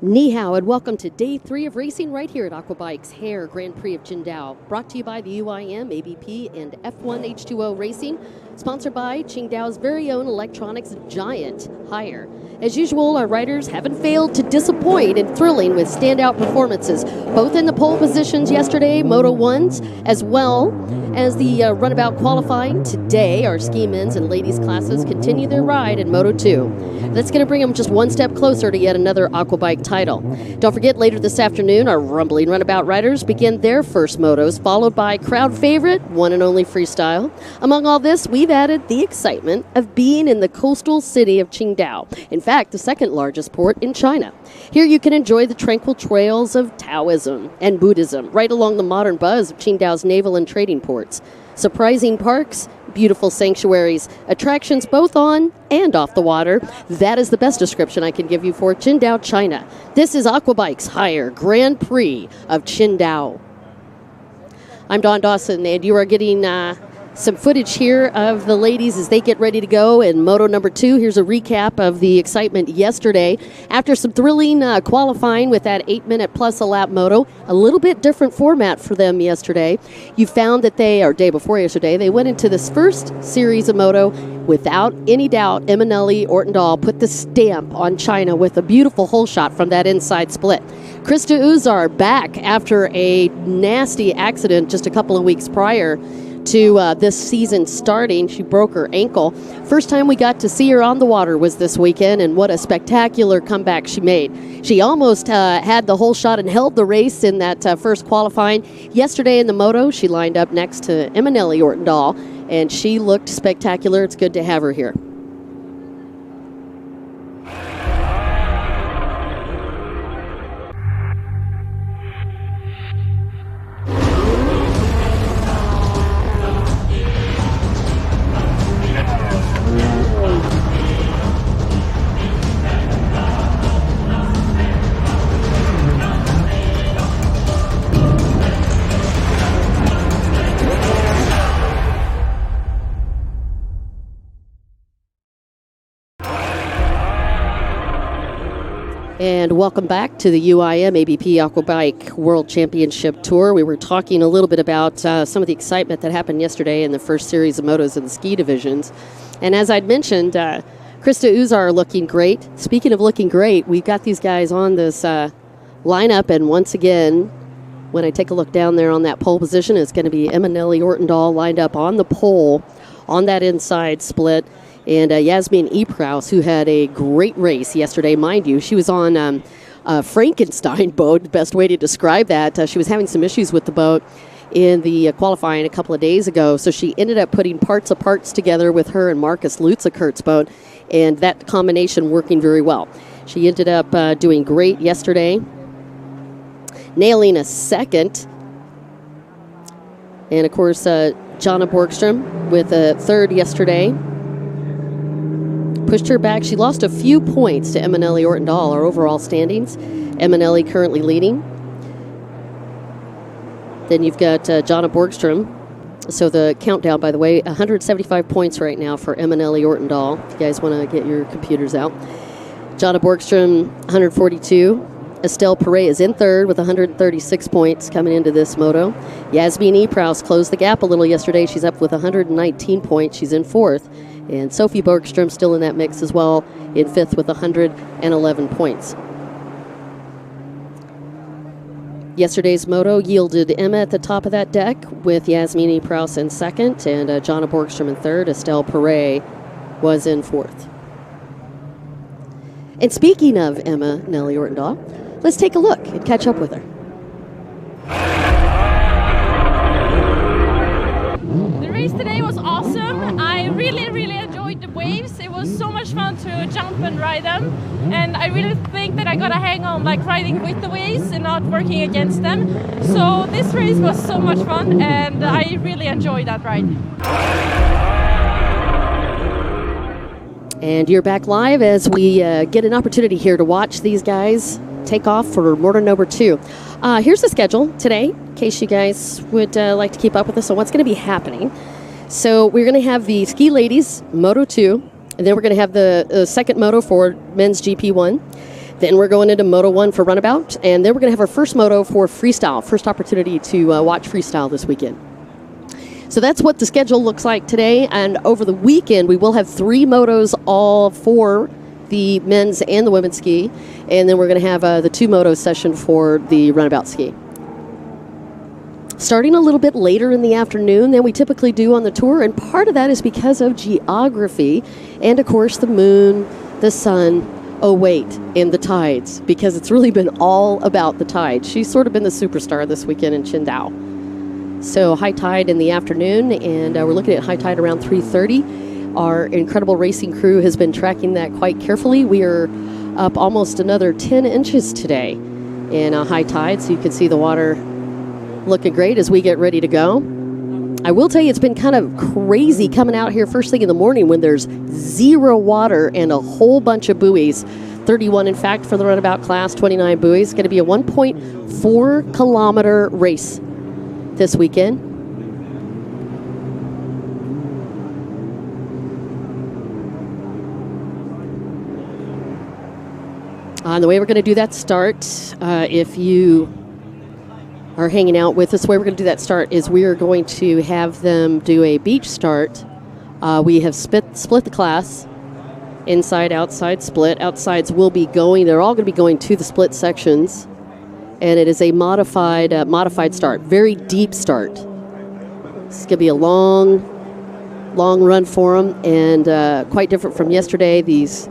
Ni hao and welcome to day 3 of racing right here at Aquabike's Hare Grand Prix of Qingdao. Brought to you by the UIM-ABP and F1 H2O Racing. Sponsored by Qingdao's very own electronics giant, Haier. As usual, our riders haven't failed to disappoint and thrilling with standout performances, both in the pole positions yesterday, Moto 1s, as well as the Runabout qualifying. Today, our ski men's and ladies classes continue their ride in Moto 2. That's going to bring them just one step closer to yet another Aquabike title. Don't forget, later this afternoon, our rumbling Runabout riders begin their first motos, followed by crowd favorite, one and only Freestyle. Among all this, we've added the excitement of being in the coastal city of Qingdao. In fact, the second largest port in China. Here you can enjoy the tranquil trails of Taoism and Buddhism, right along the modern buzz of Qingdao's naval and trading ports. Surprising parks, beautiful sanctuaries, attractions both on and off the water. That is the best description I can give you for Qingdao, China. This is Aquabike's Haier Grand Prix of Qingdao. I'm Dawn Dawson, and you are getting some footage here of the ladies as they get ready to go in Moto number 2. Here's a recap of the excitement yesterday. After some thrilling qualifying with that 8-minute plus a lap moto, a little bit different format for them yesterday. You found that day before yesterday, they went into this first series of moto without any doubt. Eminelli Ortendahl put the stamp on China with a beautiful hole shot from that inside split. Krista Uzar back after a nasty accident just a couple of weeks prior to this season starting. She broke her ankle. First time we got to see her on the water was this weekend, and what a spectacular comeback she made. She almost had the whole shot and held the race in that first qualifying. Yesterday in the moto, she lined up next to Eminelli Ortendahl, and she looked spectacular. It's good to have her here. And welcome back to the UIM-ABP Aquabike World Championship Tour. We were talking a little bit about some of the excitement that happened yesterday in the first series of motos in the ski divisions. And as I'd mentioned, Krista Uzar looking great. Speaking of looking great, we've got these guys on this lineup, and once again, when I take a look down there on that pole position, it's going to be Eminelli Ortendahl lined up on the pole on that inside split. And Yasmin Epraus, who had a great race yesterday, mind you. She was on a Frankenstein boat, best way to describe that. She was having some issues with the boat in the qualifying a couple of days ago, so she ended up putting parts of parts together with her and Marcus Lutzekert's boat, and that combination working very well. She ended up doing great yesterday, nailing a second. And, of course, Jonna Borgström with a third yesterday. Pushed her back. She lost a few points to Eminelli Ortendahl, our overall standings. Eminelli currently leading. Then you've got Jonna Borgström. So the countdown, by the way, 175 points right now for Eminelli Ortendahl. If you guys want to get your computers out. Jonna Borgström, 142. Estelle Prix is in third with 136 points coming into this moto. Yasmin Epraus closed the gap a little yesterday. She's up with 119 points. She's in fourth. And Sophie Borgström still in that mix as well, in fifth with 111 points. Yesterday's moto yielded Emma at the top of that deck with Yasmin Epraus in second, and Jonna Borgström in third. Estelle Prix was in fourth. And speaking of Eminelli Ortendahl, let's take a look and catch up with her. The race today was awesome. I really enjoyed the waves. It was so much fun to jump and ride them, and I really think that I got a hang on like riding with the waves and not working against them. So this race was so much fun, and I really enjoyed that ride. And you're back live as we get an opportunity here to watch these guys take off for Moto number 2. Here's the schedule today, in case you guys would like to keep up with us on what's going to be happening. So we're going to have the ski ladies, Moto 2, and then we're going to have the second moto for men's GP1. Then we're going into Moto 1 for Runabout, and then we're going to have our first moto for Freestyle, first opportunity to watch Freestyle this weekend. So that's what the schedule looks like today, and over the weekend we will have 3 motos all for the men's and the women's ski, and then we're going to have the 2 moto session for the Runabout ski. Starting a little bit later in the afternoon than we typically do on the tour, and part of that is because of geography and, of course, the moon, the sun, oh wait, and the tides, because it's really been all about the tides. She's sort of been the superstar this weekend in Qingdao. So high tide in the afternoon, and we're looking at high tide around 3:30. Our incredible racing crew has been tracking that quite carefully. We are up almost another 10 inches today in a high tide, so you can see the water looking great as we get ready to go. I will tell you, it's been kind of crazy coming out here first thing in the morning when there's 0 water and a whole bunch of buoys. 31, in fact, for the Runabout class, 29 buoys. It's going to be a 1.4 kilometer race this weekend. The way we're going to do that start, if you are hanging out with us, the way we're going to do that start is we are going to have them do a beach start. We have split the class, inside, outside, split. Outsides will be going, they're all going to be going to the split sections, and it is a modified start, very deep start. It's going to be a long run for them, and quite different from yesterday. These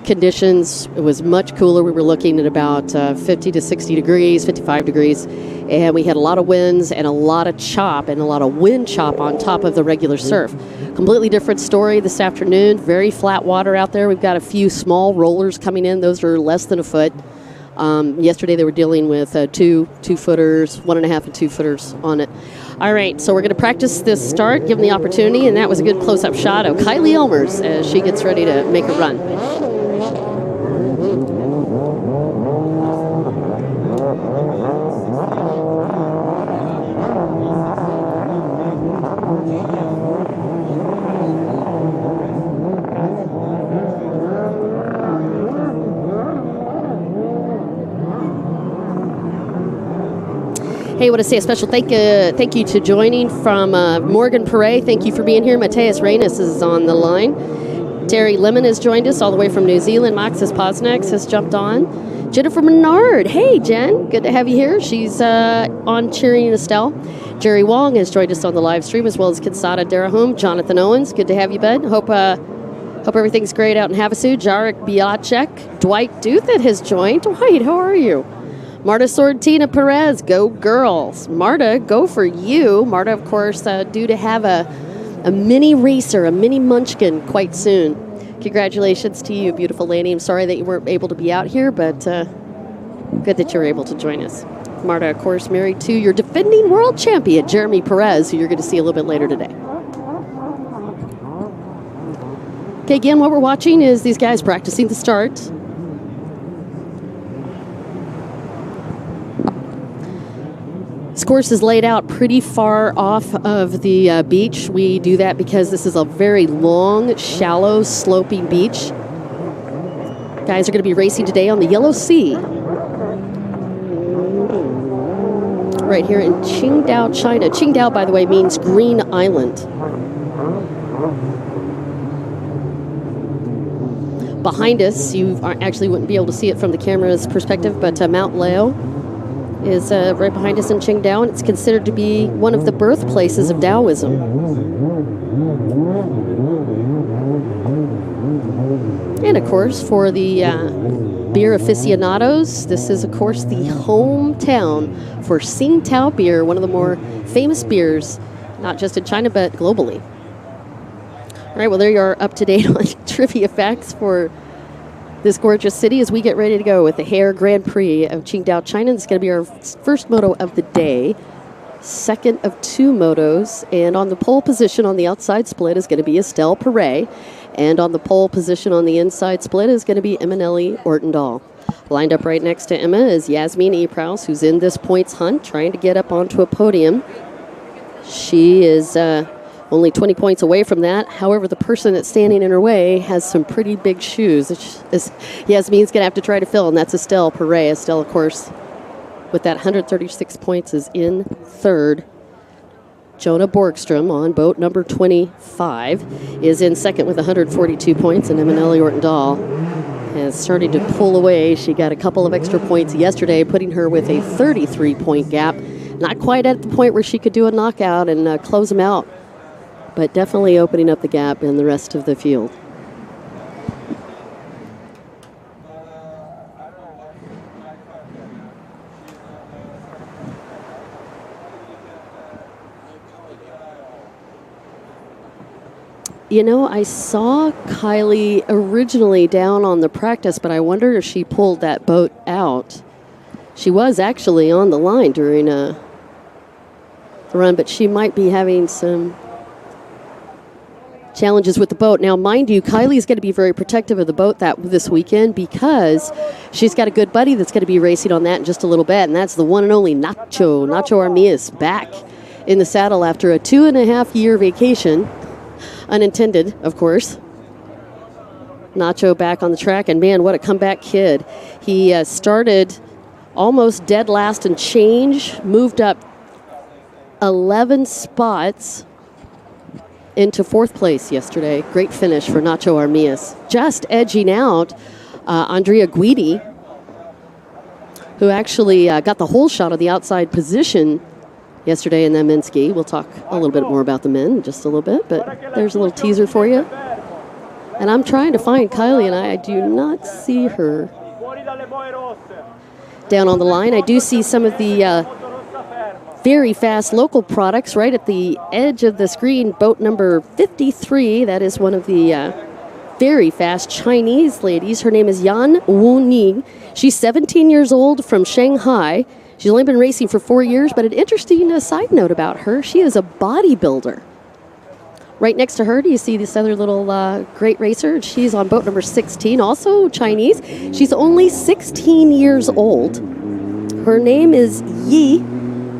conditions, it was much cooler. We were looking at about 50 to 60 degrees, 55 degrees, and we had a lot of winds and a lot of chop and a lot of wind chop on top of the regular surf. Completely different story this afternoon. Very flat water out there. We've got a few small rollers coming in. Those are less than a foot. Yesterday they were dealing with 2-footers, 1.5 and 2-footers on it. All right, so we're going to practice this start, give them the opportunity, and that was a good close-up shot of Kylie Elmers as she gets ready to make a run. Hey, I want to say a special thank you to joining from Morgan Prix. Thank you for being here. Mateus Reynes is on the line. Terry Lemon has joined us all the way from New Zealand. Maxis Posnex has jumped on. Jennifer Menard. Hey, Jen. Good to have you here. She's on cheering Estelle. Jerry Wong has joined us on the live stream, as well as Kinsada Darahome. Jonathan Owens. Good to have you, bud. Hope everything's great out in Havasu. Jarek Biacek. Dwight Duthat has joined. Dwight, how are you? Marta Sortina Perez, go girls. Marta, go for you. Marta, of course, due to have a mini racer, a mini munchkin quite soon. Congratulations to you, beautiful lady. I'm sorry that you weren't able to be out here, but good that you're able to join us. Marta, of course, married to your defending world champion, Jeremy Perez, who you're going to see a little bit later today. Okay, again, what we're watching is these guys practicing the start. This course is laid out pretty far off of the beach. We do that because this is a very long, shallow, sloping beach. Guys are going to be racing today on the Yellow Sea. Right here in Qingdao, China. Qingdao, by the way, means Green Island. Behind us, you actually wouldn't be able to see it from the camera's perspective, but Mount Lao is right behind us in Qingdao, and it's considered to be one of the birthplaces of Taoism. And of course, for the beer aficionados, this is of course the hometown for Qingdao beer, one of the more famous beers, not just in China, but globally. All right, well, there you are, up to date on trivia facts for this gorgeous city as we get ready to go with the Hair Grand Prix of Qingdao, China. This is going to be our first moto of the day, second of 2 motos, and on the pole position on the outside split is going to be Estelle Perret, and on the pole position on the inside split is going to be Eminelli Ortendahl. Lined up right next to Emma is Yasmin Epraus, who's in this points hunt, trying to get up onto a podium. She is Only 20 points away from that. However, the person that's standing in her way has some pretty big shoes. Yasmin's going to have to try to fill, and that's Estelle Prix. Estelle, of course, with that 136 points, is in third. Jonah Borgstrom on boat number 25 is in second with 142 points, and Emanuele Ortendahl has started to pull away. She got a couple of extra points yesterday, putting her with a 33-point gap. Not quite at the point where she could do a knockout and close them out, but definitely opening up the gap in the rest of the field. You know, I saw Kylie originally down on the practice, but I wonder if she pulled that boat out. She was actually on the line during the run, but she might be having some challenges with the boat. Now, mind you, Kylie's going to be very protective of the boat this weekend because she's got a good buddy that's going to be racing on that in just a little bit, and that's the one and only Nacho Armias, back in the saddle after a 2.5-year vacation. Unintended, of course. Nacho back on the track, and man, what a comeback kid. He started almost dead last and change, moved up 11 spots into fourth place yesterday. Great finish for Nacho Armias. Just edging out Andrea Guidi, who actually got the whole shot of the outside position yesterday in the men's ski. We'll talk a little bit more about the men in just a little bit, but there's a little teaser for you. And I'm trying to find Kylie, and I do not see her down on the line. I do see some of the very fast local products right at the edge of the screen. Boat number 53, that is one of the very fast Chinese ladies. Her name is Yan Wu-Ning. She's 17 years old from Shanghai. She's only been racing for 4 years, but an interesting side note about her, she is a bodybuilder. Right next to her, do you see this other little great racer? She's on boat number 16, also Chinese. She's only 16 years old. Her name is Yi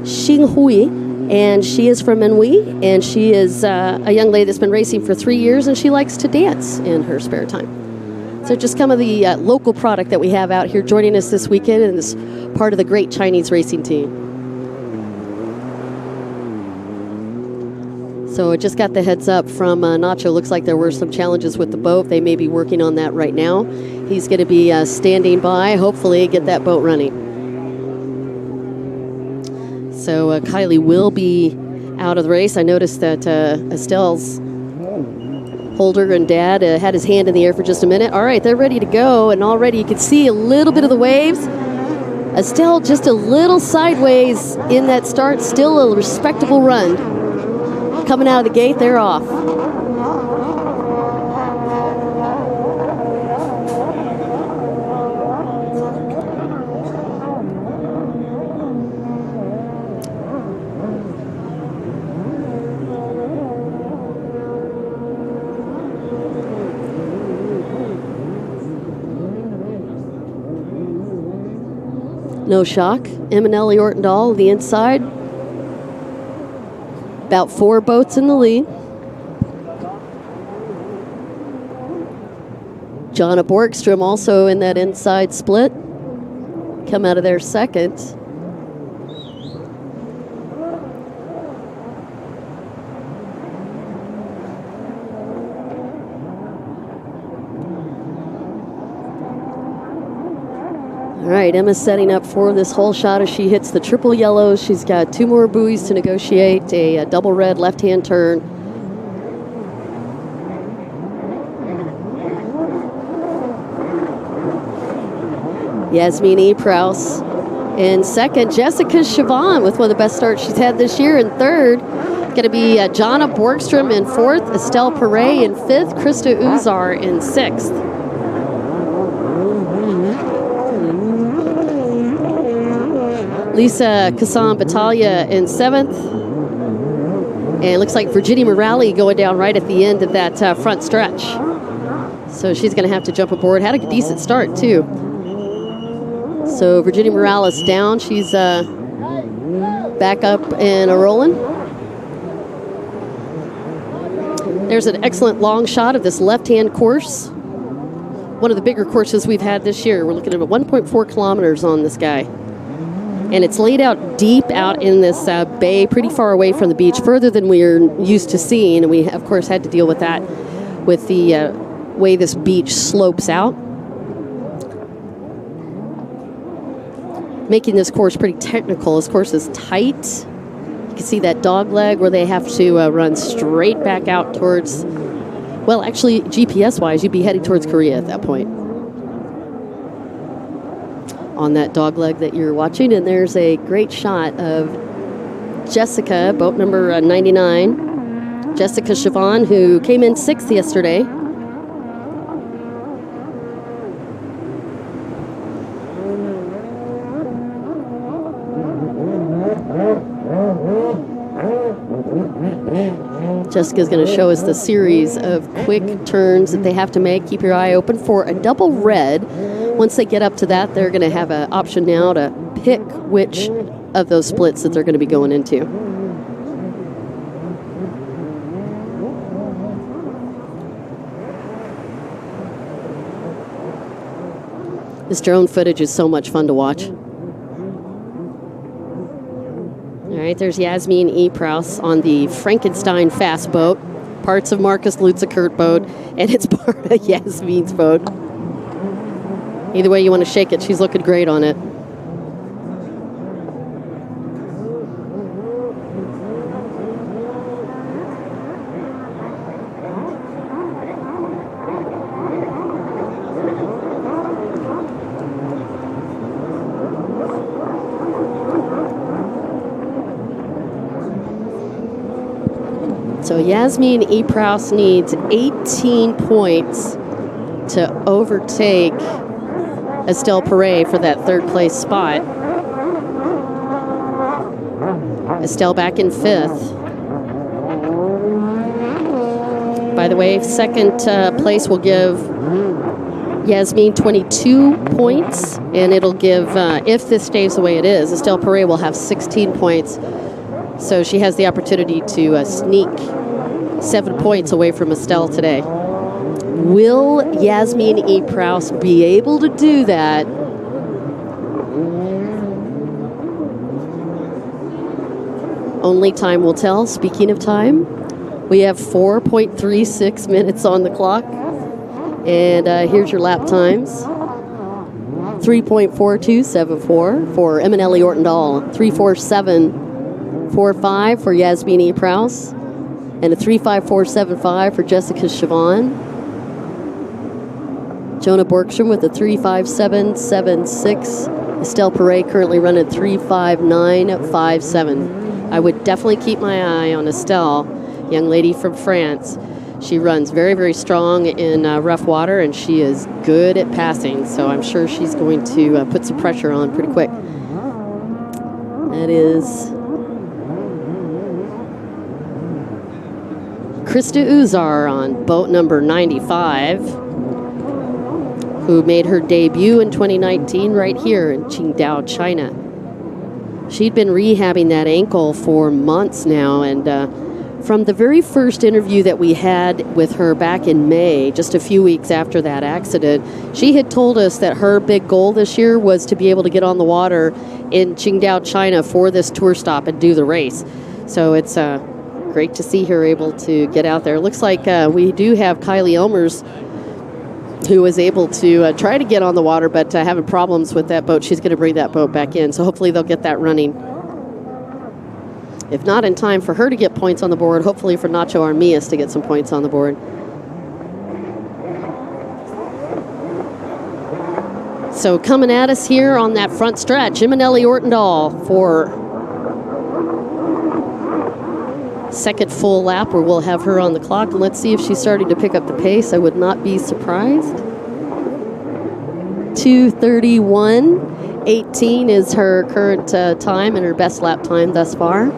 Xinghui, and she is from Anhui, and she is a young lady that's been racing for 3 years, and she likes to dance in her spare time. So just some of the local product that we have out here joining us this weekend, and is part of the great Chinese racing team. So I just got the heads up from Nacho. Looks like there were some challenges with the boat. They may be working on that right now. He's going to be standing by, hopefully get that boat running. So Kylie will be out of the race. I noticed that Estelle's Holder and Dad had his hand in the air for just a minute. All right, they're ready to go, and already you can see a little bit of the waves. Estelle just a little sideways in that start, still a respectable run. Coming out of the gate, they're off. No shock. Emanuele Ortendahl, the inside. About 4 boats in the lead. Jonah Borgstrom also in that inside split. Come out of there second. All right, Emma's setting up for this whole shot as she hits the triple yellow. She's got 2 more buoys to negotiate, a double red left-hand turn. Yasmin E. Prowse in second. Jessica Chavon with one of the best starts she's had this year in third. Going to be Jonna Borgstrom in fourth, Estelle Prix in fifth, Krista Uzar in sixth. Lisa Kassan Battaglia in seventh. And it looks like Virginia Morale going down right at the end of that front stretch. So she's going to have to jump aboard. Had a decent start, too. So Virginia Morales down. She's back up and a rolling. There's an excellent long shot of this left-hand course. One of the bigger courses we've had this year. We're looking at 1.4 kilometers on this guy. And it's laid out deep out in this bay, pretty far away from the beach, further than we're used to seeing. And we, of course, had to deal with that with the way this beach slopes out. Making this course pretty technical. This course is tight. You can see that dog leg where they have to run straight back out towards, well, actually, GPS-wise, you'd be heading towards Korea at that point. On that dog leg that you're watching, and there's a great shot of Jessica, boat number 99, Jessica Siobhan, who came in 6th yesterday. Jessica's going to show us the series of quick turns that they have to make. Keep your eye open for a double red. Once they get up to that, they're going to have an option now to pick which of those splits that they're going to be going into. This drone footage is so much fun to watch. All right, there's Yasmin E. Prowse on the Frankenstein fast boat, parts of Marcus Lutzekert boat, and it's part of Yasmin's boat. Either way you want to shake it, she's looking great on it. So Yasmin E. Prowse needs 18 points to overtake Estelle Perret for that third place spot. Estelle back in 5th. By the way, second place will give Yasmin 22 points, and it'll give, if this stays the way it is, Estelle Perret will have 16 points. So she has the opportunity to sneak 7 points away from Estelle today. Will Yasmin E. Prowse be able to do that? Only time will tell. Speaking of time, we have 4.36 minutes on the clock. And here's your lap times. 3.4274 for Eminelli Ortendahl. 3.4745 for Yasmin E. Prowse. And a 3.5475 for Jessica Siobhan. Jonah Borgstrom with a 3.5776. Estelle Perret currently running 3.5957. I would definitely keep my eye on Estelle, young lady from France. She runs very, very strong in rough water, and she is good at passing. So I'm sure she's going to put some pressure on pretty quick. That is Krista Uzar on boat number 95. Who made her debut in 2019 right here in Qingdao, China. She'd been rehabbing that ankle for months now, and from the very first interview that we had with her back in May, just a few weeks after that accident, she had told us that her big goal this year was to be able to get on the water in Qingdao, China for this tour stop and do the race. So it's great to see her able to get out there. Looks like we do have Kylie Elmers, who was able to try to get on the water, but having problems with that boat. She's going to bring that boat back in, so hopefully they'll get that running. If not in time for her to get points on the board, hopefully for Nacho Armias to get some points on the board. So coming at us here on that front stretch, Eminelli Ortendahl for second full lap where we'll have her on the clock. And let's see if she's starting to pick up the pace. I would not be surprised. 2:31.18 is her current time and her best lap time thus far.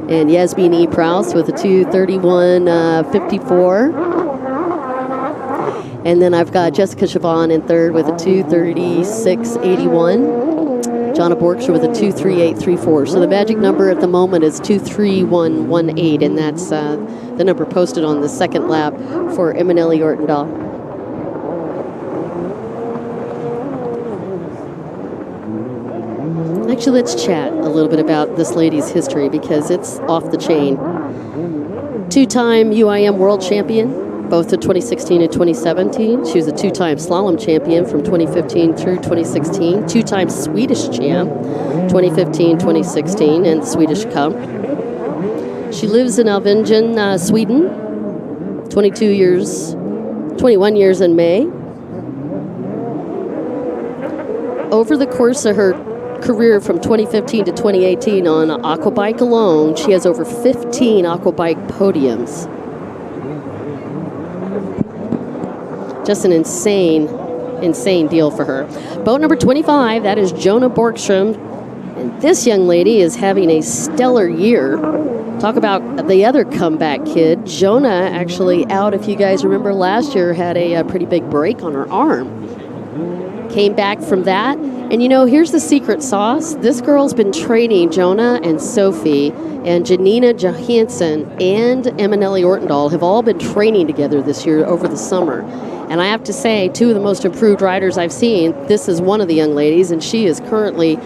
And Yasmin E. Prowse with a 2:31.54. And then I've got Jessica Siobhan in third with a 2:36.81. Jonna Borkshire with a 2:38.34. So the magic number at the moment is 2:31.18, and that's the number posted on the second lap for Emanelli Ortendahl. Actually, let's chat a little bit about this lady's history because it's off the chain. Two-time UIM world champion, both in 2016 and 2017. She was a two-time slalom champion from 2015 through 2016. Two-time Swedish champ, 2015, 2016, and the Swedish Cup. She lives in Alvingen, Sweden. 21 years in May. Over the course of her career from 2015 to 2018 on aquabike alone, she has over 15 aquabike podiums. Just an insane deal for her. Boat number 25, that is Jonna Borkshire. And this young lady is having a stellar year. Talk about the other comeback kid. Jonna actually out, if you guys remember last year, had a pretty big break on her arm. Came back from that. And you know, here's the secret sauce. This girl's been training Jonna and Sophie and Janina Johansson and Emanelli Ortendahl have all been training together this year over the summer. And I have to say, two of the most improved riders I've seen, this is one of the young ladies, and she is currently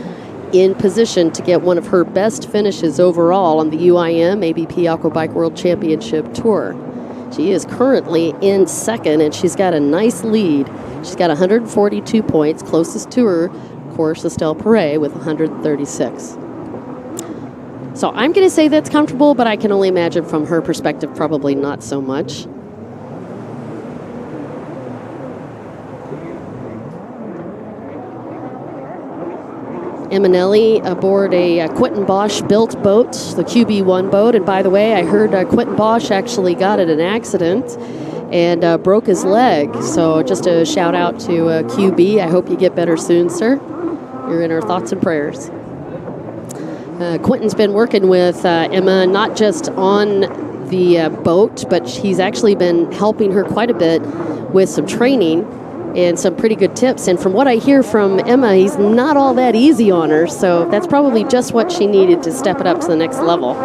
in position to get one of her best finishes overall on the UIM-ABP Aquabike World Championship Tour. She is currently in second, and she's got a nice lead. She's got 142 points, closest to her, of course, Estelle Perret with 136. So I'm going to say that's comfortable, but I can only imagine from her perspective, probably not so much. Emanelli aboard a Quentin Bosch built boat, the QB1 boat. And by the way, I heard Quentin Bosch actually got in an accident and broke his leg. So just a shout out to QB. I hope you get better soon, sir. You're in our thoughts and prayers. Quentin's been working with Emma, not just on the boat, but he's actually been helping her quite a bit with some training and some pretty good tips. And from what I hear from Emma, he's not all that easy on her, so that's probably just what she needed to step it up to the next level.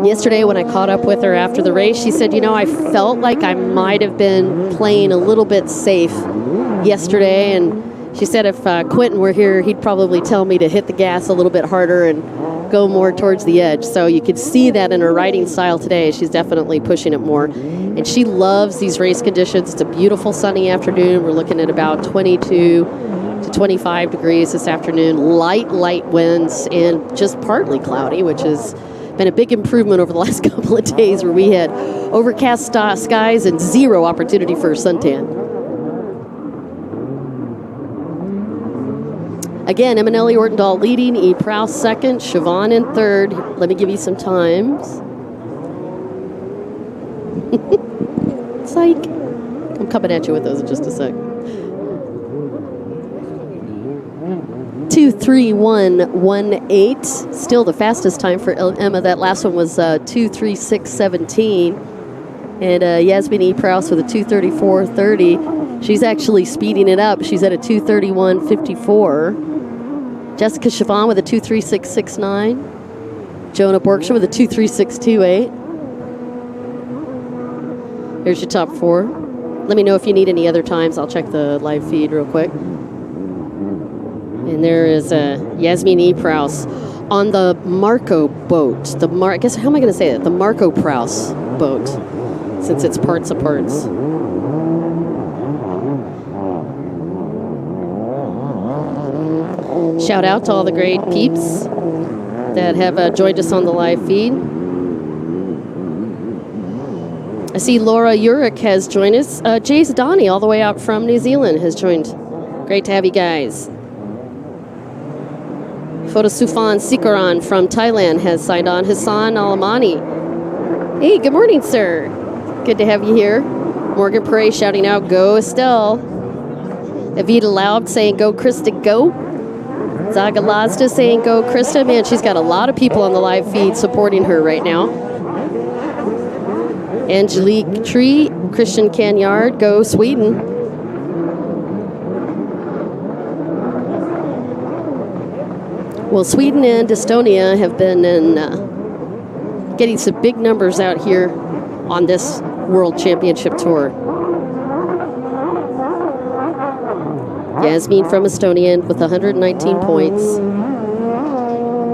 Yesterday when I caught up with her after the race, she said, you know, I felt like I might have been playing a little bit safe yesterday, and she said if Quentin were here, he'd probably tell me to hit the gas a little bit harder and go more towards the edge. So you could see that in her riding style today. She's definitely pushing it more. And she loves these race conditions. It's a beautiful sunny afternoon. We're looking at about 22 to 25 degrees this afternoon. Light winds and just partly cloudy, which has been a big improvement over the last couple of days where we had overcast skies and zero opportunity for a suntan. Again, Emanelli Ortendahl leading, E. Prowse second, Siobhan in third. Let me give you some times. Psych. I'm coming at you with those in just a sec. 2:31.18. Still the fastest time for Emma. That last one was 2:36.17. And Yasmin E. Prowse with a 2:34.30. She's actually speeding it up. She's at a 2:31.54. Jessica Siobhan with a 2:36.69. Jonna Borkshire with a 2:36.28. Here's your top four. Let me know if you need any other times. I'll check the live feed real quick. And there is Yasmin E. Prowse on the Marco boat. I guess, how am I going to say it? The Marco Prowse boat, since it's parts of parts. Shout out to all the great peeps that have joined us on the live feed. I see Laura Urick has joined us. Jace Donnie, all the way out from New Zealand, has joined. Great to have you guys. Photosufan Sikaran from Thailand has signed on. Hassan Alamani. Hey, good morning, sir. Good to have you here. Morgan Prey shouting out, go Estelle. Evita Loud saying, go Krista, go. Zaga Lazda saying, go Krista. Man, she's got a lot of people on the live feed supporting her right now. Angelique Tree, Christian Canyard, go Sweden. Well, Sweden and Estonia have been getting some big numbers out here on this World Championship Tour. Yasmin from Estonia with 119 points.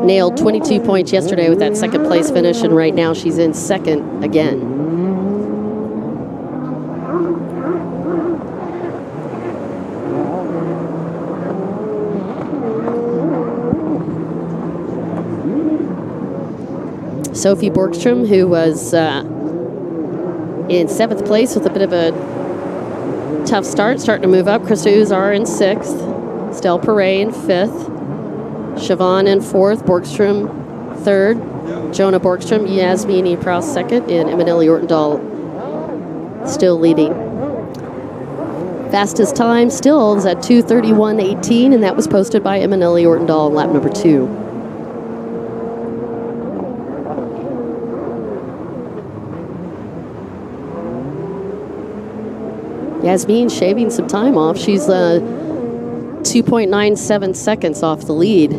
Nailed 22 points yesterday with that second place finish, and right now she's in second again. Sophie Borgström, who was in 7th place with a bit of a tough start, starting to move up. Krista Uzar in 6th. Stelle Perret in 5th. Siobhan in 4th. Borgström 3rd. Jonah Borgström, Yasmin Epraus 2nd, and Eminelli Ortendahl still leading. Fastest time still is at 2:31.18, and that was posted by Eminelli Ortendahl in lap number 2. Yasmin shaving some time off. She's 2.97 seconds off the lead.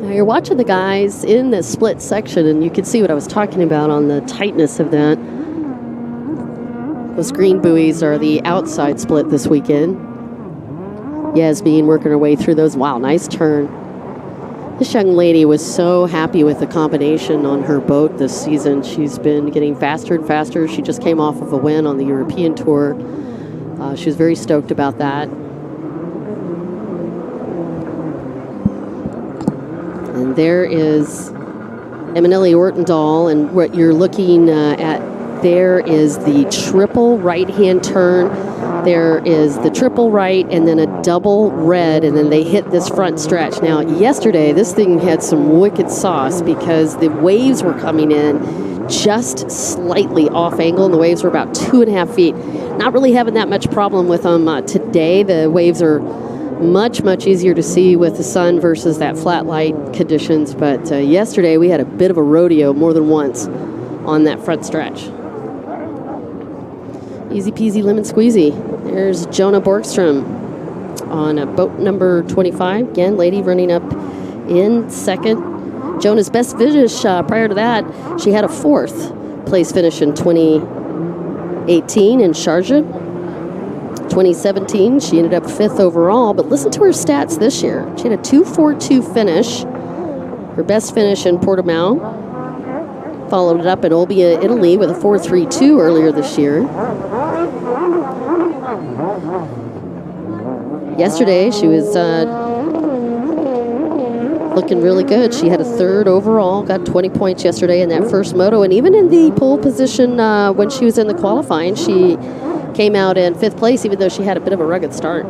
Now you're watching the guys in the split section, and you can see what I was talking about on the tightness of that. Those green buoys are the outside split this weekend. Yasmin working her way through those. Wow, nice turn. This young lady was so happy with the combination on her boat this season. She's been getting faster and faster. She just came off of a win on the European Tour. She was very stoked about that. And there is Eminelli Ortendahl, and what you're looking at there is the triple right-hand turn. There is the triple right and then a double red, and then they hit this front stretch. Now, yesterday, this thing had some wicked sauce because the waves were coming in just slightly off angle, and the waves were about 2.5 feet. Not really having that much problem with them today. The waves are much, much easier to see with the sun versus that flat light conditions. But yesterday, we had a bit of a rodeo more than once on that front stretch. Easy peasy lemon squeezy. There's Jonah Borgström on boat number 25. Again, lady running up in second. Jonah's best finish prior to that, she had a 4th place finish in 2018 in Sharjah. 2017, she ended up 5th overall, but listen to her stats this year. She had a 2.42 finish. Her best finish in Portimao. Followed it up in Olbia, Italy with a 4.32 earlier this year. Yesterday, she was looking really good. She had a 3rd overall, got 20 points yesterday in that first moto, and even in the pole position when she was in the qualifying, she came out in 5th place, even though she had a bit of a rugged start.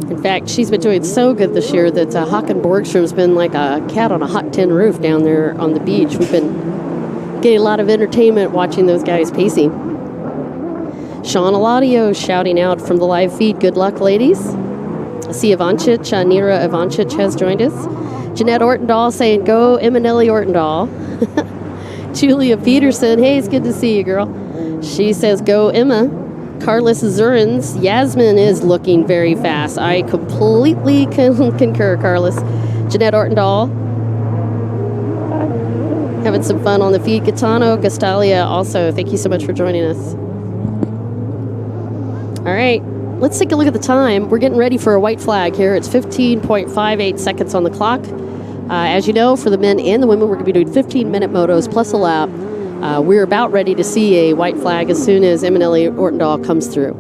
In fact, she's been doing so good this year that Håkan Borgström's been like a cat on a hot tin roof down there on the beach. We've been getting a lot of entertainment watching those guys pacing. Sean Eladio shouting out from the live feed, good luck, ladies. I see Ivancic, Nira Ivancic has joined us. Jeanette Ortendahl saying, go Eminelli Ortendahl. Julia Peterson, hey, it's good to see you, girl. She says, go Emma. Carlos Zurins, Yasmin is looking very fast. I completely concur, Carlos. Jeanette Ortendahl, having some fun on the feed. Gaetano Gastalia also, thank you so much for joining us. All right, let's take a look at the time. We're getting ready for a white flag here. It's 15.58 seconds on the clock. As you know, for the men and the women, we're going to be doing 15-minute motos plus a lap. We're about ready to see a white flag as soon as Eminelli Ortendahl comes through.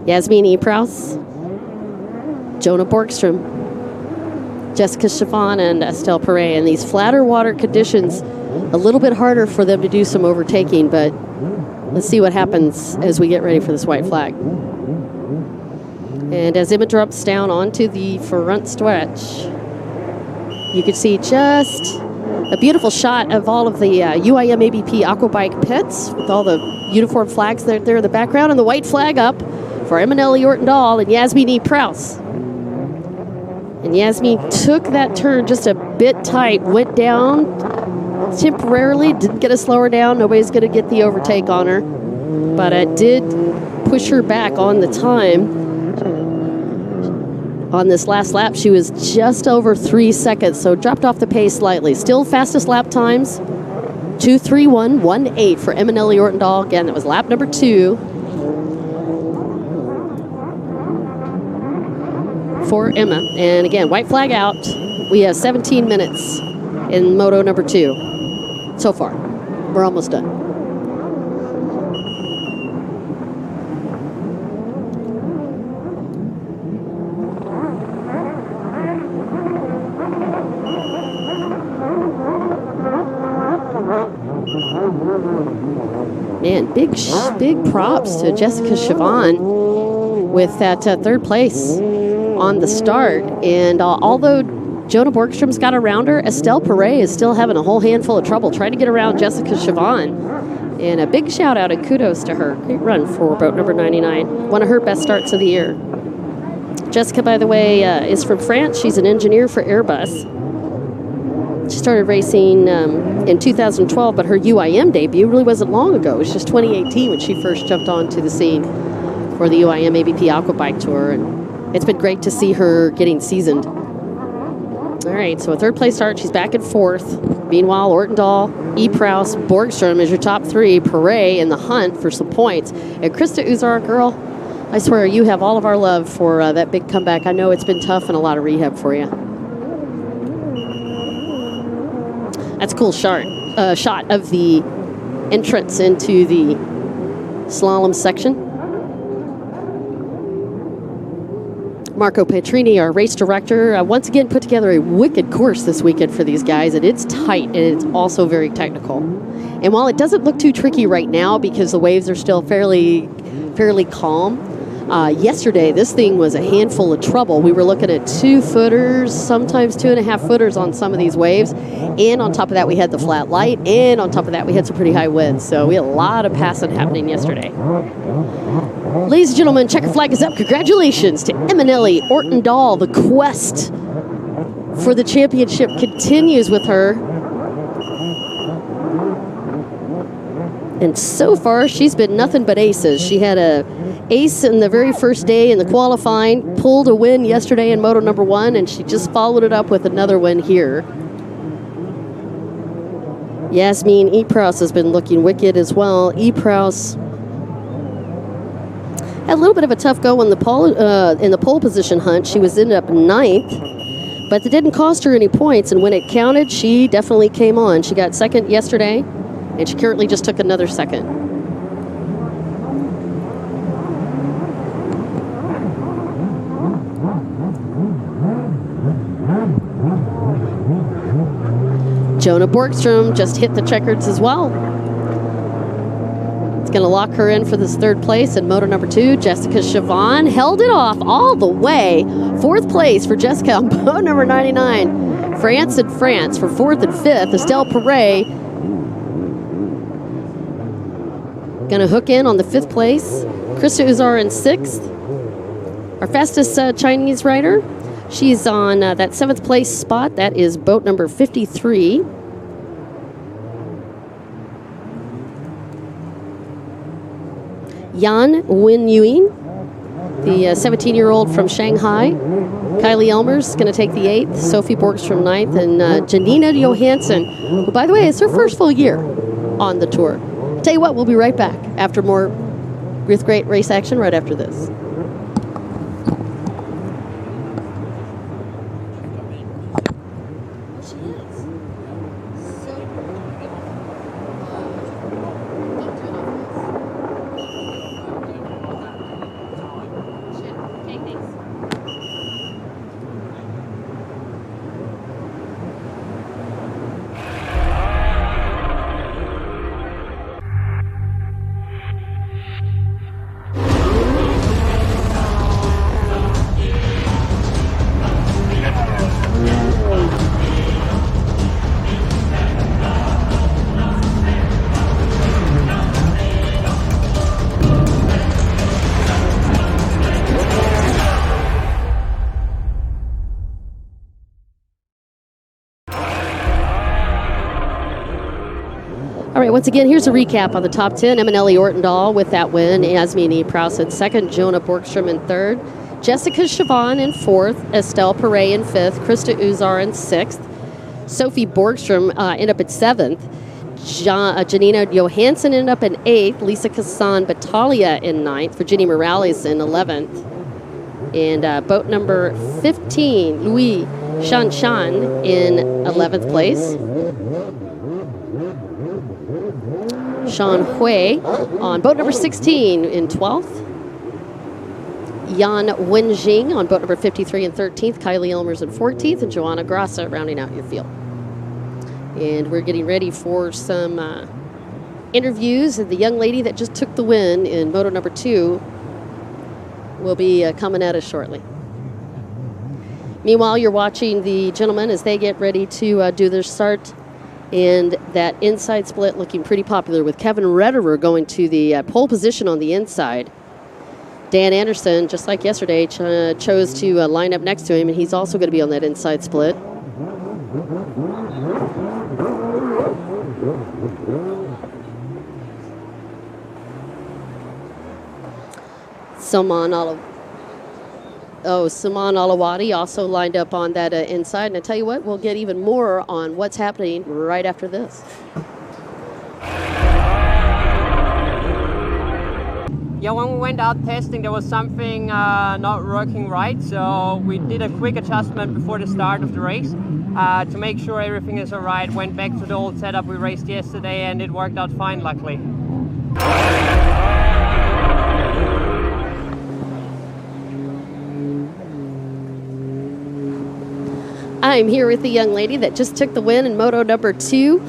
Yasmin Epraus, Jonah Borgström, Jessica Chiffon, and Estelle Perret. And these flatter water conditions, a little bit harder for them to do some overtaking, but let's see what happens as we get ready for this white flag. And as Emma drops down onto the front stretch, you can see just a beautiful shot of all of the UIM-ABP Aquabike pits with all the uniform flags there in the background, and the white flag up for Eminelli Ortendahl and Yasmin Epraus. And Yasmin took that turn just a bit tight, went down temporarily didn't get to slow her down. Nobody's going to get the overtake on her. But it did push her back on the time. On this last lap, she was just over 3 seconds, so dropped off the pace slightly. Still fastest lap times, 2:31.18 for Eminelli Ortendahl. Again, that was lap number 2 for Emma. And again, white flag out. We have 17 minutes in moto number 2 so far. We're almost done. Man, big props to Jessica Siobhan with that third place on the start. And although Jonah Borgstrom's got around her, Estelle Perret is still having a whole handful of trouble trying to get around Jessica Siobhan. And a big shout out and kudos to her. Great run for boat number 99. One of her best starts of the year. Jessica, by the way, is from France. She's an engineer for Airbus. She started racing in 2012, but her UIM debut really wasn't long ago. It was just 2018 when she first jumped onto the scene for the UIM-ABP Aquabike Tour, and it's been great to see her getting seasoned. All right, so a third place start. She's back in fourth. Meanwhile, Ortendahl, E. Prouse, Borgstrom is your top 3. Perret in the hunt for some points. And Krista Uzar, girl, I swear you have all of our love for that big comeback. I know it's been tough and a lot of rehab for you. That's a cool shot of the entrance into the slalom section. Marco Petrini, our race director, once again put together a wicked course this weekend for these guys, and it's tight and it's also very technical. And while it doesn't look too tricky right now because the waves are still fairly calm, yesterday this thing was a handful of trouble. We were looking at 2-footers, sometimes 2.5-footers on some of these waves, and on top of that we had the flat light, and on top of that we had some pretty high winds, so we had a lot of passing happening yesterday. Ladies and gentlemen, checker flag is up. Congratulations to Eminelli Ortendahl. The quest for the championship continues with her. And so far, she's been nothing but aces. She had a ace in the very first day in the qualifying, pulled a win yesterday in moto number 1, and she just followed it up with another win here. Yasmin E. Prouse has been looking wicked as well. E. Prouse had a little bit of a tough go in the pole position hunt. She was ended up 9th, but it didn't cost her any points, and when it counted, she definitely came on. She got 2nd yesterday, and she currently just took another 2nd. Jonah Borgstrom just hit the checkers as well. It's going to lock her in for this 3rd place in moto number 2. Jessica Siobhan held it off all the way. 4th place for Jessica on boat number 99. France and France for 4th and 5th. Estelle Perret going to hook in on the 5th place. Krista Uzar in 6th. Our fastest Chinese rider, she's on that 7th place spot. That is boat number 53. Yan Wen-Yuing, the 17-year-old from Shanghai. Kylie Elmer's going to take the 8th. Sophie Borgstrom 9th. And Janina Johansson, who, by the way, it's her first full year on the tour. Tell you what, we'll be right back after more with great race action right after this. Once again, here's a recap on the top 10. Eminelli Ortendahl with that win. Yasmini Prous in second. Jonah Borgstrom in third. Jessica Chavon in fourth. Estelle Perret in fifth. Krista Uzar in sixth. Sophie Borgstrom ended up at seventh. Janina Johansson ended up in eighth. Lisa Kassan Battaglia in ninth. Virginia Morales in 11th. And boat number 15, Louis Shan in 11th place. Sean Hui on boat number 16 in 12th. Yan Wenjing on boat number 53 and 13th. Kylie Elmers in 14th. And Joanna Grassa rounding out your field. And we're getting ready for some interviews. And the young lady that just took the win in moto number 2 will be coming at us shortly. Meanwhile, you're watching the gentlemen as they get ready to do their start. And that inside split looking pretty popular with Kevin Rederer going to the pole position on the inside. Dan Anderson, just like yesterday, chose to line up next to him, and he's also going to be on that inside split. Salman Alawadi also lined up on that inside. And I tell you what, we'll get even more on what's happening right after this. Yeah, when we went out testing, there was something not working right. So we did a quick adjustment before the start of the race to make sure everything is all right. Went back to the old setup we raced yesterday, and it worked out fine, luckily. I'm here with the young lady that just took the win in moto number 2.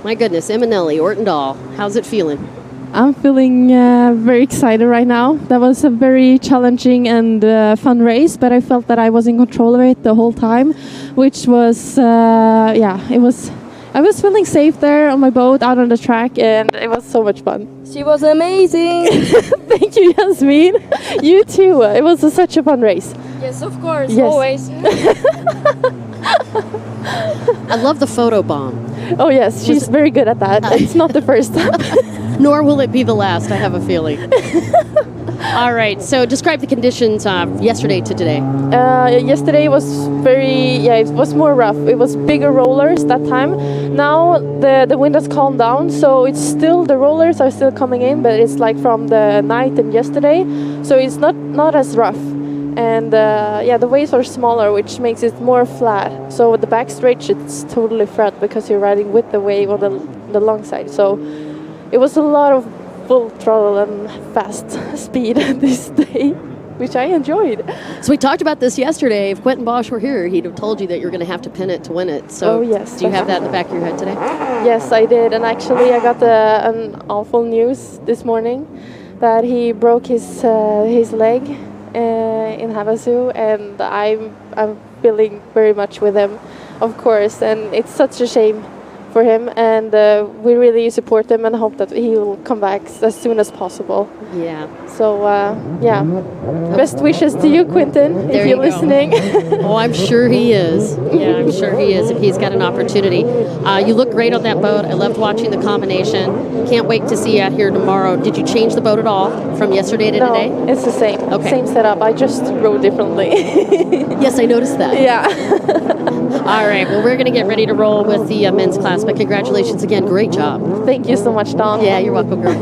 My goodness, Eminelli Ortendahl. How's it feeling? I'm feeling very excited right now. That was a very challenging and fun race, but I felt that I was in control of it the whole time, which was, it was. I was feeling safe there on my boat out on the track, and it was so much fun. She was amazing. Thank you, Yasmin. You too. It was such a fun race. Yes, of course, yes. Always. I love the photo bomb. Oh yes, she's very good at that. It's not the first time. Nor will it be the last, I have a feeling. All right, so describe the conditions yesterday to today. Yesterday was it was more rough. It was bigger rollers that time. Now the wind has calmed down, so it's still, the rollers are still coming in, but it's like from the night and yesterday, so it's not as rough. And the waves are smaller, which makes it more flat. So with the back stretch, it's totally flat because you're riding with the wave on the long side. So it was a lot of full throttle and fast speed this day, which I enjoyed. So we talked about this yesterday. If Quentin Bosch were here, he'd have told you that you're going to have to pin it to win it. So yes, do you have that in the back of your head today? Yes, I did. And actually, I got an awful news this morning that he broke his leg in Havasu, and I'm feeling very much with him, of course, and it's such a shame for him, and we really support him and hope that he will come back as soon as possible. Yeah. So, best wishes to you, Quentin, if you're listening. Oh, I'm sure he is. Yeah, I'm sure he is if he's got an opportunity. You look great on that boat. I loved watching the combination. Can't wait to see you out here tomorrow. Did you change the boat at all from yesterday to today? No, it's the same. Okay. Same setup. I just rode differently. Yes, I noticed that. Yeah. All right, well, we're going to get ready to roll with the men's class, but congratulations again. Great job. Thank you so much, Dawn. Yeah, you're welcome, girl.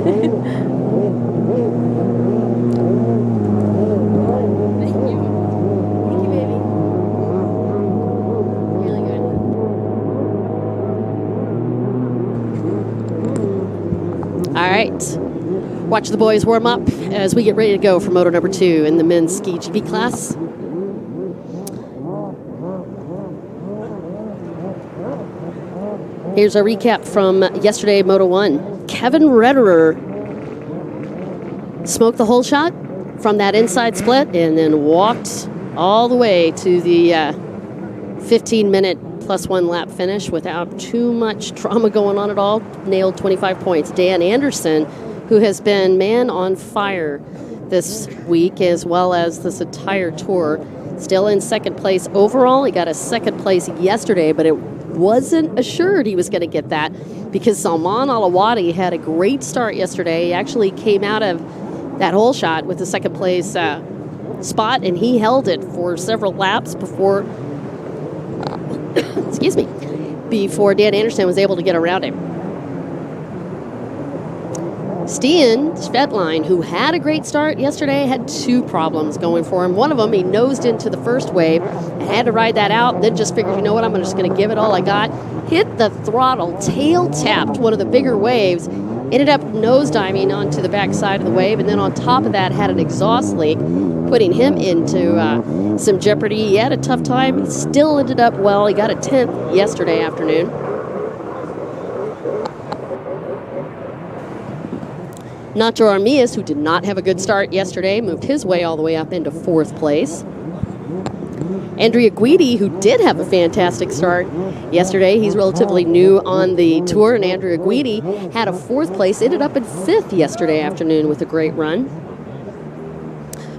All right. Watch the boys warm up as we get ready to go for moto number 2 in the men's ski GP class. Here's a recap from yesterday, Moto 1. Kevin Rederer smoked the whole shot from that inside split and then walked all the way to the 15-minute plus 1 lap finish without too much trauma going on at all. Nailed 25 points. Dan Anderson, who has been man on fire this week as well as this entire tour, still in second place overall. He got a second place yesterday, but it wasn't assured he was going to get that because Salman Alawadi had a great start yesterday. He actually came out of that hole shot with the second place spot, and he held it for several laps before, excuse me, before Dan Anderson was able to get around him. Stian Svetline, who had a great start yesterday, had two problems going for him. One of them, he nosed into the first wave and had to ride that out, then just figured, you know what, I'm just going to give it all I got. Hit the throttle, tail tapped one of the bigger waves, ended up nosediving onto the back side of the wave, and then on top of that had an exhaust leak, putting him into some jeopardy. He had a tough time. He still ended up well. He got a 10th yesterday afternoon. Nacho Armias, who did not have a good start yesterday, moved his way all the way up into 4th place. Andrea Guidi, who did have a fantastic start yesterday, he's relatively new on the tour, and Andrea Guidi had a 4th place, ended up in 5th yesterday afternoon with a great run.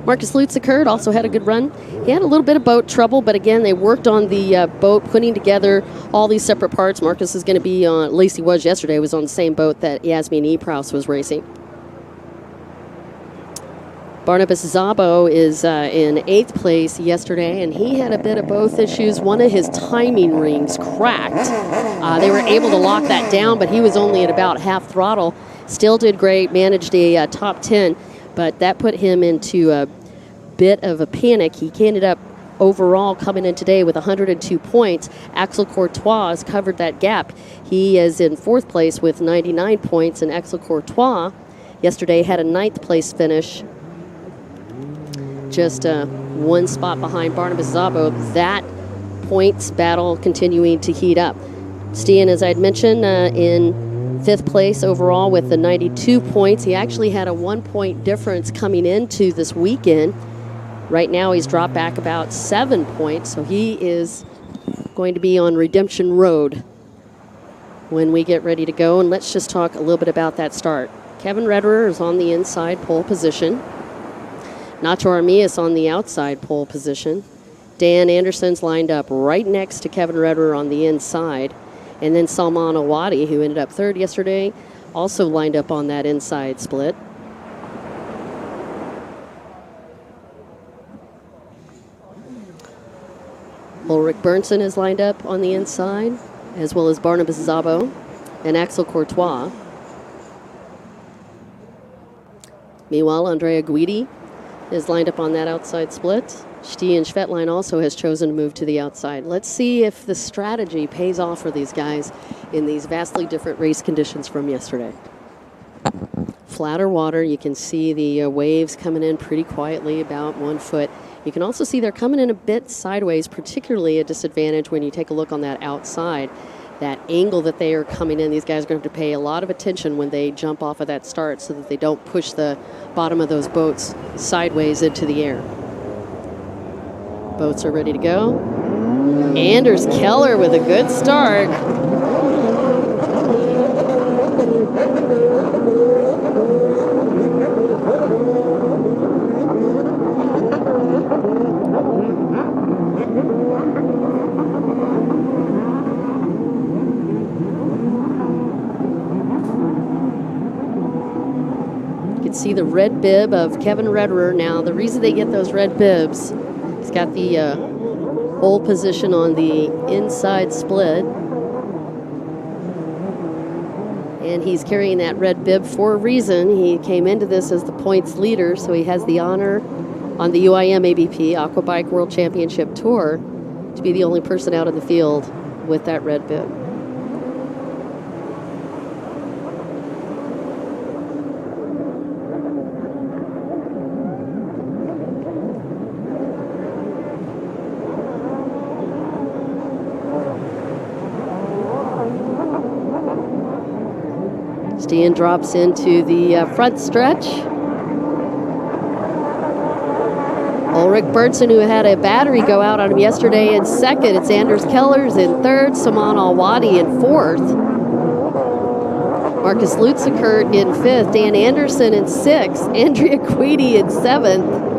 Marcus Lutzeckert also had a good run. He had a little bit of boat trouble, but again, they worked on the boat, putting together all these separate parts. Marcus is going to be on, at least he was yesterday, was on the same boat that Yasmin Eprouse was racing. Barnabas Zabo is in 8th place yesterday, and he had a bit of both issues. One of his timing rings cracked. They were able to lock that down, but he was only at about half throttle. Still did great, managed a top 10, but that put him into a bit of a panic. He ended up overall coming in today with 102 points. Axel Courtois has covered that gap. He is in 4th place with 99 points, and Axel Courtois yesterday had a 9th place finish, just one spot behind Barnabas Zabo. That points battle continuing to heat up. Stian, as I'd mentioned, in 5th place overall with the 92 points. He actually had a 1-point difference coming into this weekend. Right now he's dropped back about 7 points, so he is going to be on redemption road when we get ready to go. And let's just talk a little bit about that start. Kevin Rederer is on the inside pole position. Nacho Armias on the outside pole position. Dan Anderson's lined up right next to Kevin Rederer on the inside. And then Salman Alawadi, who ended up 3rd yesterday, also lined up on that inside split. Ulrich Bernsen is lined up on the inside, as well as Barnabas Zabo and Axel Courtois. Meanwhile, Andrea Guidi is lined up on that outside split. Stian Svetline also has chosen to move to the outside. Let's see if the strategy pays off for these guys in these vastly different race conditions from yesterday. Flatter water, you can see the waves coming in pretty quietly, about 1 foot. You can also see they're coming in a bit sideways, particularly a disadvantage when you take a look on that outside. That angle that they are coming in, these guys are going to have to pay a lot of attention when they jump off of that start so that they don't push the bottom of those boats sideways into the air. Boats are ready to go. Anders Keller with a good start. See the red bib of Kevin Rederer. Now, the reason they get those red bibs, he's got the pole position on the inside split, and he's carrying that red bib for a reason. He came into this as the points leader, so he has the honor on the UIM-ABP Aquabike World Championship Tour to be the only person out in the field with that red bib. Stian drops into the front stretch. Ulrich Bernsen, who had a battery go out on him yesterday, in 2nd. It's Anders Keller's in 3rd. Salman Alawadi in 4th. Marcus Lutzeckert in 5th. Dan Anderson in 6th. Andrea Guidi in 7th.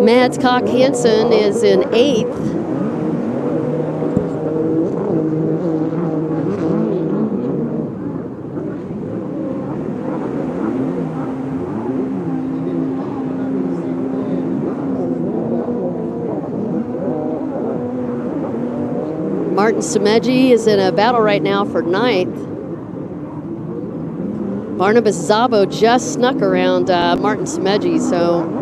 Mads Koch Hansen is in 8th. Martin Semeji is in a battle right now for 9th. Barnabas Zabo just snuck around Martin Semeji, so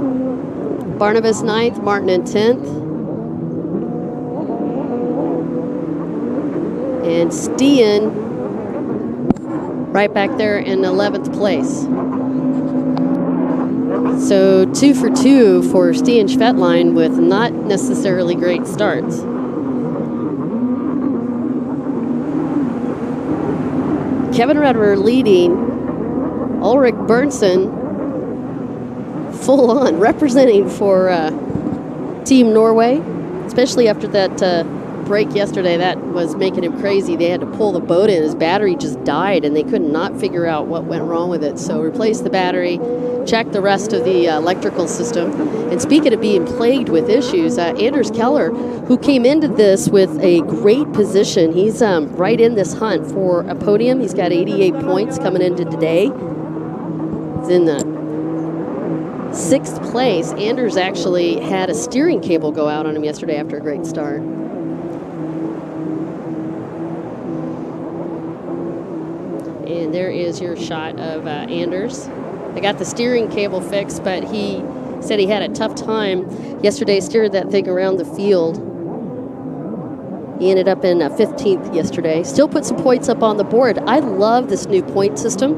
Barnabas 9th, Martin in 10th. And Stian right back there in 11th place. So 2 for 2 for Stian Schvetlein with not necessarily great starts. Kevin Rederer leading, Ulrich Bernsen full on representing for Team Norway, especially after that break yesterday. That was making him crazy. They had to pull the boat in. His battery just died and they could not figure out what went wrong with it. So replaced the battery, checked the rest of the electrical system. And speaking of being plagued with issues, Anders Keller, who came into this with a great position, he's right in this hunt for a podium. He's got 88 points coming into today. He's in the 6th place. Anders actually had a steering cable go out on him yesterday after a great start. And there is your shot of Anders. They got the steering cable fixed, but he said he had a tough time yesterday, steered that thing around the field. He ended up in 15th yesterday. Still put some points up on the board. I love this new point system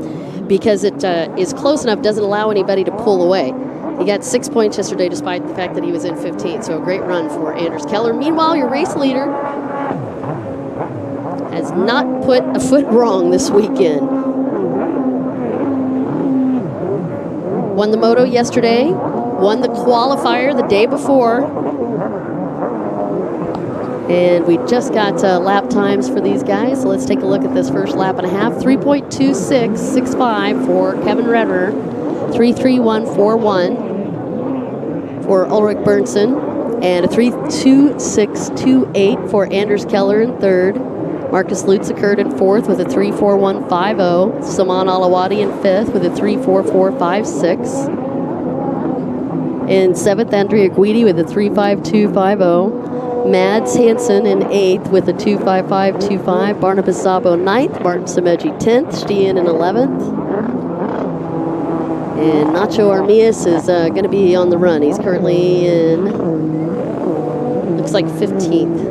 because it is close enough, doesn't allow anybody to pull away. He got 6 points yesterday despite the fact that he was in 15th, so a great run for Anders Keller. Meanwhile, your race leader has not put a foot wrong this weekend. Won the moto yesterday, won the qualifier the day before. And we just got lap times for these guys, so let's take a look at this first lap and a half. 3.2665 for Kevin Rederer, 3:31.41 for Ulrich Bernsen, and a 3:2628 for Anders Keller in 3rd. Marcus Lutz occurred in 4th with a 3:4150. Saman Alawadi in 5th with a 3:4456. In 7th, Andrea Guidi with a 3:5250. Mads Hansen in 8th with a 2:5525. Barnabas Zabo 9th. Martin Semeji 10th. Stian in 11th. And Nacho Armias is going to be on the run. He's currently in, looks like 15th.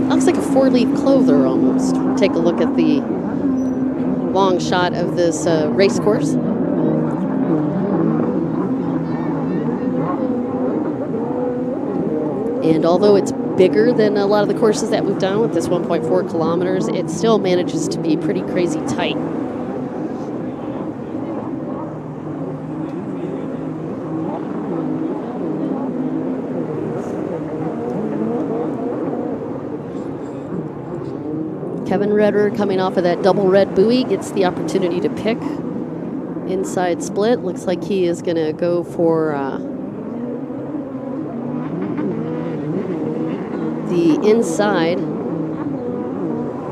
Looks like a 4-leaf clover almost. Take a look at the long shot of this race course. And although it's bigger than a lot of the courses that we've done with this 1.4 kilometers, it still manages to be pretty crazy tight. Kevin Rederer, coming off of that double red buoy, gets the opportunity to pick inside split. Looks like he is going to go for the inside.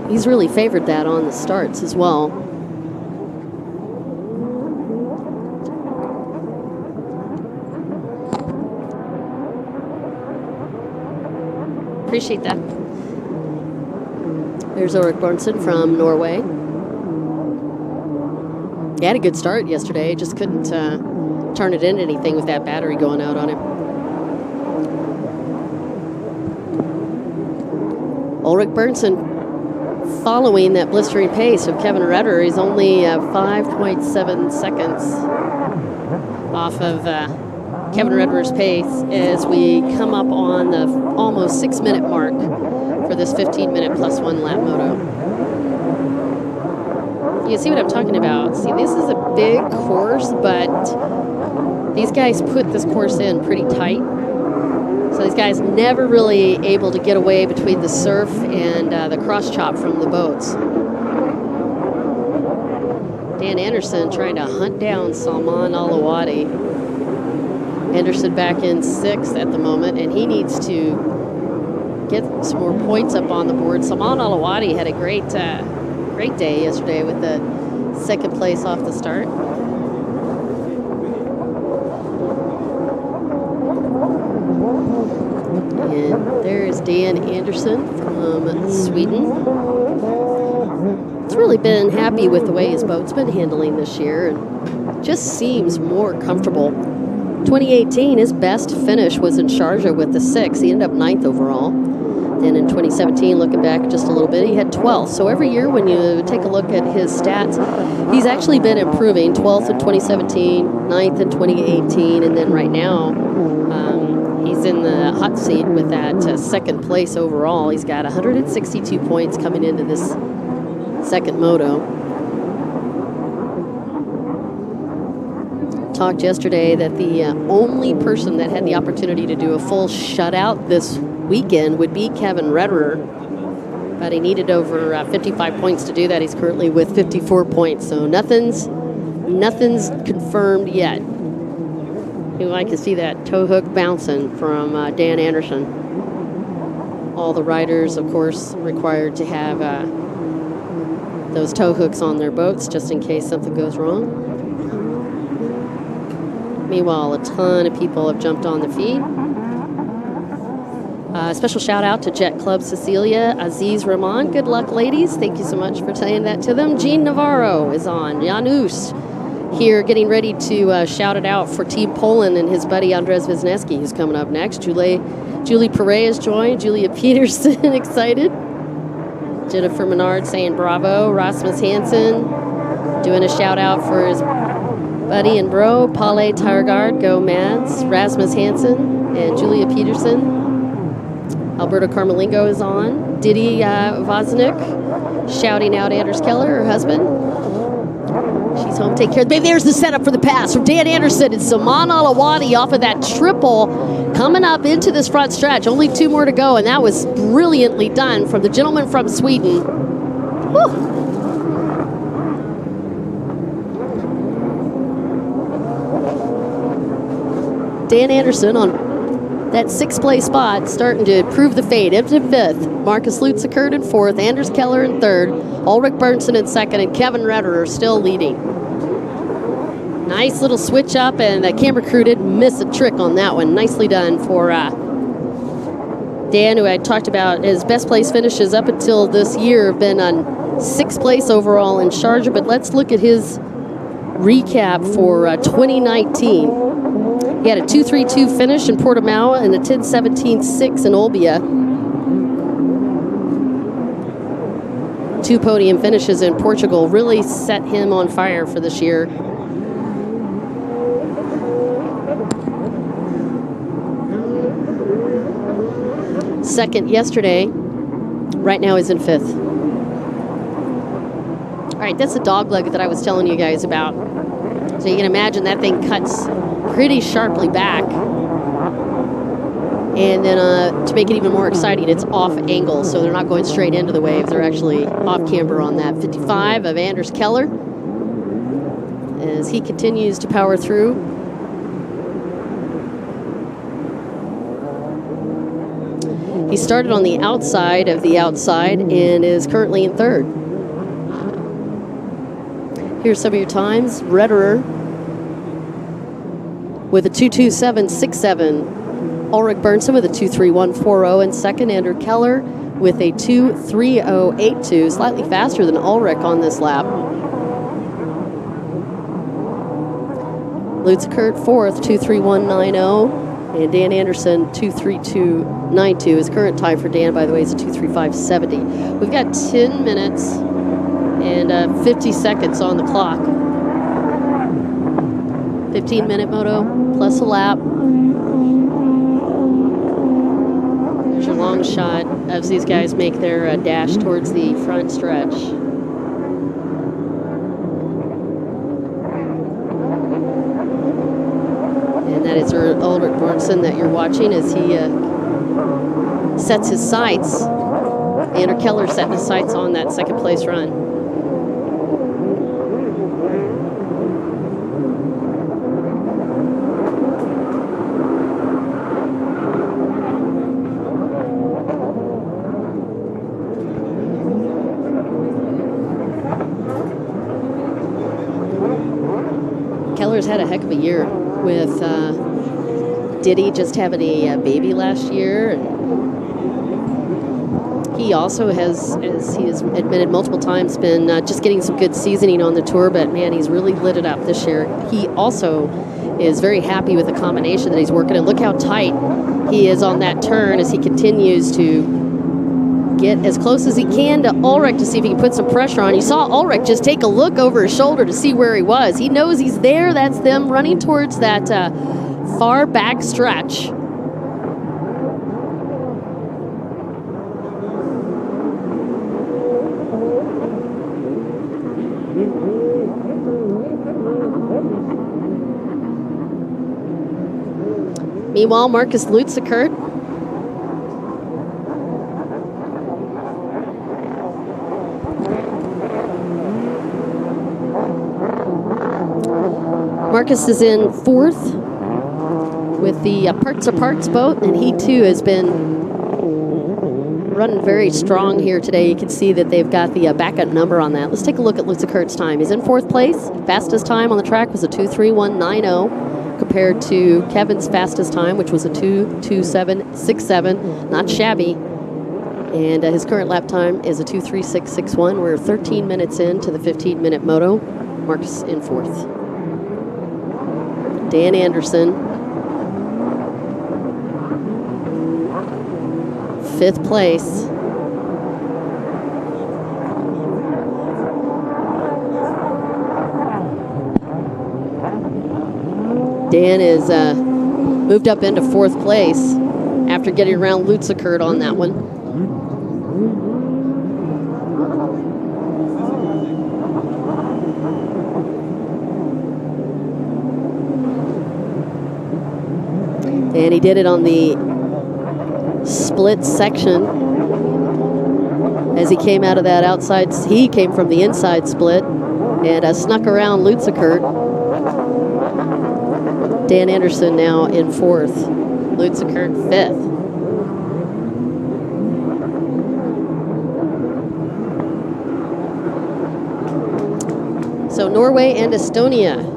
He's really favored that on the starts as well. Appreciate that. There's Ulrich Bernsen from Norway. He had a good start yesterday, just couldn't turn it into anything with that battery going out on him. Ulrich Bernsen following that blistering pace of Kevin Rederer. He's only 5.7 seconds off of Kevin Rederer's pace as we come up on the almost 6-minute mark for this 15-minute plus 1 lap moto. You see what I'm talking about? See, this is a big course, but these guys put this course in pretty tight. So these guys never really able to get away between the surf and the cross chop from the boats. Dan Anderson trying to hunt down Salman Alawadi. Anderson back in 6th at the moment, and he needs to get some more points up on the board. Salman Alawadi had a great day yesterday with the 2nd place off the start. And there is Dan Anderson from Sweden. He's really been happy with the way his boat's been handling this year and just seems more comfortable. 2018, his best finish was in Sharjah with the 6th. He ended up 9th overall. Then in 2017, looking back just a little bit, he had 12th. So every year when you take a look at his stats, he's actually been improving. 12th in 2017, 9th in 2018, and then right now, he's in the hot seat with that 2nd place overall. He's got 162 points coming into this 2nd moto. Talked yesterday that the only person that had the opportunity to do a full shutout this weekend would be Kevin Rederer, but he needed over 55 points to do that. He's currently with 54 points, so nothing's confirmed yet. You like to see that tow hook bouncing from Dan Anderson. All the riders, of course, required to have those tow hooks on their boats just in case something goes wrong. Meanwhile, a ton of people have jumped on the feed. Special shout out to Jet Club Cecilia, Aziz Rahman. Good luck, ladies. Thank you so much for saying that to them. Gene Navarro is on. Janus here getting ready to shout it out for Team Poland and his buddy Andres Wisniewski, who's coming up next. Julie Perret has joined. Julia Peterson, excited. Jennifer Menard saying bravo. Rasmus Hansen doing a shout out for his buddy and bro, Palle Tyrgaard, go Mads, Rasmus Hansen, and Julia Peterson. Alberto Carmelingo is on. Didi Voznik shouting out Anders Keller, her husband. She's home, take care. There's the setup for the pass from Dan Anderson and Salman Alawadi off of that triple coming up into this front stretch. Only 2 more to go, and that was brilliantly done from the gentleman from Sweden. Whew. Dan Anderson on that 6th place spot, starting to prove the fade. Into 5th. Marcus Lutz occurred in 4th. Anders Keller in 3rd. Ulrich Bernsen in 2nd. And Kevin Rederer still leading. Nice little switch up, and the camera crew didn't miss a trick on that one. Nicely done for Dan, who I talked about. His best place finishes up until this year have been on 6th place overall in Sharjah. But let's look at his recap for 2019. He had a 2.32 finish in Portimao and a 10.17.6 in Olbia. 2 podium finishes in Portugal really set him on fire for this year. Second yesterday, right now he's in 5th. All right, that's the dog leg that I was telling you guys about. So you can imagine that thing cuts pretty sharply back. And then to make it even more exciting, it's off angle, so they're not going straight into the waves. They're actually off camber on that. 55 of Anders Keller as he continues to power through. He started on the outside of the outside and is currently in 3rd. Here's some of your times. Rederer with a 2.27.67. Ulrich Bernsen with a 2.31.40 in 2nd. Anders Keller with a 2.30.82, slightly faster than Ulrich on this lap. Lutz Kurt 4th, 2.31.90. And Dan Anderson, 2.32.92. His current time for Dan, by the way, is a 2.35.70. We've got 10 minutes and 50 seconds on the clock. 15-minute moto plus a lap. There's your long shot as these guys make their dash towards the front stretch. And that is Ulrich Bernsen that you're watching as he sets his sights. Anders Keller setting his sights on that 2nd place run. had a heck of a year with Diddy just having a baby last year. He also has, as he has admitted multiple times, been just getting some good seasoning on the tour, but man, he's really lit it up this year. He also is very happy with the combination that he's working in. Look how tight he is on that turn as he continues to get as close as he can to Ulrich to see if he can put some pressure on. You saw Ulrich just take a look over his shoulder to see where he was. He knows he's there. That's them running towards that far back stretch. Meanwhile, Markus Lutzeckert Marcus is in fourth with the Parts of Parts boat, and he too has been running very strong here today. You can see that they've got the backup number on that. Let's take a look at Lutzeckert's time. He's in fourth place. Fastest time on the track was a 2:31.90 compared to Kevin's fastest time, which was a 2:27.67. Not shabby. And his current lap time is a 2:36.61. We're 13 minutes into the 15-minute moto. Marcus in fourth. Dan Anderson, fifth place. Dan is moved up into fourth place after getting around Lutzeckert on that one. And he did it on the split section as he came out of that outside. He came from the inside split and snuck around Lutzeckert. Dan Anderson now in fourth. Lutzeckert fifth. So Norway and Estonia.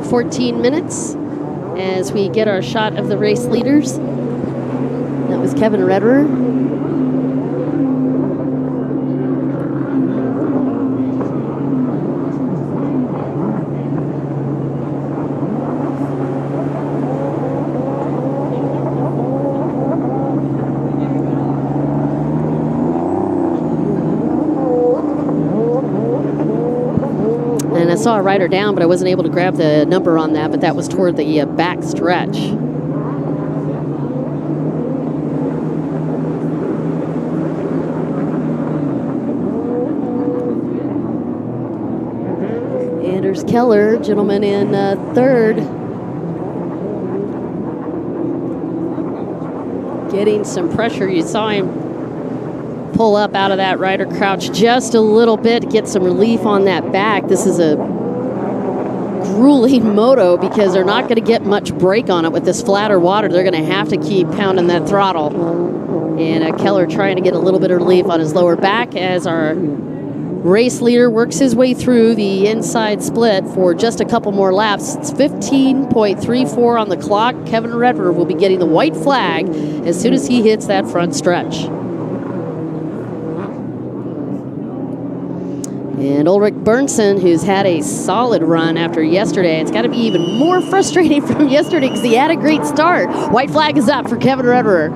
$14 minutes as we get our shot of the race leaders. That was Kevin Rederer. And I saw a rider down, but I wasn't able to grab the number on that, but that was toward the back stretch. Anders Keller, gentleman in third. Getting some pressure. You saw him pull up out of that rider crouch just a little bit to get some relief on that back. This is a grueling moto because they're not going to get much break on it with this flatter water. They're going to have to keep pounding that throttle. And Keller trying to get a little bit of relief on his lower back as our race leader works his way through the inside split for just a couple more laps. It's 15.34 on the clock. Kevin Rederer will be getting the white flag as soon as he hits that front stretch. And Ulrich Berntsson, who's had a solid run after yesterday. It's got to be even more frustrating from yesterday because he had a great start. White flag is up for Kevin Rederer.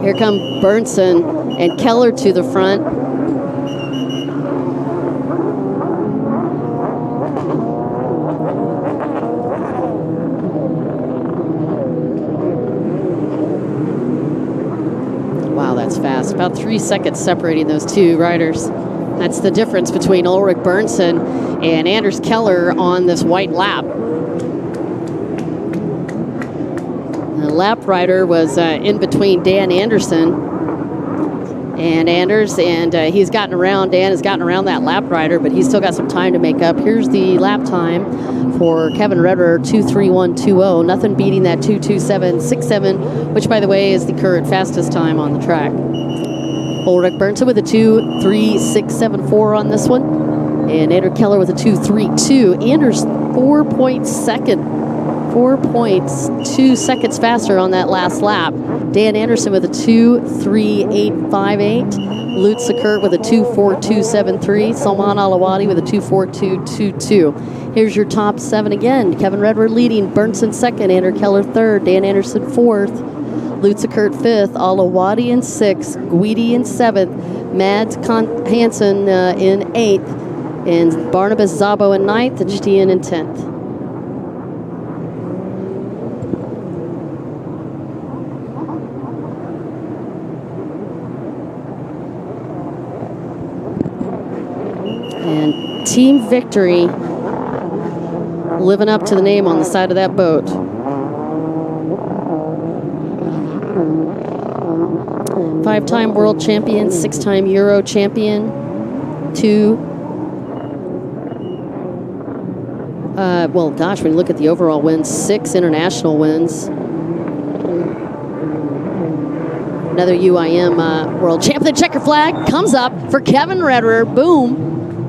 Here come Berntsson and Keller to the front. Wow, that's fast. about 3 seconds separating those two riders. That's the difference between Ulrich Bernsen and Anders Keller on this white lap. The lap rider was in between Dan Anderson and Anders, and he's gotten around. Dan has gotten around that lap rider, but he's still got some time to make up. Here's the lap time for Kevin Redder, 2:31.20. Nothing beating that 2:27.67, which, by the way, is the current fastest time on the track. Ulrich Bernsen with a 2:36.74 on this one, and Anders Keller with a 2:32. Anders 4.2 seconds faster on that last lap. Dan Anderson with a 2:38.58. Lutz Kurt with a 2:42.73. Salman Alawadi with a 2:42.22. Here's your top 7 again. Kevin Redder leading, Bernsen second, Anders Keller third, Dan Anderson fourth, Lutz Kurt fifth, Alawadi in sixth, Guidi in seventh, Mads Hansen in eighth, and Barnabas Zabo in ninth, and Stien in 10th. And Team Victory living up to the name on the side of that boat. Five-time world champion, 6-time Euro champion, well, gosh, when you look at the overall wins, 6 international wins. Another UIM world champion. The checker flag comes up for Kevin Redder. Boom.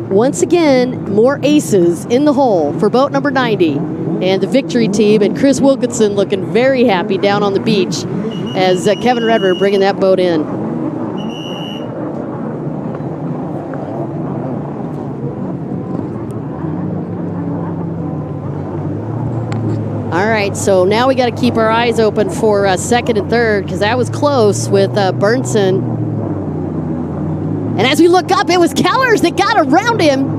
Once again, more aces in the hole for boat number 90. And the Victory team and Chris Wilkinson looking very happy down on the beach as Kevin Redder bringing that boat in. All right, so now we got to keep our eyes open for second and third, because that was close with Bernsen. And as we look up, it was Kellers that got around him.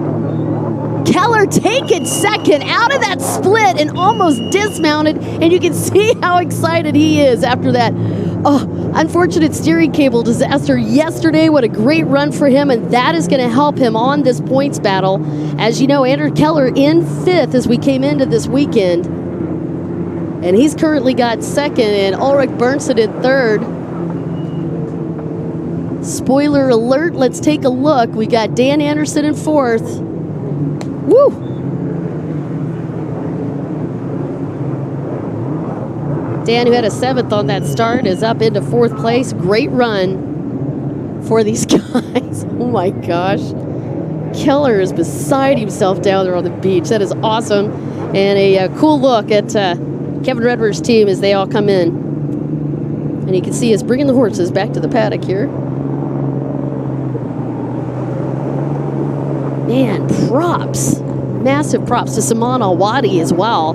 Keller taking second out of that split and almost dismounted, and you can see how excited he is after that unfortunate steering cable disaster yesterday. What a great run for him, and that is going to help him on this points battle. As you know, Anders Keller in 5th as we came into this weekend, and he's currently got 2nd, and Ulrich Bernsen in 3rd. Spoiler alert, let's take a look. We got Dan Anderson in 4th. Woo! Dan, who had a 7th on that start, is up into 4th place. Great run for these guys. Oh my gosh. Keller is beside himself down there on the beach. That is awesome. And a cool look at Kevin Redder's team as they all come in. And you can see us bringing the horses back to the paddock here. Man, props. Massive props to Salman Alawadi as well.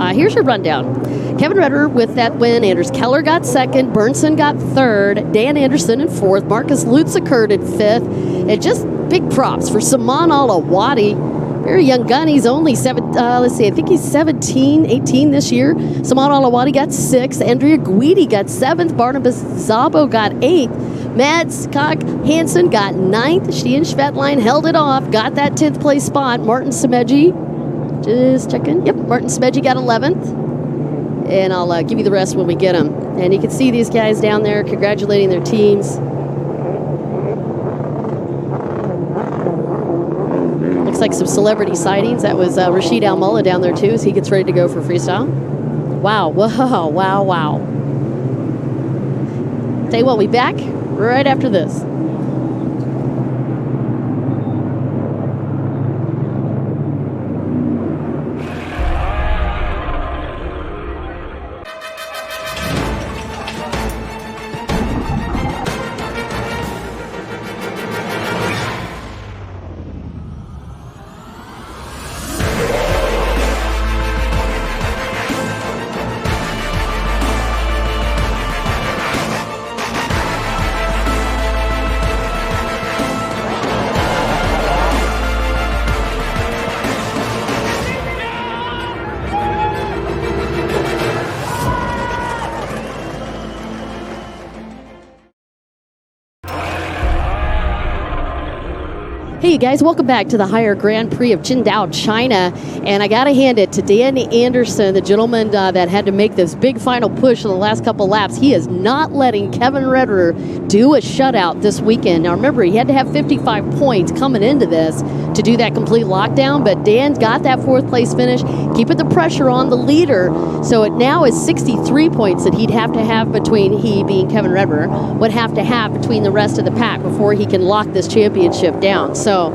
Here's your rundown. Kevin Redder with that win. Anders Keller got 2nd. Bernsen got 3rd. Dan Anderson in 4th. Marcus Lutz occurred in 5th. And just big props for Salman Alawadi. Very young gun. He's only I think he's 17, 18 this year. Salman Alawadi got 6th. Andrea Guidi got 7th. Barnabas Zabo got 8th. Mads Hansen got 9th. Stien Schwettlein held it off, got that 10th place spot. Martin Semeji, just checking. Yep, Martin Semeji got 11th. And I'll give you the rest when we get them. And you can see these guys down there congratulating their teams. Looks like some celebrity sightings. That was Rashid Al-Mullah down there too as he gets ready to go for freestyle. Wow, whoa, wow, wow. Tell you what, we'll be back right after this. guys, welcome back to the Higher Grand Prix of Qingdao, China. And I got to hand it to Dan Anderson, the gentleman that had to make this big final push in the last couple laps. He is not letting Kevin Redder do a shutout this weekend. Now, remember, he had to have 55 points coming into this to do that complete lockdown, but Dan got that 4th place finish, keeping the pressure on the leader. So it now is 63 points that he'd have to have between, he being Kevin Redder, would have to have between the rest of the pack before he can lock this championship down. So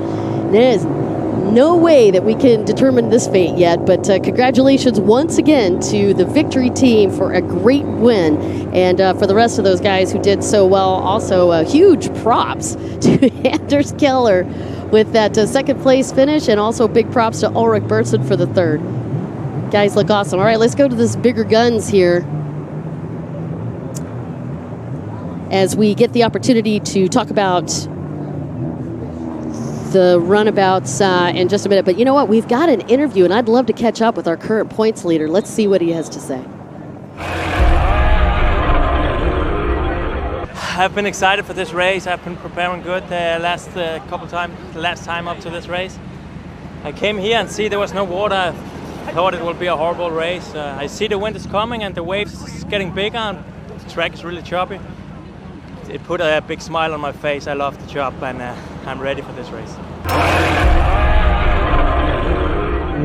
there is no way that we can determine this fate yet, but congratulations once again to the victory team for a great win. And for the rest of those guys who did so well, also huge props to Anders Keller with that 2nd place finish, and also big props to Ulrich Bertson for the 3rd. Guys look awesome. All right, let's go to this bigger guns here as we get the opportunity to talk about the runabouts in just a minute. But you know what? We've got an interview, and I'd love to catch up with our current points leader. Let's see what he has to say. I've been excited for this race. I've been preparing good the last time up to this race. I came here and see there was no water. I thought it would be a horrible race. I see the wind is coming and the waves is getting bigger and the track is really choppy. It put a big smile on my face. I love the chop, and I'm ready for this race.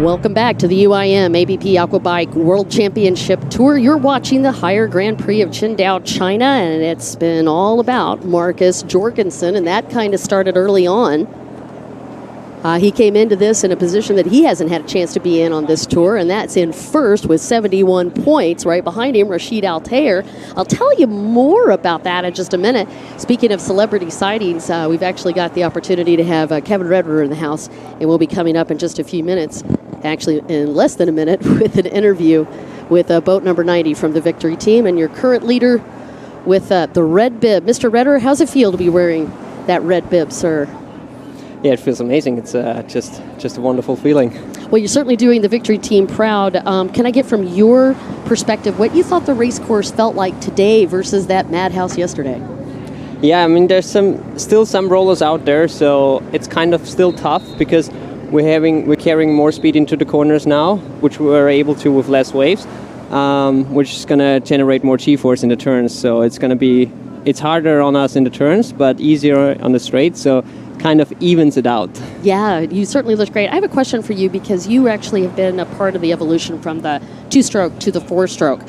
Welcome back to the UIM-ABP Aquabike World Championship Tour. You're watching the Higher Grand Prix of Qingdao, China, and it's been all about Marcus Jorgensen, and that kind of started early on. He came into this in a position that he hasn't had a chance to be in on this tour, and that's in 1st with 71 points. Right behind him, Rashid Altair. I'll tell you more about that in just a minute. Speaking of celebrity sightings, we've actually got the opportunity to have Kevin Redder in the house, and we'll be coming up in just a few minutes, actually in less than a minute, with an interview with boat number 90 from the victory team, and your current leader with the red bib. Mr. Redder, how's it feel to be wearing that red bib, sir? Yeah, it feels amazing. It's just a wonderful feeling. Well, you're certainly doing the victory team proud. Can I get from your perspective what you thought the race course felt like today versus that madhouse yesterday? Yeah, I mean, there's still some rollers out there, so it's kind of still tough because we're carrying more speed into the corners now, which we're able to with less waves, which is going to generate more G-force in the turns. So it's harder on us in the turns, but easier on the straight. So kind of evens it out. Yeah, you certainly look great. I have a question for you because you actually have been a part of the evolution from the 2-stroke to the 4-stroke.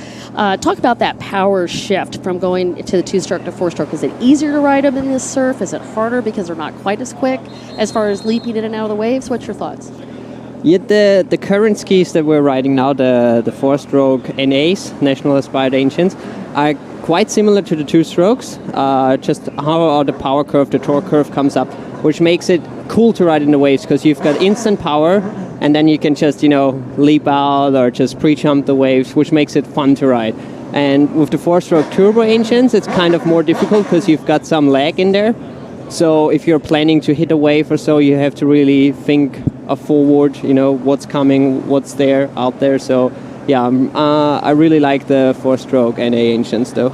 Talk about that power shift from going to the 2-stroke to 4-stroke. Is it easier to ride them in this surf? Is it harder because they're not quite as quick as far as leaping in and out of the waves? What's your thoughts? Yeah, the current skis that we're riding now, the 4-stroke NAs, National Aspired Ancients, are quite similar to the 2-strokes, just how the power curve, the torque curve comes up, which makes it cool to ride in the waves because you've got instant power and then you can just, leap out or just pre-jump the waves, which makes it fun to ride. And with the 4-stroke turbo engines, it's kind of more difficult because you've got some lag in there. So if you're planning to hit a wave or so, you have to really think of forward, what's coming, what's there, out there. So yeah, I really like the 4-stroke NA engines though.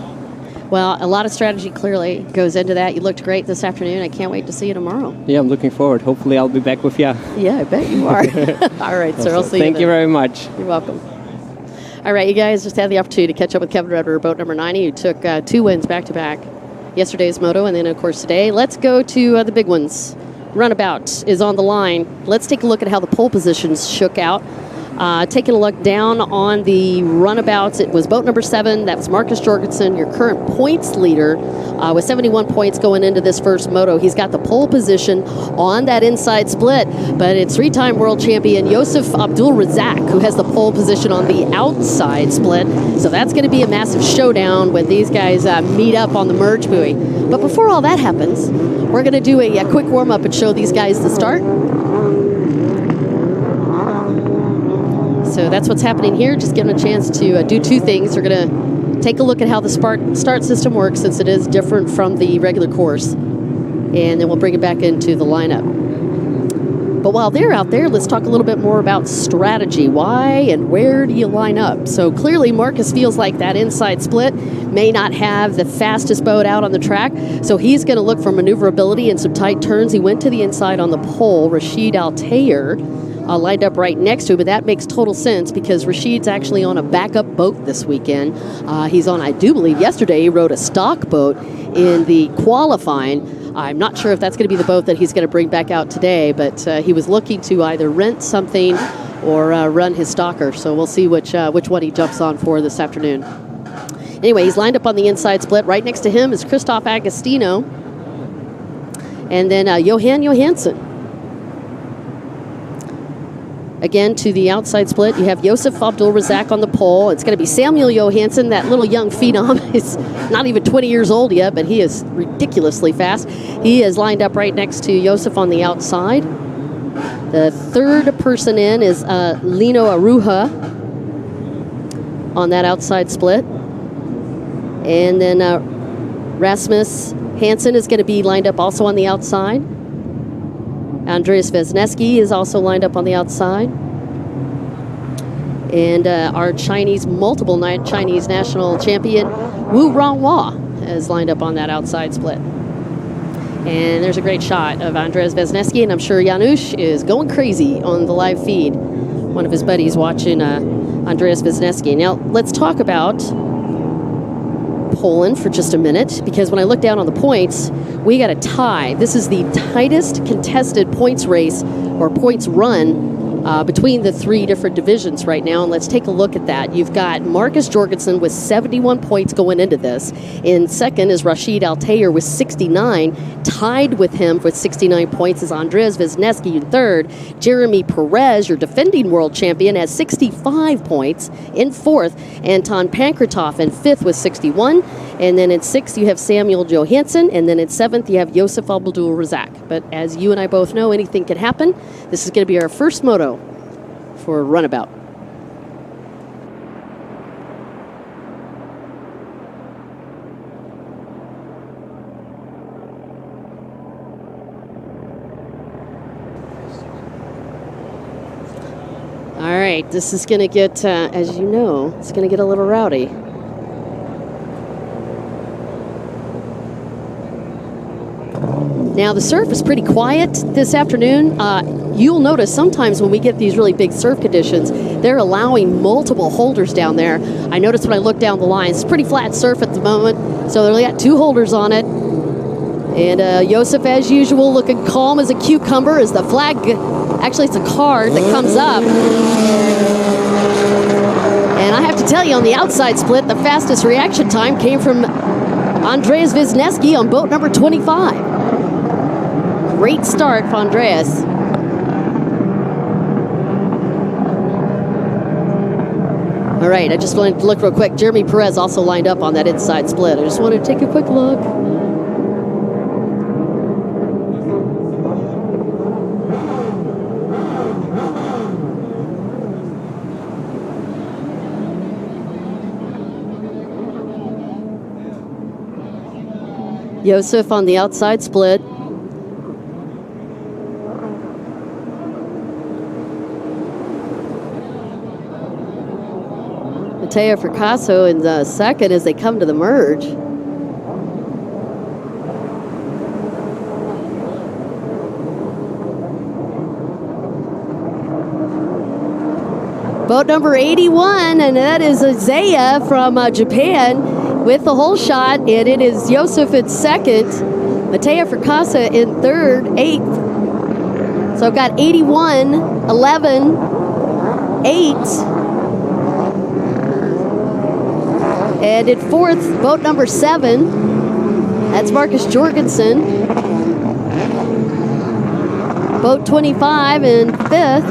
Well, a lot of strategy clearly goes into that. You looked great this afternoon. I can't wait to see you tomorrow. Yeah, I'm looking forward. Hopefully I'll be back with you. Yeah, I bet you are. All right, sir. I'll see you then. Thank you very much. You're welcome. All right, you guys just had the opportunity to catch up with Kevin Redder, boat number 90, who took 2 wins back-to-back. Yesterday's moto, and then, of course, today. Let's go to the big ones. Runabout is on the line. Let's take a look at how the pole positions shook out. Taking a look down on the runabouts, it was boat number 7. That was Marcus Jorgensen, your current points leader, with 71 points going into this first moto. He's got the pole position on that inside split, but it's 3-time world champion Yosef Abdul-Razak who has the pole position on the outside split. So that's going to be a massive showdown when these guys meet up on the merge buoy. But before all that happens, we're going to do a quick warm-up and show these guys the start. So that's what's happening here. Just give them a chance to do 2 things. We're going to take a look at how the start system works since it is different from the regular course. And then we'll bring it back into the lineup. But while they're out there, let's talk a little bit more about strategy. Why and where do you line up? So clearly Marcus feels like that inside split may not have the fastest boat out on the track, so he's going to look for maneuverability and some tight turns. He went to the inside on the pole. Rashid Altair lined up right next to him, but that makes total sense because Rashid's actually on a backup boat this weekend. He's on, I do believe, yesterday he rode a stock boat in the qualifying. I'm not sure if that's going to be the boat that he's going to bring back out today, but he was looking to either rent something or run his stalker. So we'll see which one he jumps on for this afternoon. Anyway, he's lined up on the inside split. Right next to him is Christoph Agostino. And then Johan Johansson. Again, to the outside split, you have Yosef Abdul-Razak on the pole. It's going to be Samuel Johansson, that little young phenom. He's not even 20 years old yet, but he is ridiculously fast. He is lined up right next to Yosef on the outside. The third person in is Lino Aruja on that outside split. And then Rasmus Hansen is going to be lined up also on the outside. Andreas Vesneski is also lined up on the outside. And our multiple Chinese national champion, Wu Ronghua, is lined up on that outside split. And there's a great shot of Andreas Vesneski, and I'm sure Janusz is going crazy on the live feed. One of his buddies watching Andreas Vesneski. Now, let's talk about Poland for just a minute, because when I look down on the points, we got a tie. This is the tightest contested points race or points run between the three different divisions right now, and let's take a look at that. You've got Marcus Jorgensen with 71 points going into this. In second is Rashid Altair with 69. Tied with him with 69 points is Andreas Vesneski in third. Jeremy Perez, your defending world champion, has 65 points. In fourth, Anton Pankratov in fifth with 61. And then in sixth, you have Samuel Johansson. And then in seventh, you have Yosef Abdul-Razak. But as you and I both know, anything can happen. This is going to be our first moto for Runabout. All right, this is going to get, as you know, it's going to get a little rowdy. Now, the surf is pretty quiet this afternoon. You'll notice sometimes when we get these really big surf conditions, they're allowing multiple holders down there. I noticed when I look down the line, it's pretty flat surf at the moment, so they got 2 holders on it. And Yosef, as usual, looking calm as a cucumber as the flag, actually it's a card that comes up. And I have to tell you, on the outside split, the fastest reaction time came from Andreas Vesneski on boat number 25. Great start for Andreas. All right, I just wanted to look real quick. Jeremy Perez also lined up on that inside split. I just wanted to take a quick look. Yosef on the outside split. Mateo Fracasso in the second as they come to the merge. Boat number 81, and that is Azaya from Japan with the whole shot, and it is Yosef in second, Mateo Fracasso in third, 8th. So I've got 81, 11, 8, and in fourth, boat number 7, that's Marcus Jorgensen. Boat 25 in 5th.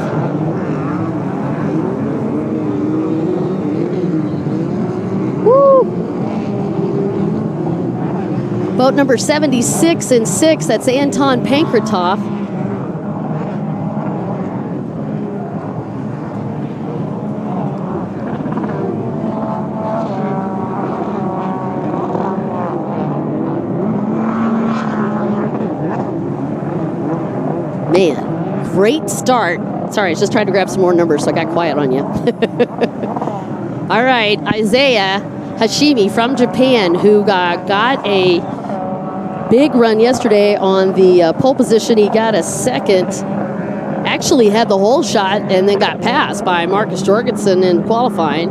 Woo! Boat number 76 in 6th, that's Anton Pankratov. Man, great start. Sorry, I was just trying to grab some more numbers, so I got quiet on you. All right, Isaiah Hashimi from Japan, who got a big run yesterday on the pole position. He got a second, actually had the whole shot, and then got passed by Marcus Jorgensen in qualifying.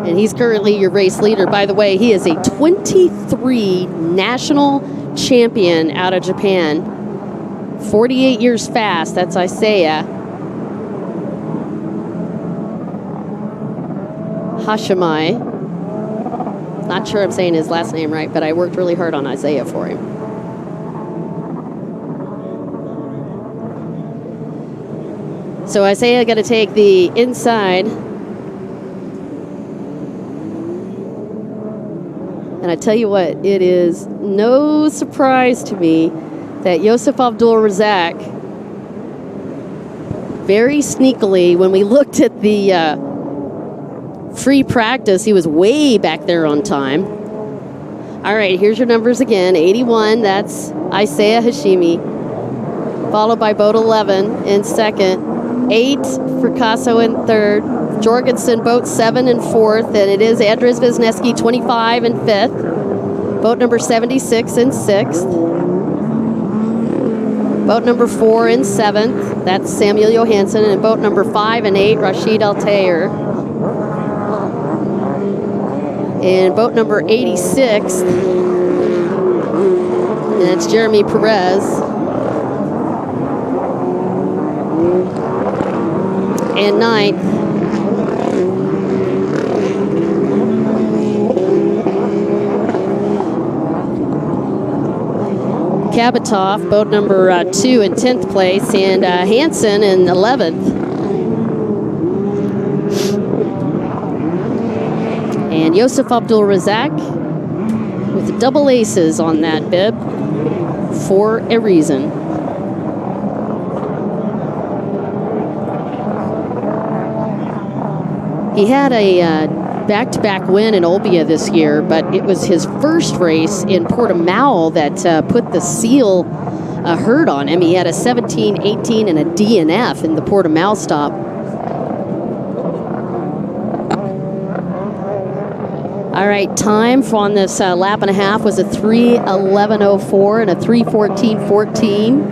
And he's currently your race leader. By the way, he is a 23 national champion out of Japan. 48 years fast. That's Isaiah Hashimi. Not sure I'm saying his last name right, but I worked really hard on Isaiah for him. So Isaiah got to take the inside. And I tell you what, it is no surprise to me that Yosef Abdul-Razak, very sneakily, when we looked at the free practice, he was way back there on time. All right, here's your numbers again. 81, that's Isaiah Hashimi, followed by boat 11 in second, 8 for Casso in third, Jorgensen boat 7 in fourth, and it is Andres Wisniewski 25 in fifth, boat number 76 in sixth, boat number 4 in seventh, that's Samuel Johansson, and boat number 5 and 8, Rashid Altair. And boat number 86, and that's Jeremy Perez. And ninth, Kabatoff, boat number 2 in 10th place, and Hansen in 11th. And Yosef Abdul-Razak with double aces on that bib for a reason. He had a back-to-back win in Olbia this year, but it was his first race in Portimao that put the seal hurt on him. He had a 17, 18, and a DNF in the Portimao stop. All right, time on this lap and a half was a 3:11:04 and a 3:14:14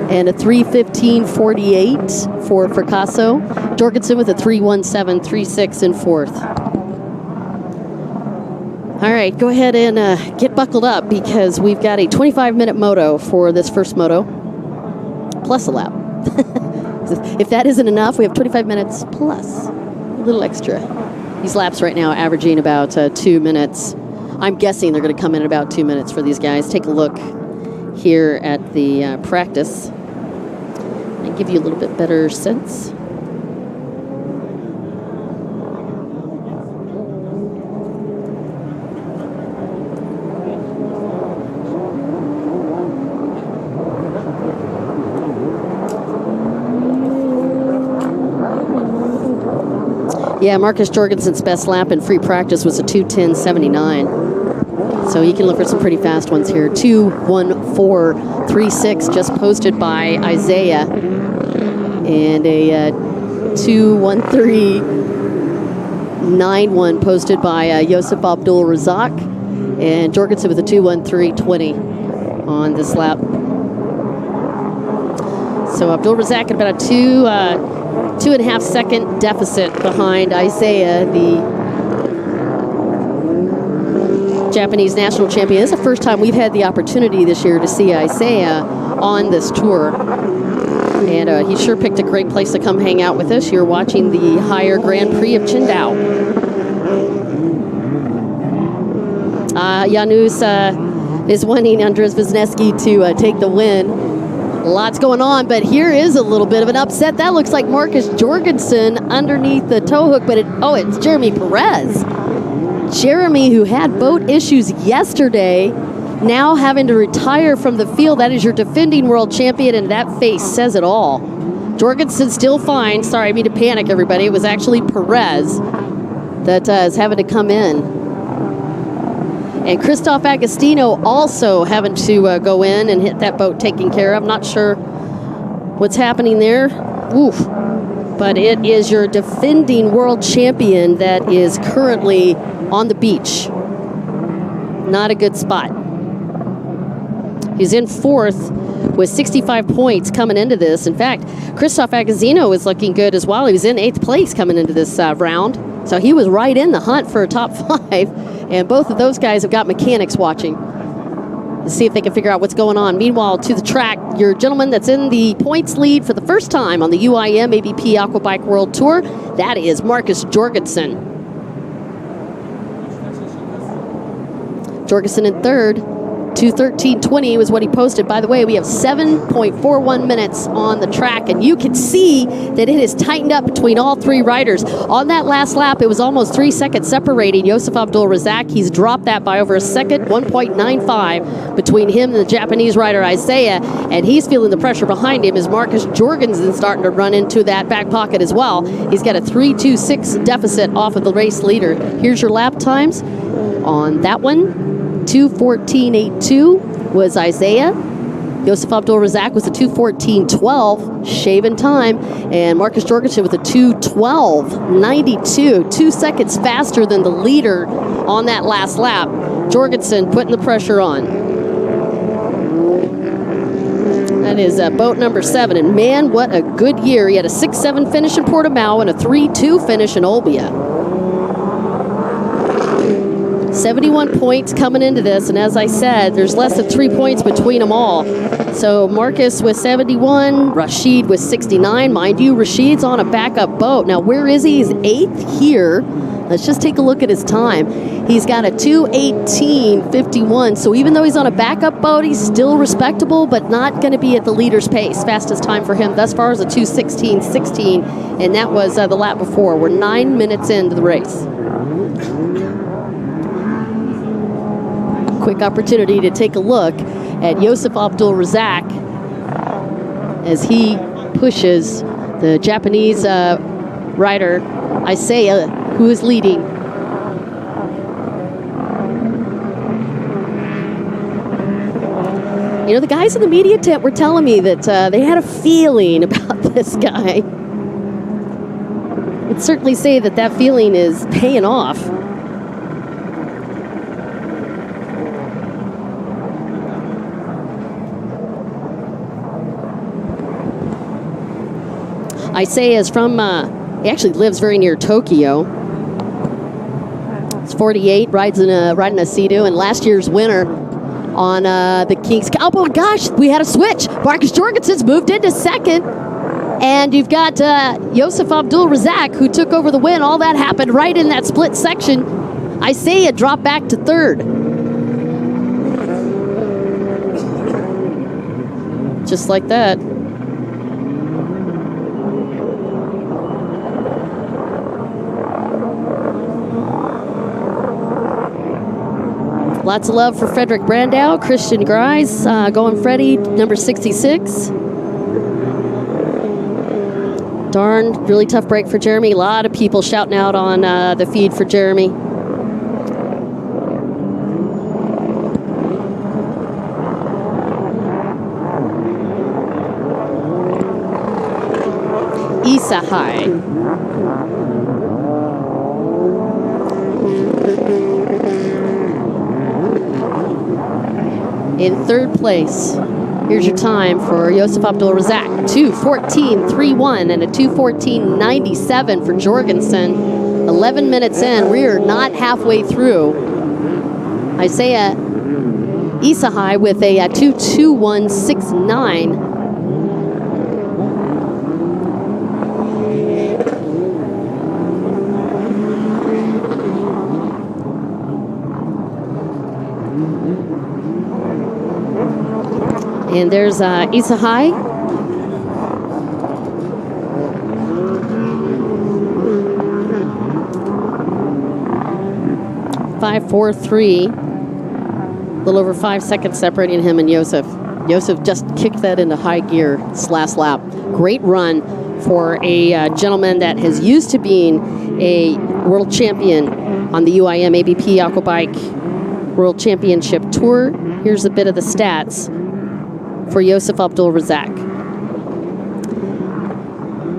and a 3:15:48 for Fracasso. Jorgensen with a 3:17:36 in fourth. All right, go ahead and get buckled up because we've got a 25-minute moto for this first moto, plus a lap. If that isn't enough, we have 25 minutes plus a little extra. These laps right now averaging about 2 minutes. I'm guessing they're going to come in about 2 minutes for these guys. Take a look here at the practice and give you a little bit better sense. Yeah, Marcus Jorgensen's best lap in free practice was a 2:10:79. So you can look for some pretty fast ones here. 2:14:36 just posted by Isaiah. And a 2:13:91 posted by Yosef Abdul-Razak. And Jorgensen with a 2:13:20 on this lap. So Abdul-Razak at about a 2.5 second deficit behind Isaiah, the Japanese national champion. This is the first time we've had the opportunity this year to see Isaiah on this tour. And he sure picked a great place to come hang out with us. You're watching the higher Grand Prix of Qingdao. Janus is wanting Andres Wisniewski to take the win. Lots going on, but here is a little bit of an upset. That looks like Marcus Jorgensen underneath the tow hook, but it's Jeremy Perez. Jeremy, who had boat issues yesterday, now having to retire from the field. That is your defending world champion, and that face says it all. Jorgensen still fine. Sorry, I mean to panic, everybody. It was actually Perez that is having to come in. And Christoph Agostino also having to go in and hit that boat taken care of. Not sure what's happening there. Oof. But it is your defending world champion that is currently on the beach. Not a good spot. He's in fourth with 65 points coming into this. In fact, Christoph Agostino is looking good as well. He was in 8th place coming into this round. So he was right in the hunt for a top 5. And both of those guys have got mechanics watching to see if they can figure out what's going on. Meanwhile, to the track, your gentleman that's in the points lead for the first time on the UIM-ABP Aquabike World Tour, that is Marcus Jorgensen. Jorgensen in third. 2:13:20 was what he posted. By the way, we have 7.41 minutes on the track, and you can see that it has tightened up between all 3 riders. On that last lap, it was almost 3 seconds separating Josef Abdul-Razak. He's dropped that by over a second, 1.95 between him and the Japanese rider Isaiah, and he's feeling the pressure behind him as Marcus Jorgensen starting to run into that back pocket as well. He's got a 3:26 deficit off of the race leader. Here's your lap times on that one. 2:14.82 was Isaiah. Josef Abdul-Razak was a 2:14.12, shaving time. And Marcus Jorgensen with a 2:12.92, 2 seconds faster than the leader on that last lap. Jorgensen putting the pressure on. That is boat number 7. And man, what a good year. He had a 6-7 finish in Portimao and a 3-2 finish in Olbia. 71 points coming into this, and as I said, there's less than 3 points between them all. So Marcus with 71, Rashid with 69. Mind you, Rashid's on a backup boat. Now, where is he? He's 8th here. Let's just take a look at his time. He's got a 2:18.51, so even though he's on a backup boat, he's still respectable, but not going to be at the leader's pace. Fastest time for him thus far is a 2:16.16, and that was the lap before. We're 9 minutes into the race. Quick opportunity to take a look at Josef Abdul-Razak as he pushes the Japanese rider Isaiah, who is leading. You know, the guys in the media tent were telling me that they had a feeling about this guy. I'd certainly say that that feeling is paying off. Isaiah is from, he actually lives very near Tokyo. He's 48, riding a Sea-Doo, and last year's winner on the Kings. Oh my gosh, we had a switch. Marcus Jorgensen's moved into second, and you've got Josef Abdul-Razak, who took over the win. All that happened right in that split section. Isaiah dropped back to third. Just like that. Lots of love for Frederick Brandau, Christian Grice, going Freddie, number 66. Darn, really tough break for Jeremy. A lot of people shouting out on the feed for Jeremy. Isahai. In third place, here's your time for Josef Abdul-Razak. 2:14.31 and a 2:14.97 for Jorgensen. 11 minutes in, we're not halfway through. Isaiah Isahai with a 2:21.69. And there's Isahai. .543. A little over 5 seconds separating him and Josef. Josef just kicked that into high gear this last lap. Great run for a gentleman that has used to being a world champion on the UIM-ABP Aquabike World Championship Tour. Here's a bit of the stats for Yosef Abdul-Razak.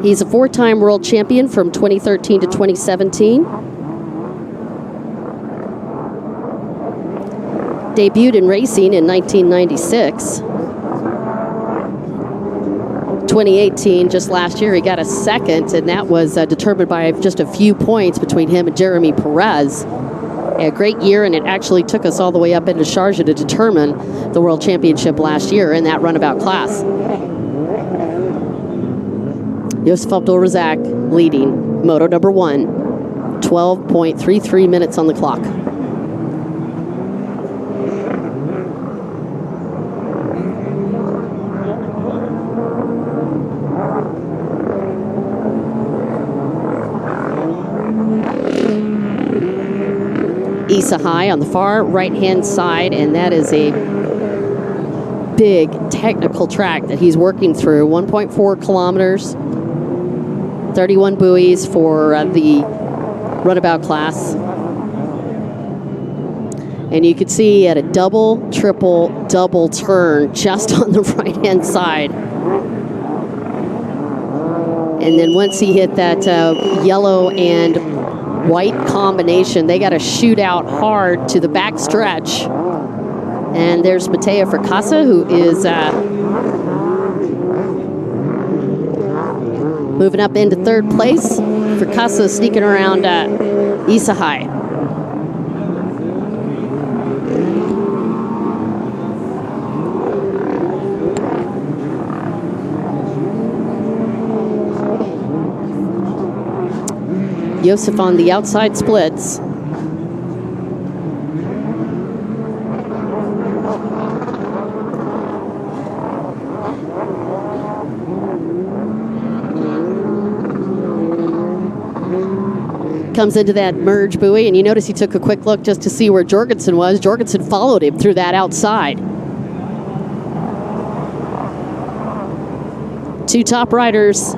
He's a 4-time world champion from 2013 to 2017. Debuted in racing in 1996. 2018, just last year, he got a second, and that was determined by just a few points between him and Jeremy Perez. A great year, and it actually took us all the way up into Sharjah to determine the World Championship last year in that runabout class. Yosef Abdul-Razak leading moto number 1, 12.33 minutes on the clock. Issa High on the far right-hand side, and that is a big technical track that he's working through. 1.4 kilometers, 31 buoys for the runabout class. And you could see at a double, triple, double turn just on the right-hand side. And then once he hit that yellow and white combination, they got to shoot out hard to the back stretch. And there's Mateo Fracassa, who is moving up into 3rd place. Fracassa sneaking around Issa High. Yosef on the outside splits. Comes into that merge buoy, and you notice he took a quick look just to see where Jorgensen was. Jorgensen followed him through that outside. 2 top riders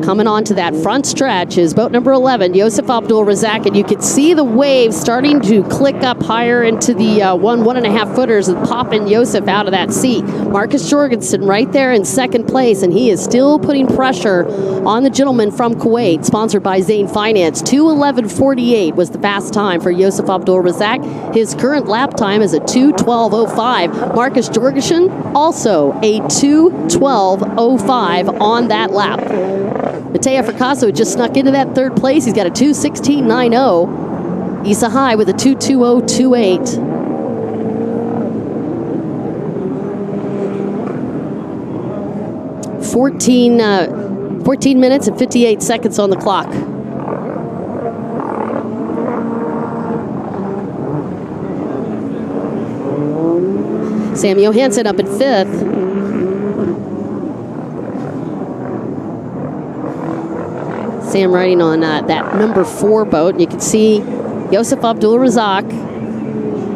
coming on to that front stretch is boat number 11, Yosef Abdul-Razak, and you can see the waves starting to click up higher into the 1.5 footers and popping Yosef out of that seat. Marcus Jorgensen right there in 2nd place, and he is still putting pressure on the gentleman from Kuwait, sponsored by Zane Finance. 2:11:48 was the fast time for Yosef Abdul-Razak. His current lap time is a 2:12:05. Marcus Jorgensen also a 2:12:05 on that lap. Mateo Fracassa just snuck into that 3rd place. He's got a 2:16:90. Issa High with a 2:20:28. Fourteen minutes and 58 seconds on the clock. Sam Johansson up in 5th. Sam riding on that number 4 boat, and you can see Yosef Abdul-Razak,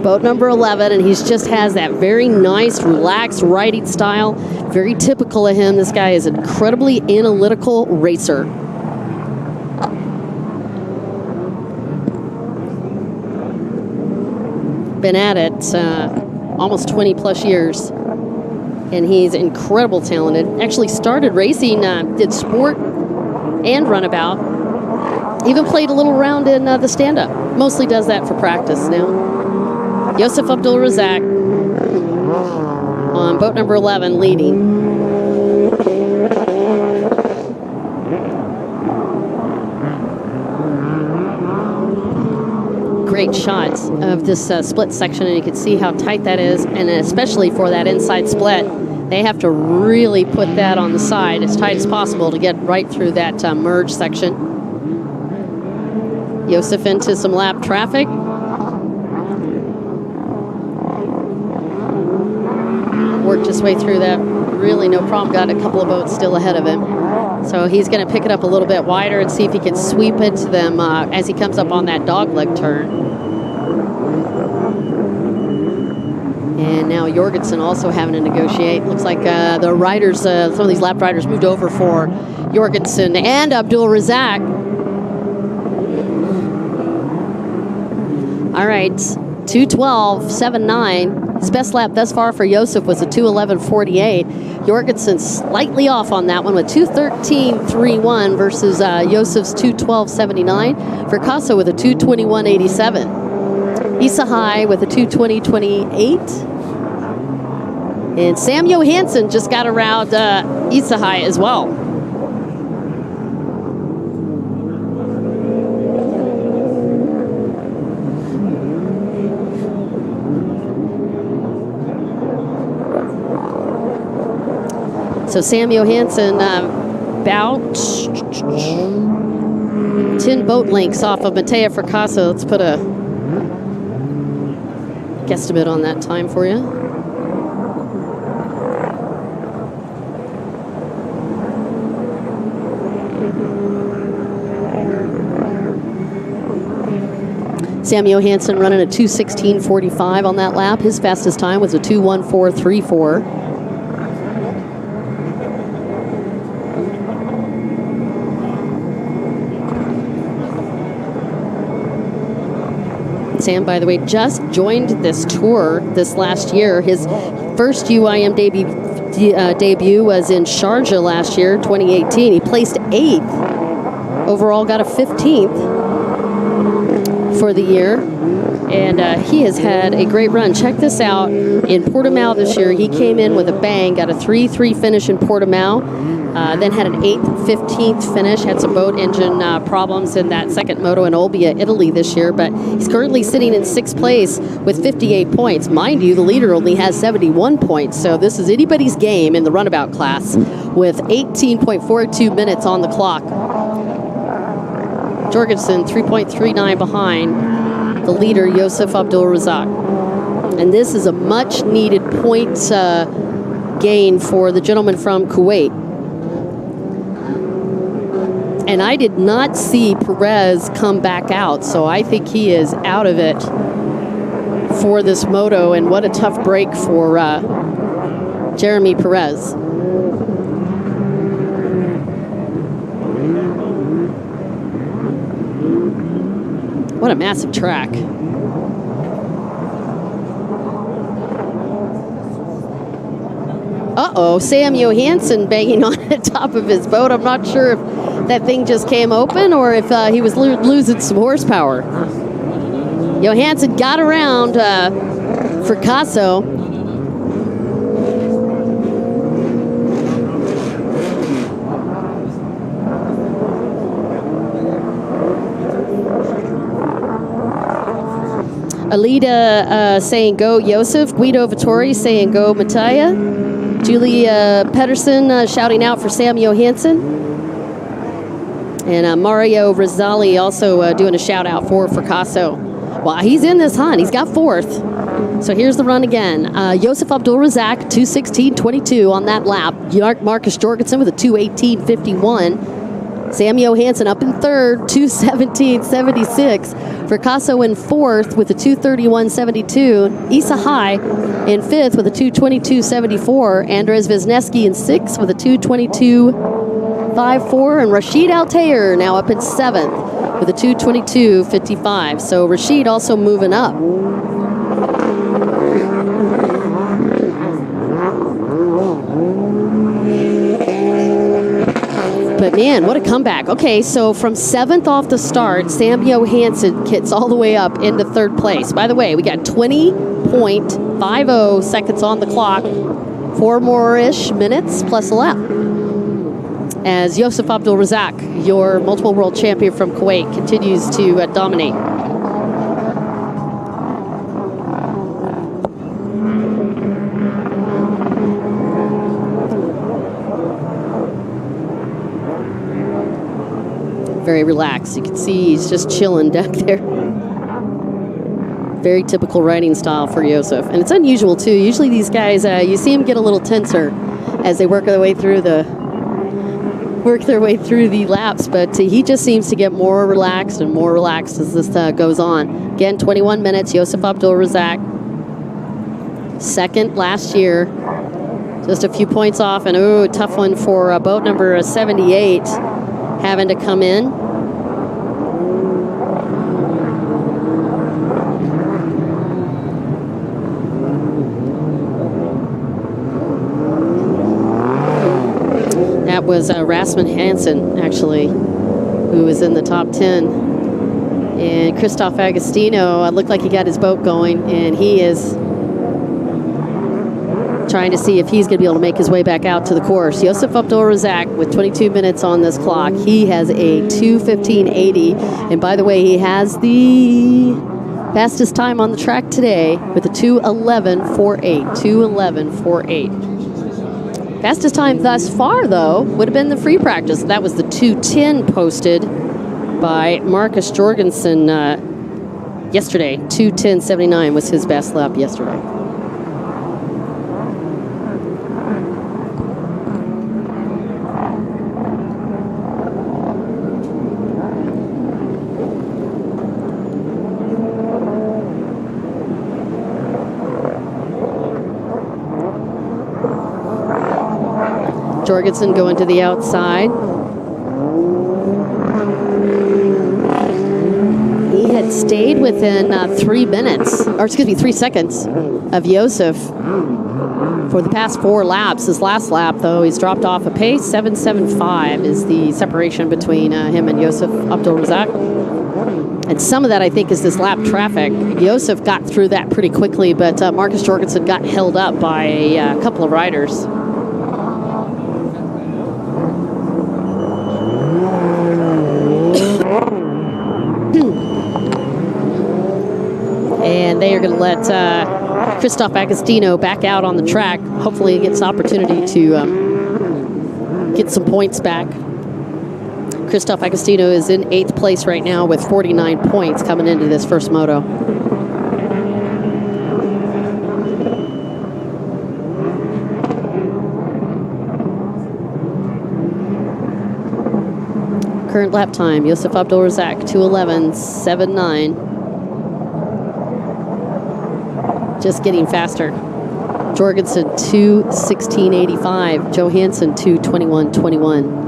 boat number 11, and he just has that very nice, relaxed riding style, very typical of him. This guy is an incredibly analytical racer. Been at it almost 20 plus years, and he's incredible talented. Actually started racing, did sport and runabout. Even played a little round in the stand-up. Mostly does that for practice now. Yosef Abdul-Razak on boat number 11 leading. Great shots of this split section, and you can see how tight that is, and especially for that inside split. They have to really put that on the side as tight as possible to get right through that merge section. Yosef into some lap traffic. Worked his way through that. Really no problem. Got a couple of boats still ahead of him. So he's going to pick it up a little bit wider and see if he can sweep into them as he comes up on that dogleg turn. And now Jorgensen also having to negotiate. Looks like the riders, some of these lap riders moved over for Jorgensen and Abdul-Razak. All right, 2:12.79. His best lap thus far for Josef was a 2:11.48. Jorgensen slightly off on that one with 2:13.31 versus Josef's 2:12.79. Fracasso with a 2:21.87. Isahai with a 2:20.28. And Sam Johansson just got around Isahai as well. So Sam Johansson about 10 boat lengths off of Mateo Fracasso. Let's put a guesstimate on that time for you. Sam Johansson running a 2:16.45 on that lap. His fastest time was a 2:14.34. Sam, by the way, just joined this tour this last year. His first UIM debut was in Sharjah last year, 2018. He placed 8th. Overall, got a 15th for the year. And he has had a great run. Check this out. In Portimao this year, he came in with a bang, got a 3-3 finish in Portimao, then had an 8th, 15th finish, had some boat engine problems in that second moto in Olbia, Italy this year, but he's currently sitting in 6th place with 58 points. Mind you, the leader only has 71 points, so this is anybody's game in the runabout class with 18.42 minutes on the clock. Jorgensen 3.39 behind the leader, Josef Abdul-Razak. And this is a much-needed point gain for the gentleman from Kuwait. And I did not see Perez come back out, so I think he is out of it for this moto, and what a tough break for Jeremy Perez. What a massive track. Uh-oh, Sam Johansson banging on the top of his boat. I'm not sure if that thing just came open or if he was losing some horsepower. Johansson got around Fracasso. Alida saying go Josef. Guido Vittori saying go Mattia. Julia Pedersen shouting out for Sam Johansson. And Mario Rizzali also doing a shout out for Fracasso. Well, he's in this hunt. He's got 4th. So here's the run again. Josef Abdul-Razak, 2:16.22 on that lap. Marcus Jorgensen with a 2:18.51. Sam Johansson up in 3rd, 2:17.76. Fracasso in 4th with a 2:31.72. Isahai in 5th with a 2:22.74. Andres Wisniewski in 6th with a 2:22.54. And Rashid Altair now up in 7th with a 2:22.55. So Rashid also moving up. But man, what a comeback. Okay, so from 7th off the start, Sam Johansson gets all the way up into 3rd place. By the way, we got 20.50 seconds on the clock. 4 more-ish minutes plus a lap. As Josef Abdul-Razak, your multiple world champion from Kuwait, continues to dominate. Very relaxed. You can see he's just chilling back there. Very typical riding style for Josef. And it's unusual too. Usually these guys, you see them get a little tenser as they work their way through the laps, but he just seems to get more relaxed and more relaxed as this goes on. Again, 21 minutes, Josef Abdul-Razak. 2nd last year. Just a few points off, and ooh, tough one for boat number 78. Having to come in. That was Rasmus Hansen, actually, who was in the top 10. And Christoph Agostino looked like he got his boat going, and he is trying to see if he's going to be able to make his way back out to the course. Josef Abdul-Razak with 22 minutes on this clock. He has a 2:15.80. And by the way, he has the fastest time on the track today with a 2:11.48. 2:11.48. Fastest time thus far, though, would have been the free practice. That was the 2:10 posted by Marcus Jorgensen yesterday. 2:10.79 was his best lap yesterday. Jorgensen going to the outside. He had stayed within 3 seconds of Josef for the past 4 laps. His last lap, though, he's dropped off a pace. 7:75 is the separation between him and Josef Abdul-Razak. And some of that, I think, is this lap traffic. Josef got through that pretty quickly, but Marcus Jorgensen got held up by a couple of riders. And they are going to let Christoph Agostino back out on the track. Hopefully he gets an opportunity to get some points back. Christoph Agostino is in 8th place right now with 49 points coming into this first moto. Current lap time, Josef Abdul-Razak, 2:11.79. Just getting faster. Jorgensen, 2:16.85. Johansson, 2:21.21.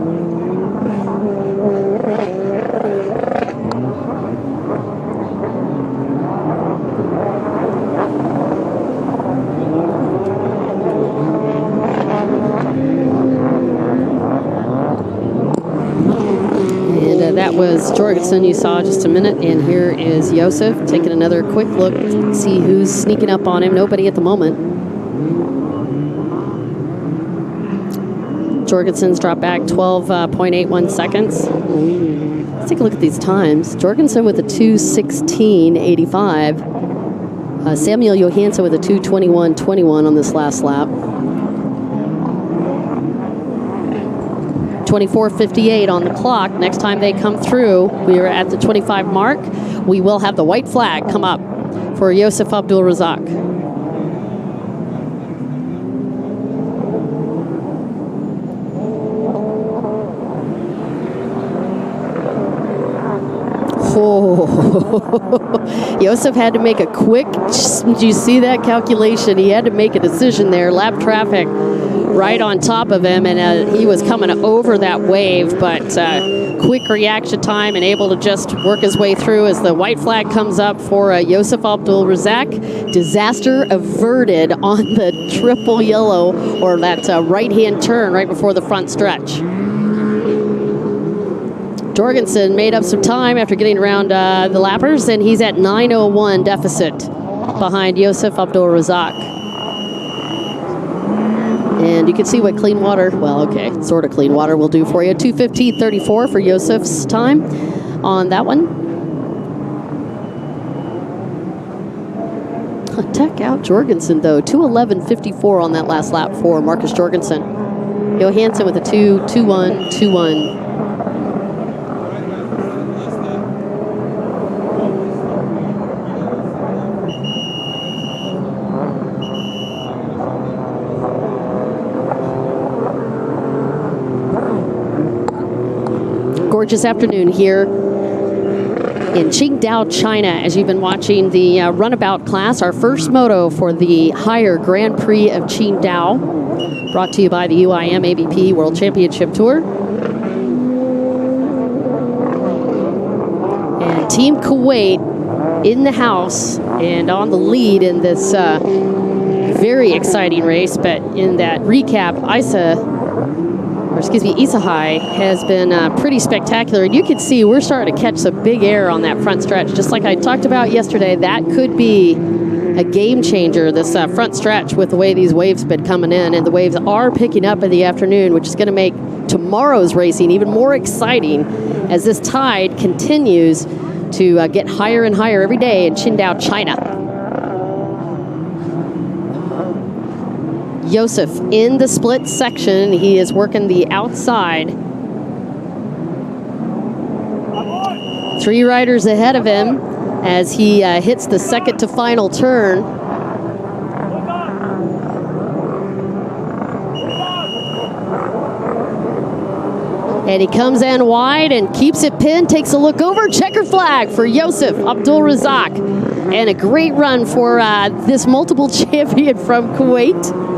That was Jorgensen you saw just a minute, and here is Josef taking another quick look, see who's sneaking up on him. Nobody at the moment. Jorgensen's dropped back 12.81 seconds. Let's take a look at these times. Jorgensen with a 2:16.85. Samuel Johansson with a 2:21.21 on this last lap. 24:58 on the clock. Next time they come through, we are at the 25 mark. We will have the white flag come up for Josef Abdul-Razak. Oh, Josef had to make a quick, did you see that calculation? He had to make a decision there. Lap traffic right on top of him, and he was coming over that wave, but quick reaction time and able to just work his way through as the white flag comes up for Josef Abdul-Razak. Disaster averted on the triple yellow, or that right-hand turn right before the front stretch. Jorgensen made up some time after getting around the lappers, and he's at 9:01 deficit behind Josef Abdul-Razak. And you can see what clean water, well, okay, sort of clean water will do for you. 2:15.34 for Josef's time on that one. Tech out Jorgensen, though. 2:11.54 on that last lap for Marcus Jorgensen. Johansson with a 2:21.21. Gorgeous afternoon here in Qingdao, China, as you've been watching the Runabout class, our first moto for the higher Grand Prix of Qingdao, brought to you by the UIM-ABP World Championship Tour. And Team Kuwait in the house and on the lead in this very exciting race, but in that recap, Isa or excuse me, Isahai has been pretty spectacular. And you can see we're starting to catch some big air on that front stretch. Just like I talked about yesterday, that could be a game changer, this front stretch, with the way these waves have been coming in. And the waves are picking up in the afternoon, which is going to make tomorrow's racing even more exciting as this tide continues to get higher and higher every day in Qingdao, China. Josef in the split section. He is working the outside. 3 riders ahead of him as he hits the second to final turn. And he comes in wide and keeps it pinned, takes a look over, checker flag for Josef Abdul-Razak. And a great run for this multiple champion from Kuwait.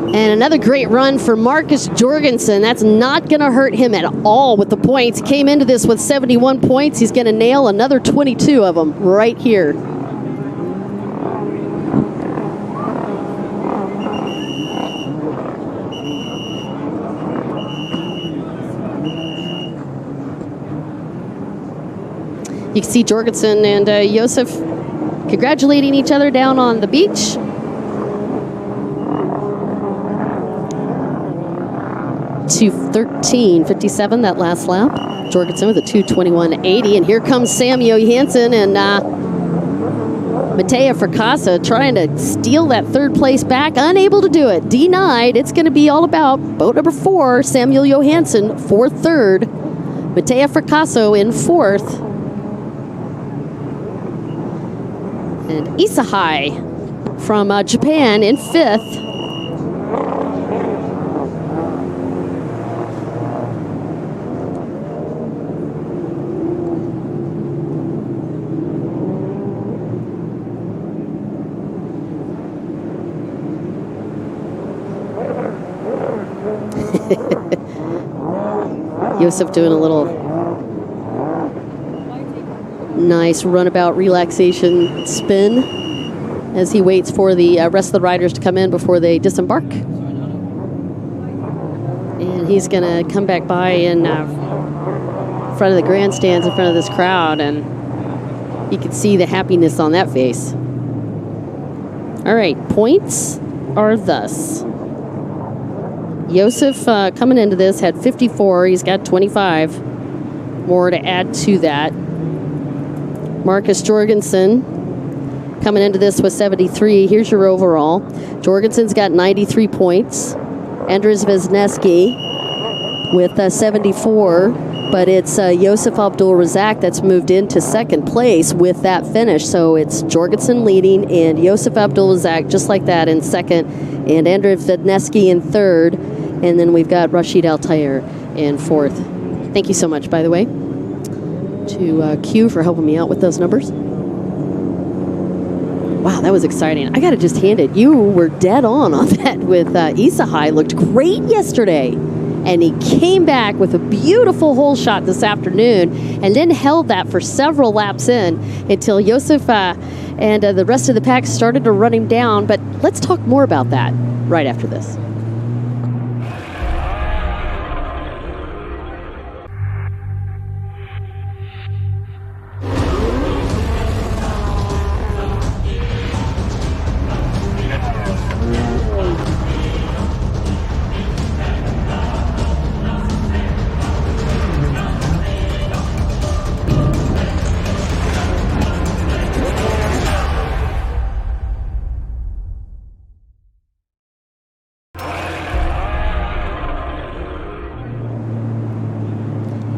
And another great run for Marcus Jorgensen. That's not going to hurt him at all with the points. Came into this with 71 points. He's going to nail another 22 of them right here. You can see Jorgensen and Josef congratulating each other down on the beach. 2:13.57 that last lap. Jorgensen with a 2:21.80, and here comes Sam Johansson and Mattea Fracassa trying to steal that third place back, unable to do it. Denied. It's going to be all about boat number 4, Samuel Johansson for third, Mattea Fracassa in fourth, and Isahai from Japan in fifth. Josef doing a little nice runabout relaxation spin as he waits for the rest of the riders to come in before they disembark. And he's going to come back by in front of the grandstands, in front of this crowd, and you can see the happiness on that face. All right, points are thus. Josef coming into this had 54. He's got 25 more to add to that. Marcus Jorgensen coming into this with 73. Here's your overall. Jorgensen's got 93 points. Andres Wisniewski with 74. But it's Josef Abdul-Razak that's moved into second place with that finish. So it's Jorgensen leading and Josef Abdul-Razak just like that in second, and Andres Wisniewski in third. And then we've got Rashid Altair in fourth. Thank you so much, by the way, to Q for helping me out with those numbers. Wow, that was exciting. I got to just hand it. You were dead on that with Isahai. Looked great yesterday. And he came back with a beautiful hole shot this afternoon and then held that for several laps in until Josef and the rest of the pack started to run him down. But let's talk more about that right after this.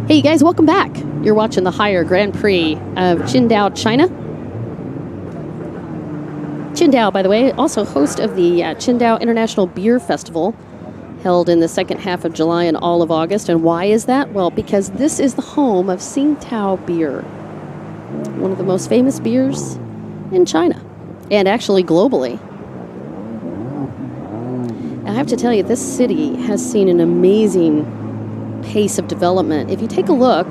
Hey, you guys, welcome back. You're watching the Higher Grand Prix of Qingdao, China. Qingdao, by the way, also host of the Qingdao International Beer Festival, held in the second half of July and all of August. And why is that? Well, because this is the home of Qingdao beer, one of the most famous beers in China, and actually globally. I have to tell you, this city has seen an amazing pace of development. If you take a look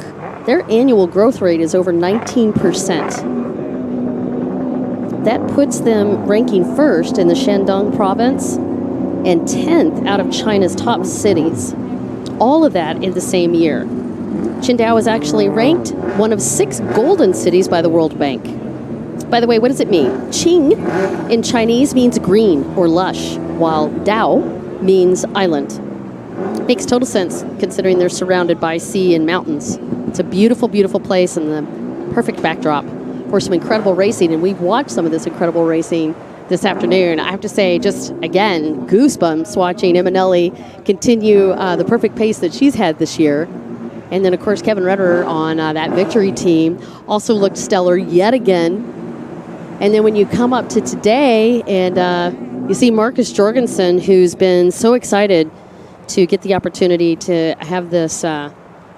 Their annual growth rate is over 19%. That puts them ranking first in the Shandong province and 10th out of China's top cities. All of that in the same year. Qingdao is actually ranked one of 6 golden cities by the World Bank. By the way, what does it mean? Qing in Chinese means green or lush, while Dao means island. Makes total sense considering they're surrounded by sea and mountains. It's a beautiful, beautiful place and the perfect backdrop for some incredible racing. And we've watched some of this incredible racing this afternoon. I have to say, just again, goosebumps watching Emanelli continue the perfect pace that she's had this year. And then, of course, Kevin Rederer on that victory team also looked stellar yet again. And then when you come up to today and you see Marcus Jorgensen, who's been so excited to get the opportunity to have this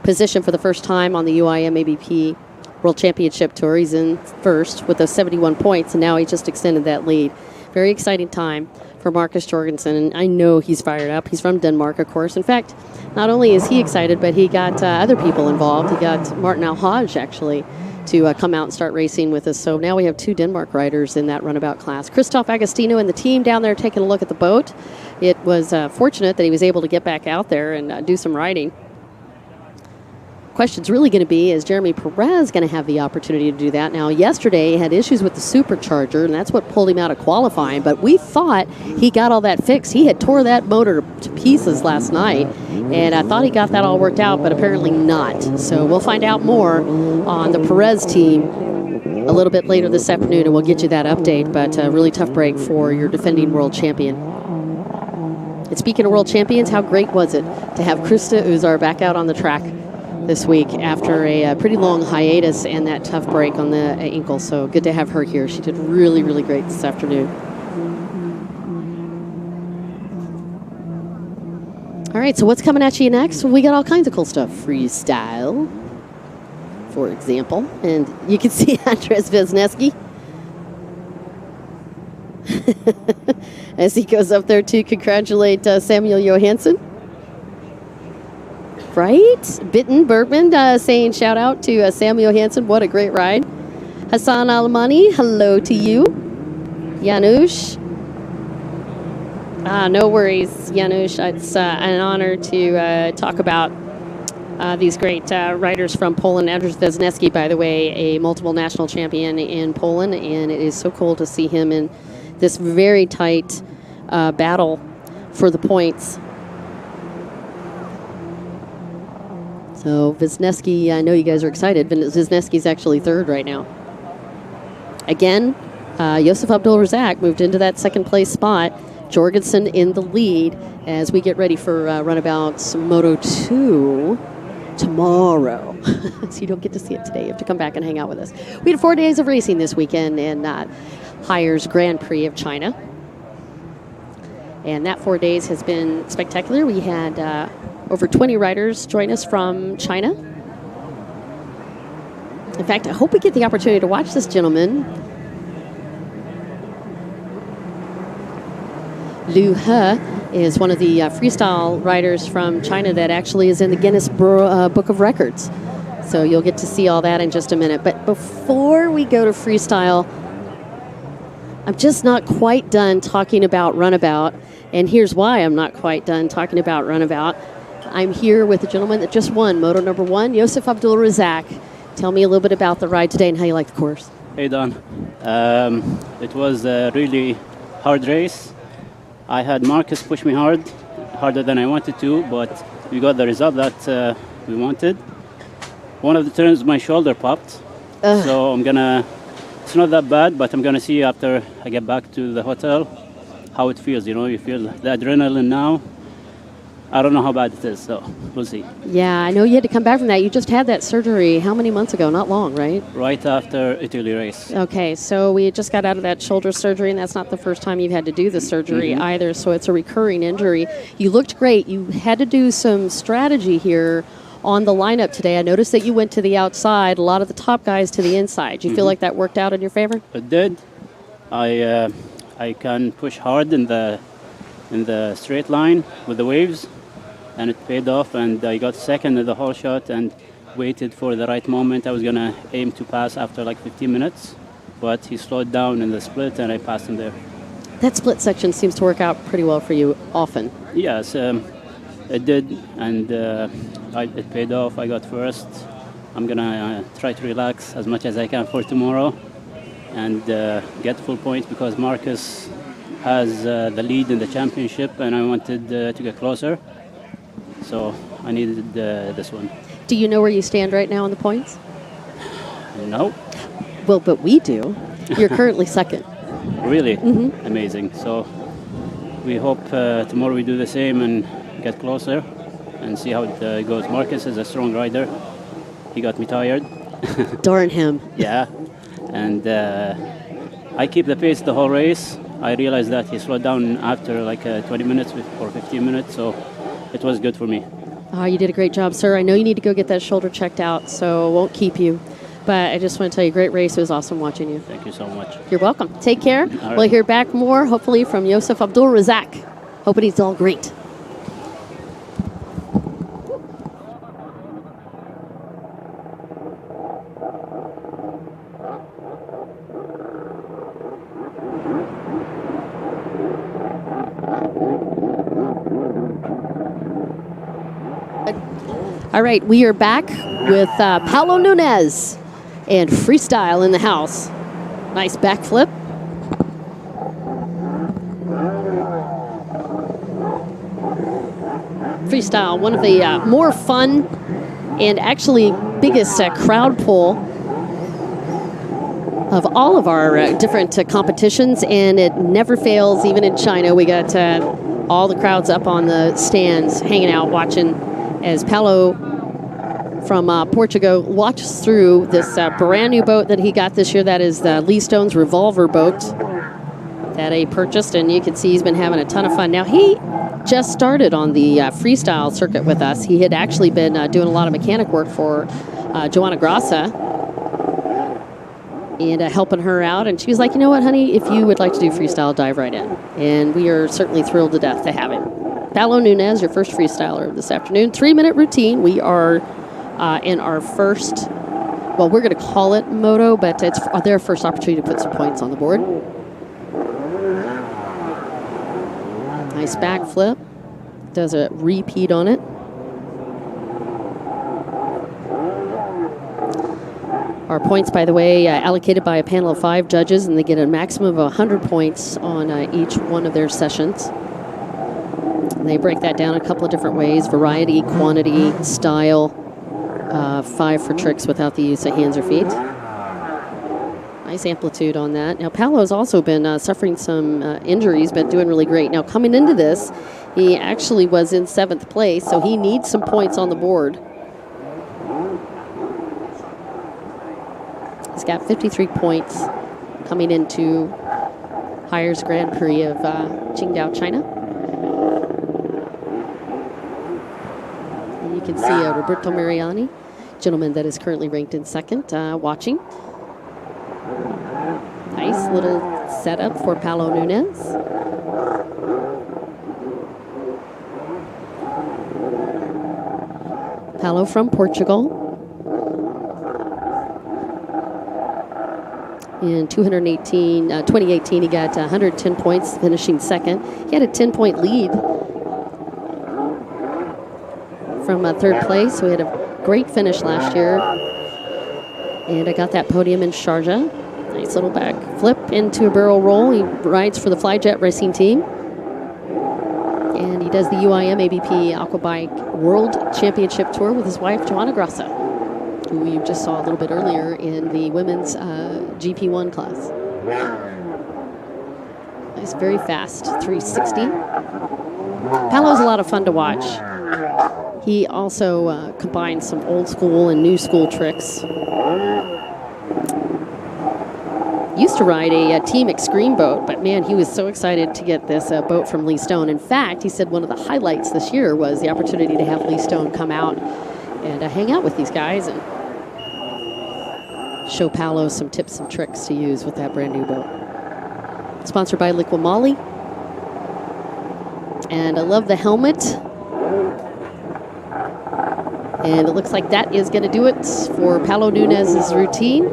position for the first time on the UIM-ABP World Championship Tour. He's in first with those 71 points, and now he just extended that lead. Very exciting time for Marcus Jorgensen, and I know he's fired up. He's from Denmark, of course. In fact, not only is he excited, but he got other people involved. He got Martin Alhaj, actually, to come out and start racing with us. So now we have 2 Denmark riders in that runabout class. Christoph Agostino and the team down there taking a look at the boat. It was fortunate that he was able to get back out there and do some riding. Question's really going to be, is Jeremy Perez going to have the opportunity to do that? Now, yesterday he had issues with the supercharger, and that's what pulled him out of qualifying, but we thought he got all that fixed. He had tore that motor to pieces last night, and I thought he got that all worked out, but apparently not. So we'll find out more on the Perez team a little bit later this afternoon, and we'll get you that update, but a really tough break for your defending world champion. And speaking of world champions, how great was it to have Krista Uzar back out on the track this week after a pretty long hiatus and that tough break on the ankle. So good to have her here. She did really, really great this afternoon. All right, so what's coming at you next? Well, we got all kinds of cool stuff. Freestyle, for example. And you can see Andres Vezneski as he goes up there to congratulate Samuel Johansson. Right? Bitten Bergman saying shout out to Samuel Johansson. What a great ride. Hassan Alamani, hello to you. Janusz. No worries, Janusz. It's an honor to talk about these great riders from Poland. Andrzej Vezneski, by the way, a multiple national champion in Poland, and it is so cool to see him in this very tight battle for the points. So Wisniewski, I know you guys are excited. Wisniewski's actually third right now. Again, Josef Abdul-Razak moved into that second place spot. Jorgensen in the lead as we get ready for Runabouts Moto 2 tomorrow. So you don't get to see it today. You have to come back and hang out with us. We had 4 days of racing this weekend in Haier's Grand Prix of China. And that 4 days has been spectacular. We had over 20 riders join us from China. In fact, I hope we get the opportunity to watch this gentleman. Liu He is one of the freestyle riders from China that actually is in the Guinness Book of Records. So you'll get to see all that in just a minute. But before we go to freestyle, I'm just not quite done talking about Runabout. And here's why I'm not quite done talking about Runabout. I'm here with a gentleman that just won Moto number 1, Josef Abdul-Razak. Tell me a little bit about the ride today and how you like the course. Hey, Don. It was a really hard race. I had Marcus push me harder than I wanted to, but we got the result that we wanted. One of the turns, my shoulder popped. So it's not that bad, but I'm gonna see after I get back to the hotel how it feels. You know, you feel the adrenaline now. I don't know how bad it is, so we'll see. Yeah, I know you had to come back from that. You just had that surgery how many months ago? Not long, right? Right after Italy race. Okay, so we just got out of that shoulder surgery, and that's not the first time you've had to do the surgery either, so it's a recurring injury. You looked great. You had to do some strategy here on the lineup today. I noticed that you went to the outside, a lot of the top guys to the inside. Do you feel like that worked out in your favor? It did. I can push hard in the straight line with the waves, and it paid off, and I got second in the whole shot, and waited for the right moment. I was going to aim to pass after like 15 minutes, but he slowed down in the split and I passed him there. That split section seems to work out pretty well for you often. Yes, it did, and it paid off. I got first. I'm going to try to relax as much as I can for tomorrow and get full points because Marcus has the lead in the championship and I wanted to get closer. So I needed this one. Do you know where you stand right now on the points? No. Well, but we do. You're currently second. Really? Mm-hmm. Amazing. So we hope tomorrow we do the same and get closer and see how it goes. Marcus is a strong rider. He got me tired. Darn him. Yeah. And I keep the pace the whole race. I realized that he slowed down after like 20 minutes or 15 minutes, so it was good for me. Oh, you did a great job, sir. I know you need to go get that shoulder checked out, so won't keep you. But I just want to tell you, great race. It was awesome watching you. Thank you so much. You're welcome. Take care. Right. We'll hear back more, hopefully, from Yosef Abdul Razak. Hoping he's all great. All right, we are back with Paulo Nunes and Freestyle in the house. Nice backflip. Freestyle, one of the more fun and actually biggest crowd pull of all of our different competitions, and it never fails. Even in China, we got all the crowds up on the stands hanging out watching as Paulo from Portugal watches through this brand new boat that he got this year. That is the Lee Stone's Revolver boat that he purchased, and you can see he's been having a ton of fun. Now, he just started on the freestyle circuit with us. He had actually been doing a lot of mechanic work for Joanna Grassa and helping her out, and she was like, you know what, honey, if you would like to do freestyle, dive right in. And we are certainly thrilled to death to have him. Paulo Nunes, your first freestyler this afternoon. 3-minute routine. We are in our first, well, we're going to call it moto, but it's their first opportunity to put some points on the board. Nice backflip. Does a repeat on it. Our points, by the way, allocated by a panel of 5 judges, and they get a maximum of 100 points on each one of their sessions. And they break that down a couple of different ways: variety, quantity, style. 5 for tricks without the use of hands or feet. Nice amplitude on that. Now, Paulo's also been suffering some injuries, but doing really great. Now, coming into this, he actually was in 7th place, so he needs some points on the board. He's got 53 points coming into Haiers Grand Prix of Qingdao, China. And you can see Roberto Mariani, gentleman that is currently ranked in 2nd, watching. Nice little setup for Paulo Nunes. Paulo from Portugal. In 2018, he got 110 points, finishing 2nd. He had a 10-point lead from 3rd place, so he had a great finish last year. And I got that podium in Sharjah. Nice little back flip into a barrel roll. He rides for the Flyjet Racing team. And he does the UIM-ABP Aquabike World Championship Tour with his wife, Joanna Grassa, who you just saw a little bit earlier in the women's GP1 class. Nice, very fast 360. Paulo's a lot of fun to watch. He also combines some old school and new school tricks. Used to ride a Team Extreme boat, but man, he was so excited to get this boat from Lee Stone. In fact, he said one of the highlights this year was the opportunity to have Lee Stone come out and hang out with these guys and show Paulo some tips and tricks to use with that brand new boat. Sponsored by Liqui Moly. And I love the helmet. And it looks like that is going to do it for Paulo Nunez's routine.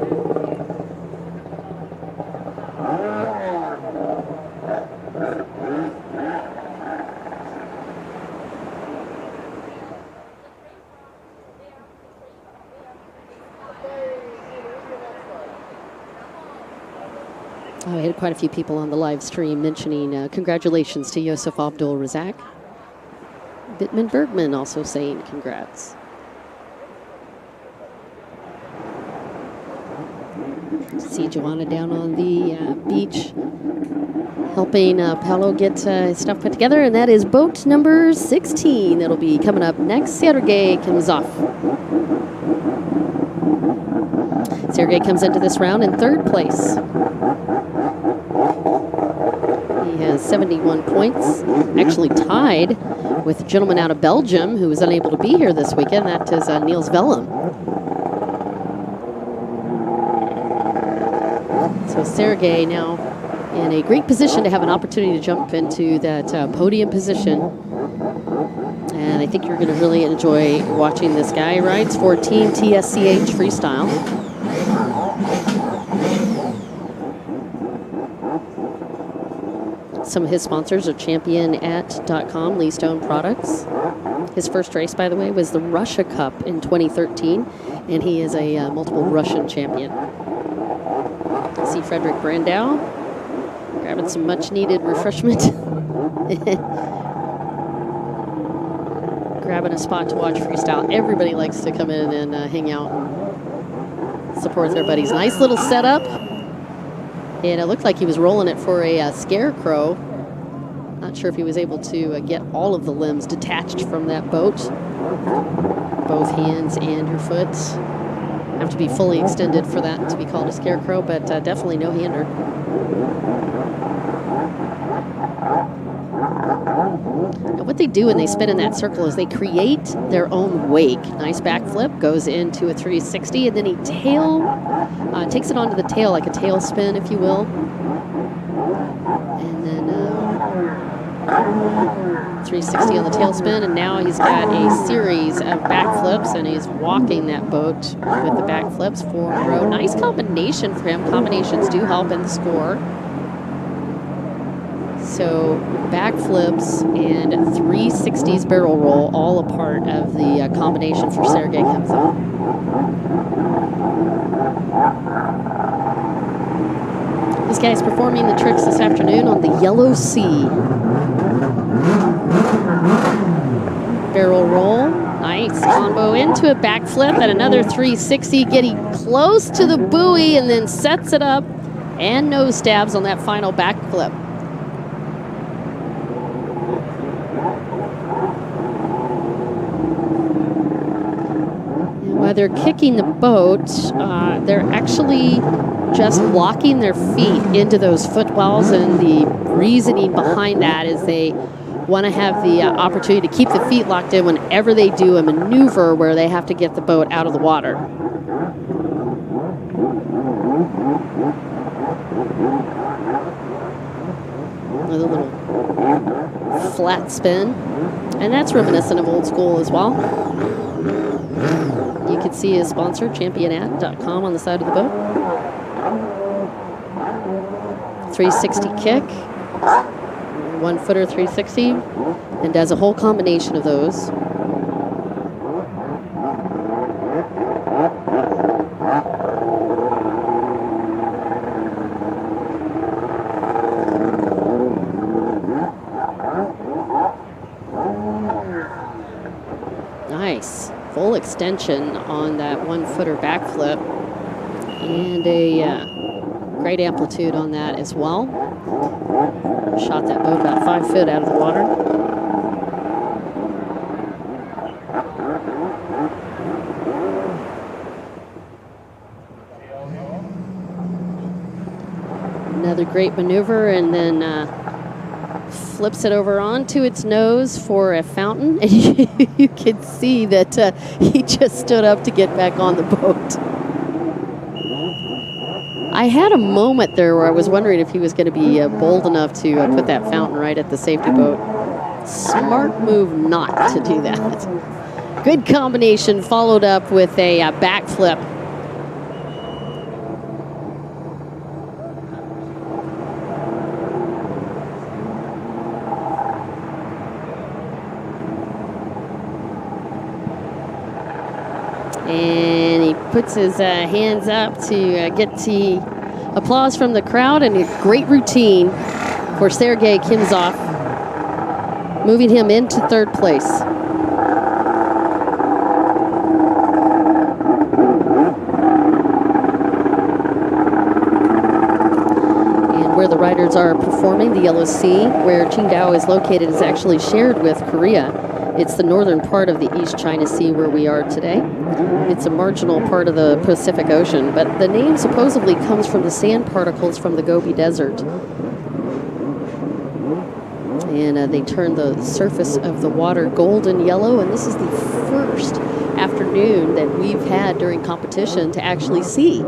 I had quite a few people on the live stream mentioning congratulations to Yosef Abdul Razak. Bittman Bergman also saying congrats. See Joanna down on the beach helping Paulo get his stuff put together, and that is boat number 16 that'll be coming up next. Sergei comes off. Sergei comes into this round in third place. He has 71 points, actually tied with a gentleman out of Belgium who was unable to be here this weekend. That is Niels Vellum. So Sergei now in a great position to have an opportunity to jump into that podium position. And I think you're going to really enjoy watching this guy. Rides for Team TSCH Freestyle. Some of his sponsors are championat.com, Lee Stone Products. His first race, by the way, was the Russia Cup in 2013, and he is a multiple Russian champion. See Frederick Brandau grabbing some much-needed refreshment. Grabbing a spot to watch freestyle. Everybody likes to come in and hang out and support their buddies. Nice little setup. And it looked like he was rolling it for a scarecrow. Not sure if he was able to get all of the limbs detached from that boat. Both hands and your foot have to be fully extended for that to be called a scarecrow, but definitely no hander. Now what they do when they spin in that circle is they create their own wake. Nice backflip, goes into a 360, and then he takes it onto the tail like a tail spin, if you will. And then 360 on the tail spin, and now he's got a series of backflips, and he's walking that boat with the backflips 4 in a row. Nice combination for him. Combinations do help in the score. So backflips and 360s barrel roll, all a part of the combination for Sergei comes up. This guy's performing the tricks this afternoon on the Yellow Sea. Barrel roll, nice combo into a backflip and another 360, getting close to the buoy and then sets it up and nose stabs on that final backflip. While they're kicking the boat, they're actually just locking their feet into those footwells, and the reasoning behind that is they want to have the opportunity to keep the feet locked in whenever they do a maneuver where they have to get the boat out of the water. Another little flat spin, and that's reminiscent of old school as well. You can see his sponsor, championat.com, on the side of the boat. 360 kick, 1-footer 360, and does a whole combination of those. Nice. Full extension on that 1-footer backflip, and a great amplitude on that as well. Shot that boat about 5 feet out of the water. Another great maneuver, and then flips it over onto its nose for a fountain, and you can see that he just stood up to get back on the boat. I had a moment there where I was wondering if he was going to be bold enough to put that fountain right at the safety boat. Smart move not to do that. Good combination, followed up with a backflip. And he puts his hands up to get the applause from the crowd, and a great routine for Sergei Kimzov, moving him into third place. And where the riders are performing, the Yellow Sea, where Qingdao is located, is actually shared with Korea. It's the northern part of the East China Sea where we are today. It's a marginal part of the Pacific Ocean, but the name supposedly comes from the sand particles from the Gobi Desert. And they turn the surface of the water golden yellow, and this is the first afternoon that we've had during competition to actually see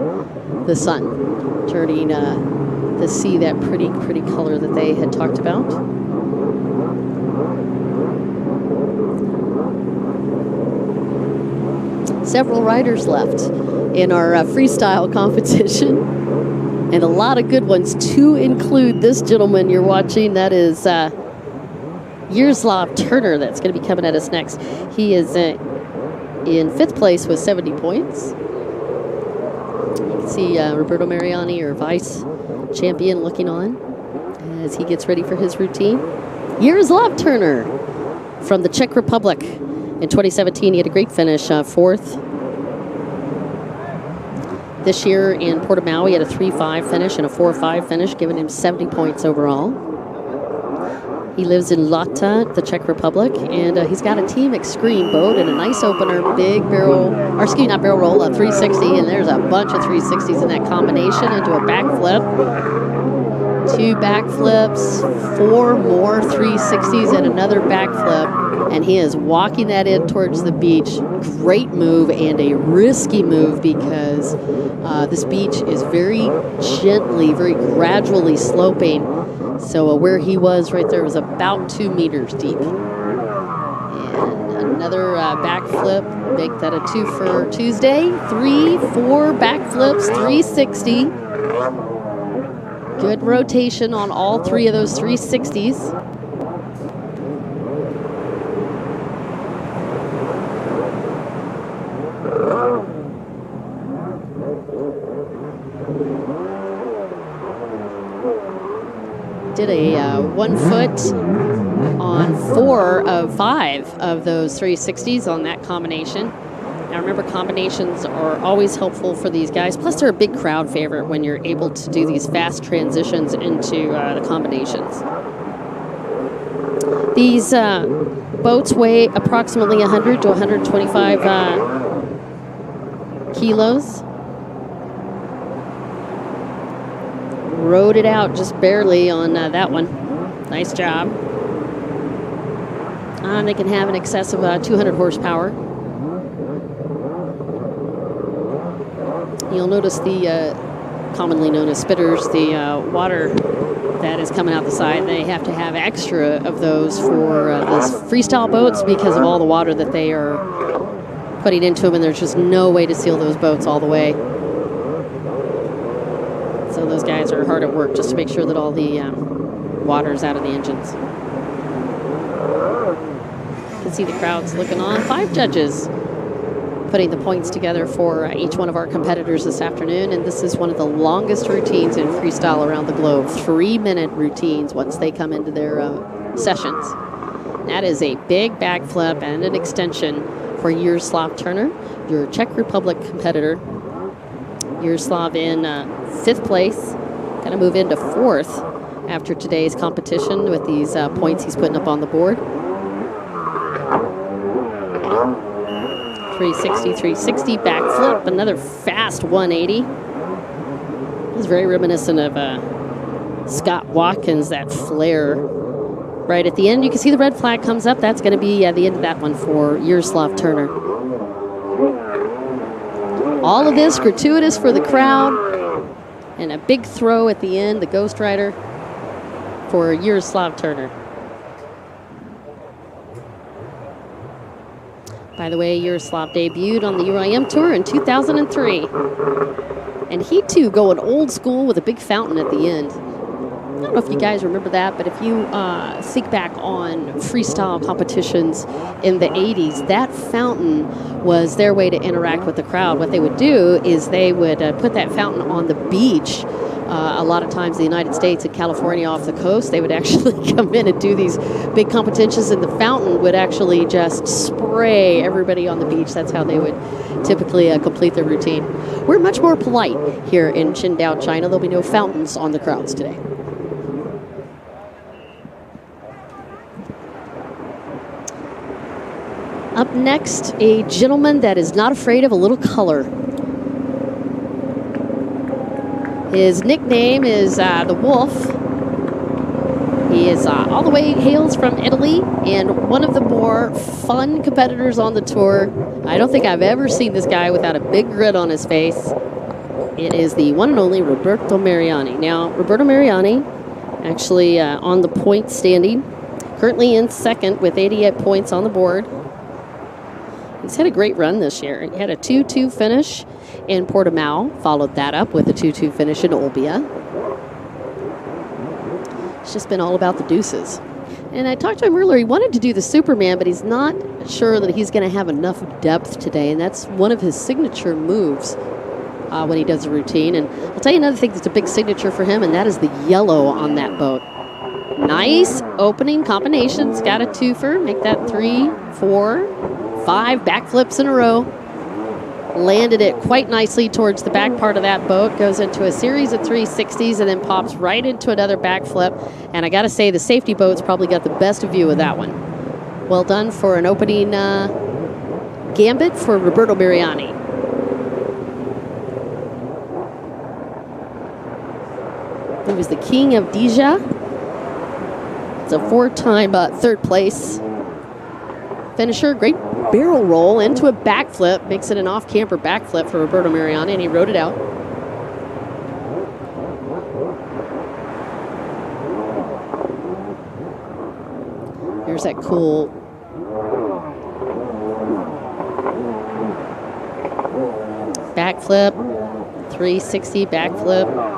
the sun turning the sea that pretty color that they had talked about. Several riders left in our freestyle competition, and a lot of good ones, to include this gentleman you're watching. That is Yaroslav Turner, that's going to be coming at us next. He is in fifth place with 70 points. You can see Roberto Mariani, our vice champion, looking on as he gets ready for his routine. Yaroslav Turner from the Czech Republic. In 2017, he had a great finish, fourth. This year in Portimao, he had a 3-5 finish and a 4-5 finish, giving him 70 points overall. He lives in Lhota, the Czech Republic, and he's got a Team Extreme boat and a nice opener, big barrel, or excuse me, not barrel roll, a 360, and there's a bunch of 360s in that combination into a backflip. 2 backflips, 4 more 360s, and another backflip. And he is walking that in towards the beach. Great move, and a risky move, because this beach is very gently, very gradually sloping. So where he was right there was about 2 meters deep. And another backflip, make that a 2 for Tuesday. 3, 4 backflips, 360. Good rotation on all 3 of those 360s. Did a 1 foot on 4 of 5 of those 360s on that combination. Now remember, combinations are always helpful for these guys. Plus, they're a big crowd favorite when you're able to do these fast transitions into the combinations. These boats weigh approximately 100 to 125 kilos. Rode it out just barely on that one. Nice job. They can have in excess of 200 horsepower. You'll notice the commonly known as spitters, the water that is coming out the side. They have to have extra of those for those freestyle boats because of all the water that they are putting into them, and there's just no way to seal those boats all the way. So those guys are hard at work just to make sure that all the water's out of the engines. You can see the crowds looking on. 5 judges putting the points together for each one of our competitors this afternoon, and this is one of the longest routines in freestyle around the globe. 3-minute routines once they come into their sessions. That is a big backflip and an extension for Yaroslav Turner, your Czech Republic competitor. Yaroslav in 5th place, going to move into 4th after today's competition with these points he's putting up on the board. 360, 360, backflip, another fast 180. It was very reminiscent of Scott Watkins, that flare. Right at the end, you can see the red flag comes up. That's going to be the end of that one for Yaroslav Turner. All of this gratuitous for the crowd, and a big throw at the end, the Ghost Rider for Yaroslav Turner. By the way, Yaroslav debuted on the UIM Tour in 2003. And he, too, going old school with a big fountain at the end. I don't know if you guys remember that, but if you think back on freestyle competitions in the 80s, that fountain was their way to interact with the crowd. What they would do is they would put that fountain on the beach. A lot of times in the United States and California off the coast, they would actually come in and do these big competitions, and the fountain would actually just spray everybody on the beach. That's how they would typically complete their routine. We're much more polite here in Qingdao, China. There'll be no fountains on the crowds today. Up next, a gentleman that is not afraid of a little color. His nickname is the Wolf. He is all the way hails from Italy and one of the more fun competitors on the tour. I don't think I've ever seen this guy without a big grin on his face. It is the one and only Roberto Mariani. Now, Roberto Mariani actually on the point standing, currently in second with 88 points on the board. He's had a great run this year. He had a 2-2 finish in Portimao, followed that up with a 2-2 finish in Olbia. It's just been all about the deuces. And I talked to him earlier. He wanted to do the Superman, but he's not sure that he's going to have enough depth today, and that's one of his signature moves when he does a routine. And I'll tell you another thing that's a big signature for him, and that is the yellow on that boat. Nice opening combinations. Got a twofer. Make that 3, 4, 5 backflips in a row. Landed it quite nicely towards the back part of that boat. Goes into a series of 360s and then pops right into another backflip. And I got to say, the safety boat's probably got the best view of that one. Well done for an opening gambit for Roberto Mariani. He was the king of Dija. It's a 4-time third place finisher. Great barrel roll into a backflip. Makes it an off-camper backflip for Roberto Mariani, and he rode it out. Here's that cool backflip, 360 backflip.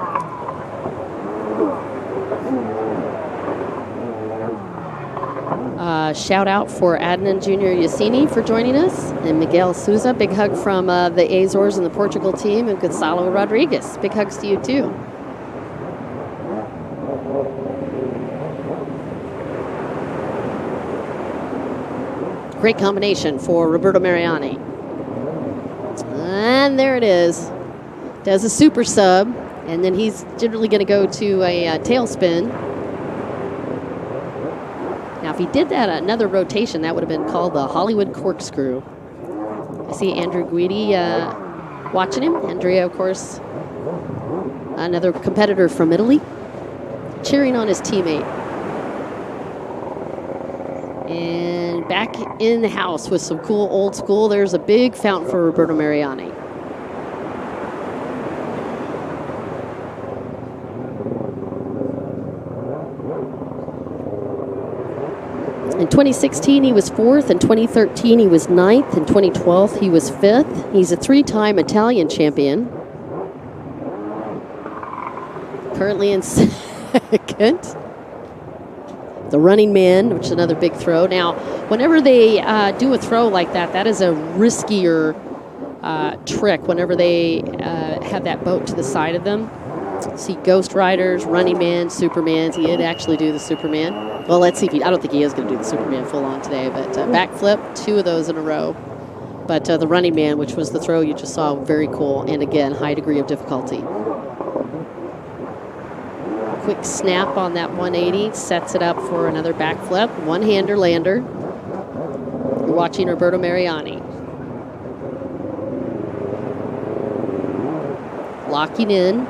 Shout out for Adnan Jr. Yassini for joining us, and Miguel Souza. Big hug from the Azores and the Portugal team, and Gonzalo Rodriguez. Big hugs to you too. Great combination for Roberto Mariani. And there it is. Does a super sub, and then he's generally going to go to a tailspin. Now, if he did that another rotation, that would have been called the Hollywood corkscrew. I see Andrew Guidi watching him. Andrea, of course, another competitor from Italy, cheering on his teammate. And back in the house with some cool old school. There's a big fountain for Roberto Mariani. In 2016, he was 4th. In 2013, he was 9th. In 2012, he was 5th. He's a 3-time Italian champion. Currently in second. The running man, which is another big throw. Now, whenever they do a throw like that, that is a riskier trick whenever they have that boat to the side of them. See Ghost Riders, Running Man, Supermans. He did actually do the Superman. Well, let's see if he, I don't think he is going to do the Superman full on today, but backflip, 2 of those in a row. But the Running Man, which was the throw you just saw, very cool. And again, high degree of difficulty. Quick snap on that 180, sets it up for another backflip. One-hander lander. You're watching Roberto Mariani. Locking in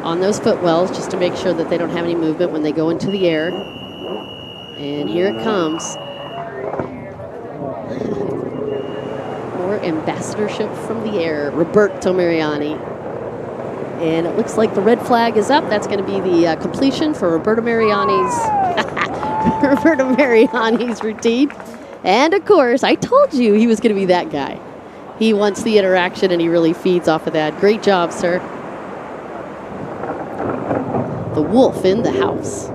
on those footwells just to make sure that they don't have any movement when they go into the air. And here it comes. More ambassadorship from the air. Roberto Mariani. And it looks like the red flag is up. That's going to be the completion for Roberto Mariani's routine. And of course, I told you he was going to be that guy. He wants the interaction and he really feeds off of that. Great job, sir. The wolf in the house.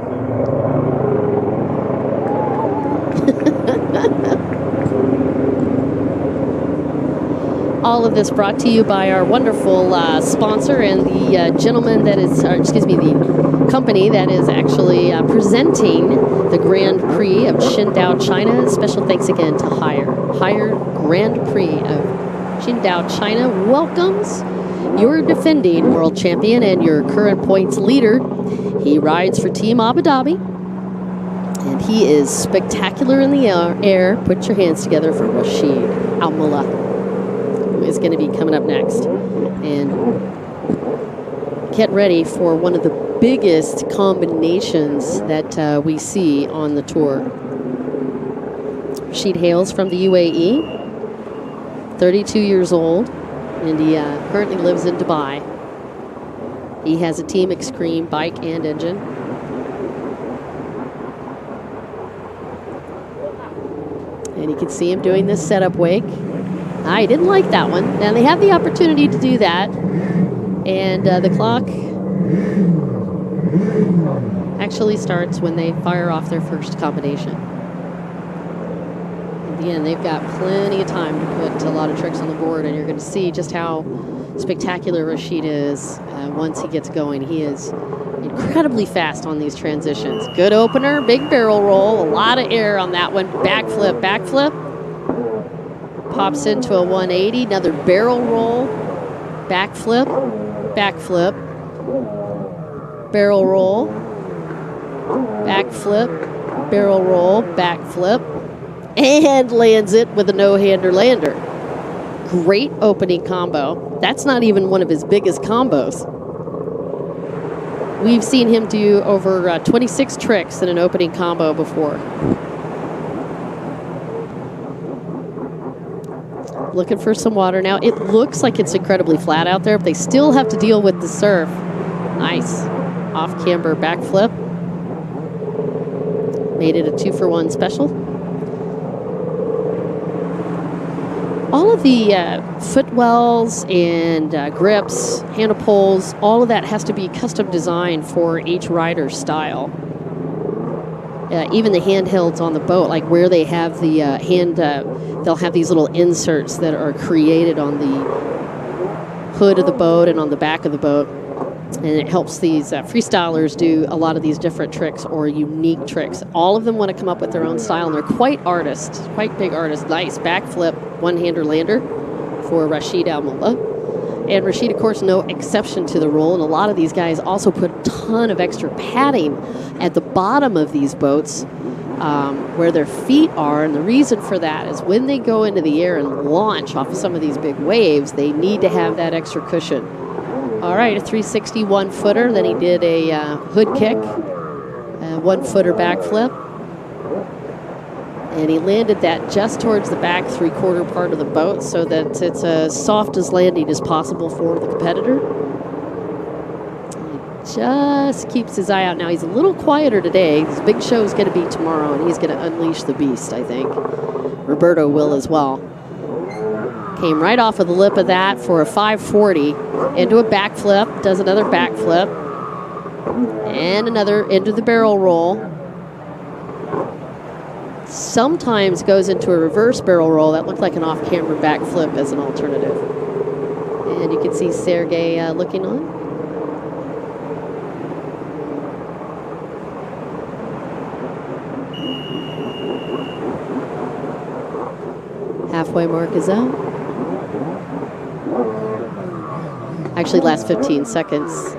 All of this brought to you by our wonderful sponsor and the gentleman that is, the company that is actually presenting the Grand Prix of Qingdao, China. Special thanks again to Haier Grand Prix of Qingdao, China welcomes your defending world champion and your current points leader. He rides for Team Abu Dhabi, and he is spectacular in the air. Put your hands together for Rashid Al-Mullah, who is going to be coming up next. And get ready for one of the biggest combinations that we see on the tour. Rashid hails from the UAE, 32 years old, and he currently lives in Dubai. He has a Team Extreme bike and engine. And you can see him doing this setup wake. I didn't like that one. Now they have the opportunity to do that. And the clock actually starts when they fire off their first combination. Again, they've got plenty of time to put a lot of tricks on the board, and you're going to see just how spectacular Rashid is once he gets going. He is incredibly fast on these transitions. Good opener, big barrel roll, a lot of air on that one. Backflip, backflip. Pops into a 180, another barrel roll, backflip, backflip, barrel roll, backflip, barrel roll, backflip, and lands it with a no-hander lander. Great opening combo. That's not even one of his biggest combos. We've seen him do over 26 tricks in an opening combo before. Looking for some water now. It looks like it's incredibly flat out there, but they still have to deal with the surf. Nice. Off-camber backflip. Made it a 2-for-1 special. All of the footwells and grips, handle poles, all of that has to be custom designed for each rider's style. Even the handhelds on the boat, like where they have the they'll have these little inserts that are created on the hood of the boat and on the back of the boat. And it helps these freestylers do a lot of these different tricks or unique tricks. All of them want to come up with their own style, and they're quite artists, quite big artists. Nice backflip, one-hander lander for Rashid Al-Mullah. And Rashid, of course, no exception to the rule. And a lot of these guys also put a ton of extra padding at the bottom of these boats where their feet are. And the reason for that is when they go into the air and launch off of some of these big waves, they need to have that extra cushion. All right, a 361 footer. Then he did a hood kick, a 1-footer backflip. And he landed that just towards the back 3/4 part of the boat so that it's as soft as landing as possible for the competitor. He just keeps his eye out. Now he's a little quieter today. His big show is going to be tomorrow, and he's going to unleash the beast, I think. Roberto will as well. Came right off of the lip of that for a 540 into a backflip, does another backflip, and another into the barrel roll. Sometimes goes into a reverse barrel roll. That looked like an off-camera backflip as an alternative. And you can see Sergey looking on. Halfway mark is out. Actually, last 15 seconds.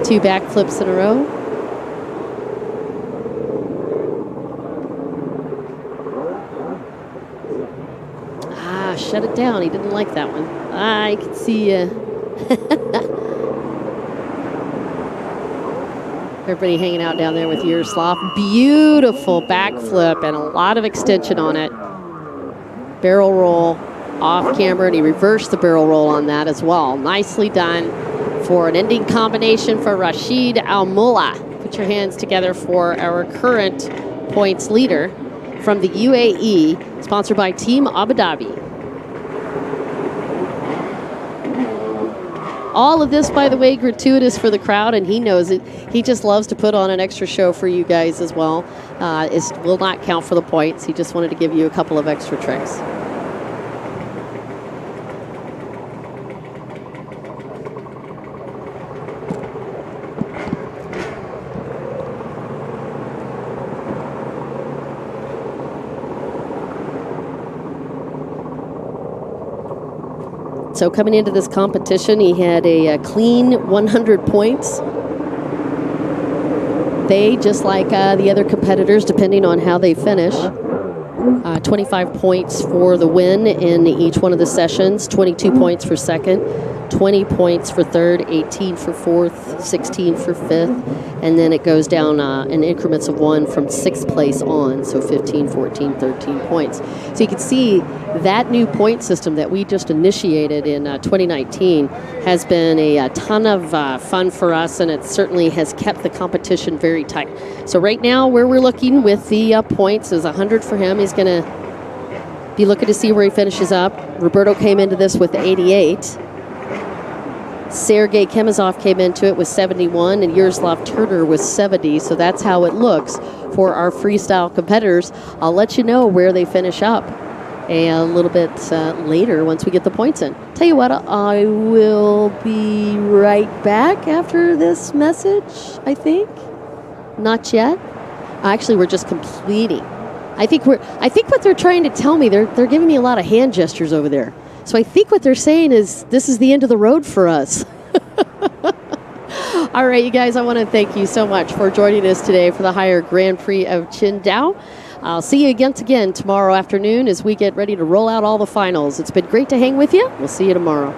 2 backflips in a row. Shut it down. He didn't like that one. I can see everybody hanging out down there with Yaroslav. Beautiful backflip and a lot of extension on it. Barrel roll off camera, and he reversed the barrel roll on that as well. Nicely done for an ending combination for Rashid Al-Mullah. Put your hands together for our current points leader. from the UAE, sponsored by Team Abu Dhabi. All of this, by the way, gratuitous for the crowd, and he knows it. He just loves to put on an extra show for you guys as well. It will not count for the points. He just wanted to give you a couple of extra tricks. So coming into this competition, he had a clean 100 points. They, just like the other competitors, depending on how they finish, 25 points for the win in each one of the sessions, 22 points for second, 20 points for third, 18 for fourth, 16 for fifth, and then it goes down in increments of 1 from 6th place on, so 15, 14, 13 points. So you can see that new point system that we just initiated in 2019 has been a ton of fun for us, and it certainly has kept the competition very tight. So right now, where we're looking with the points is 100 for him. He's going to be looking to see where he finishes up. Roberto came into this with 88. Sergei Kemezov came into it with 71, and Yaroslav Turner was 70, so that's how it looks for our freestyle competitors. I'll let you know where they finish up a little bit later once we get the points in. Tell you what, I will be right back after this message, I think. Not yet. Actually, we're just completing. I think what they're trying to tell me, they're giving me a lot of hand gestures over there. So I think what they're saying is this is the end of the road for us. All right, you guys, I want to thank you so much for joining us today for the Higher Grand Prix of Qingdao. I'll see you again tomorrow afternoon as we get ready to roll out all the finals. It's been great to hang with you. We'll see you tomorrow.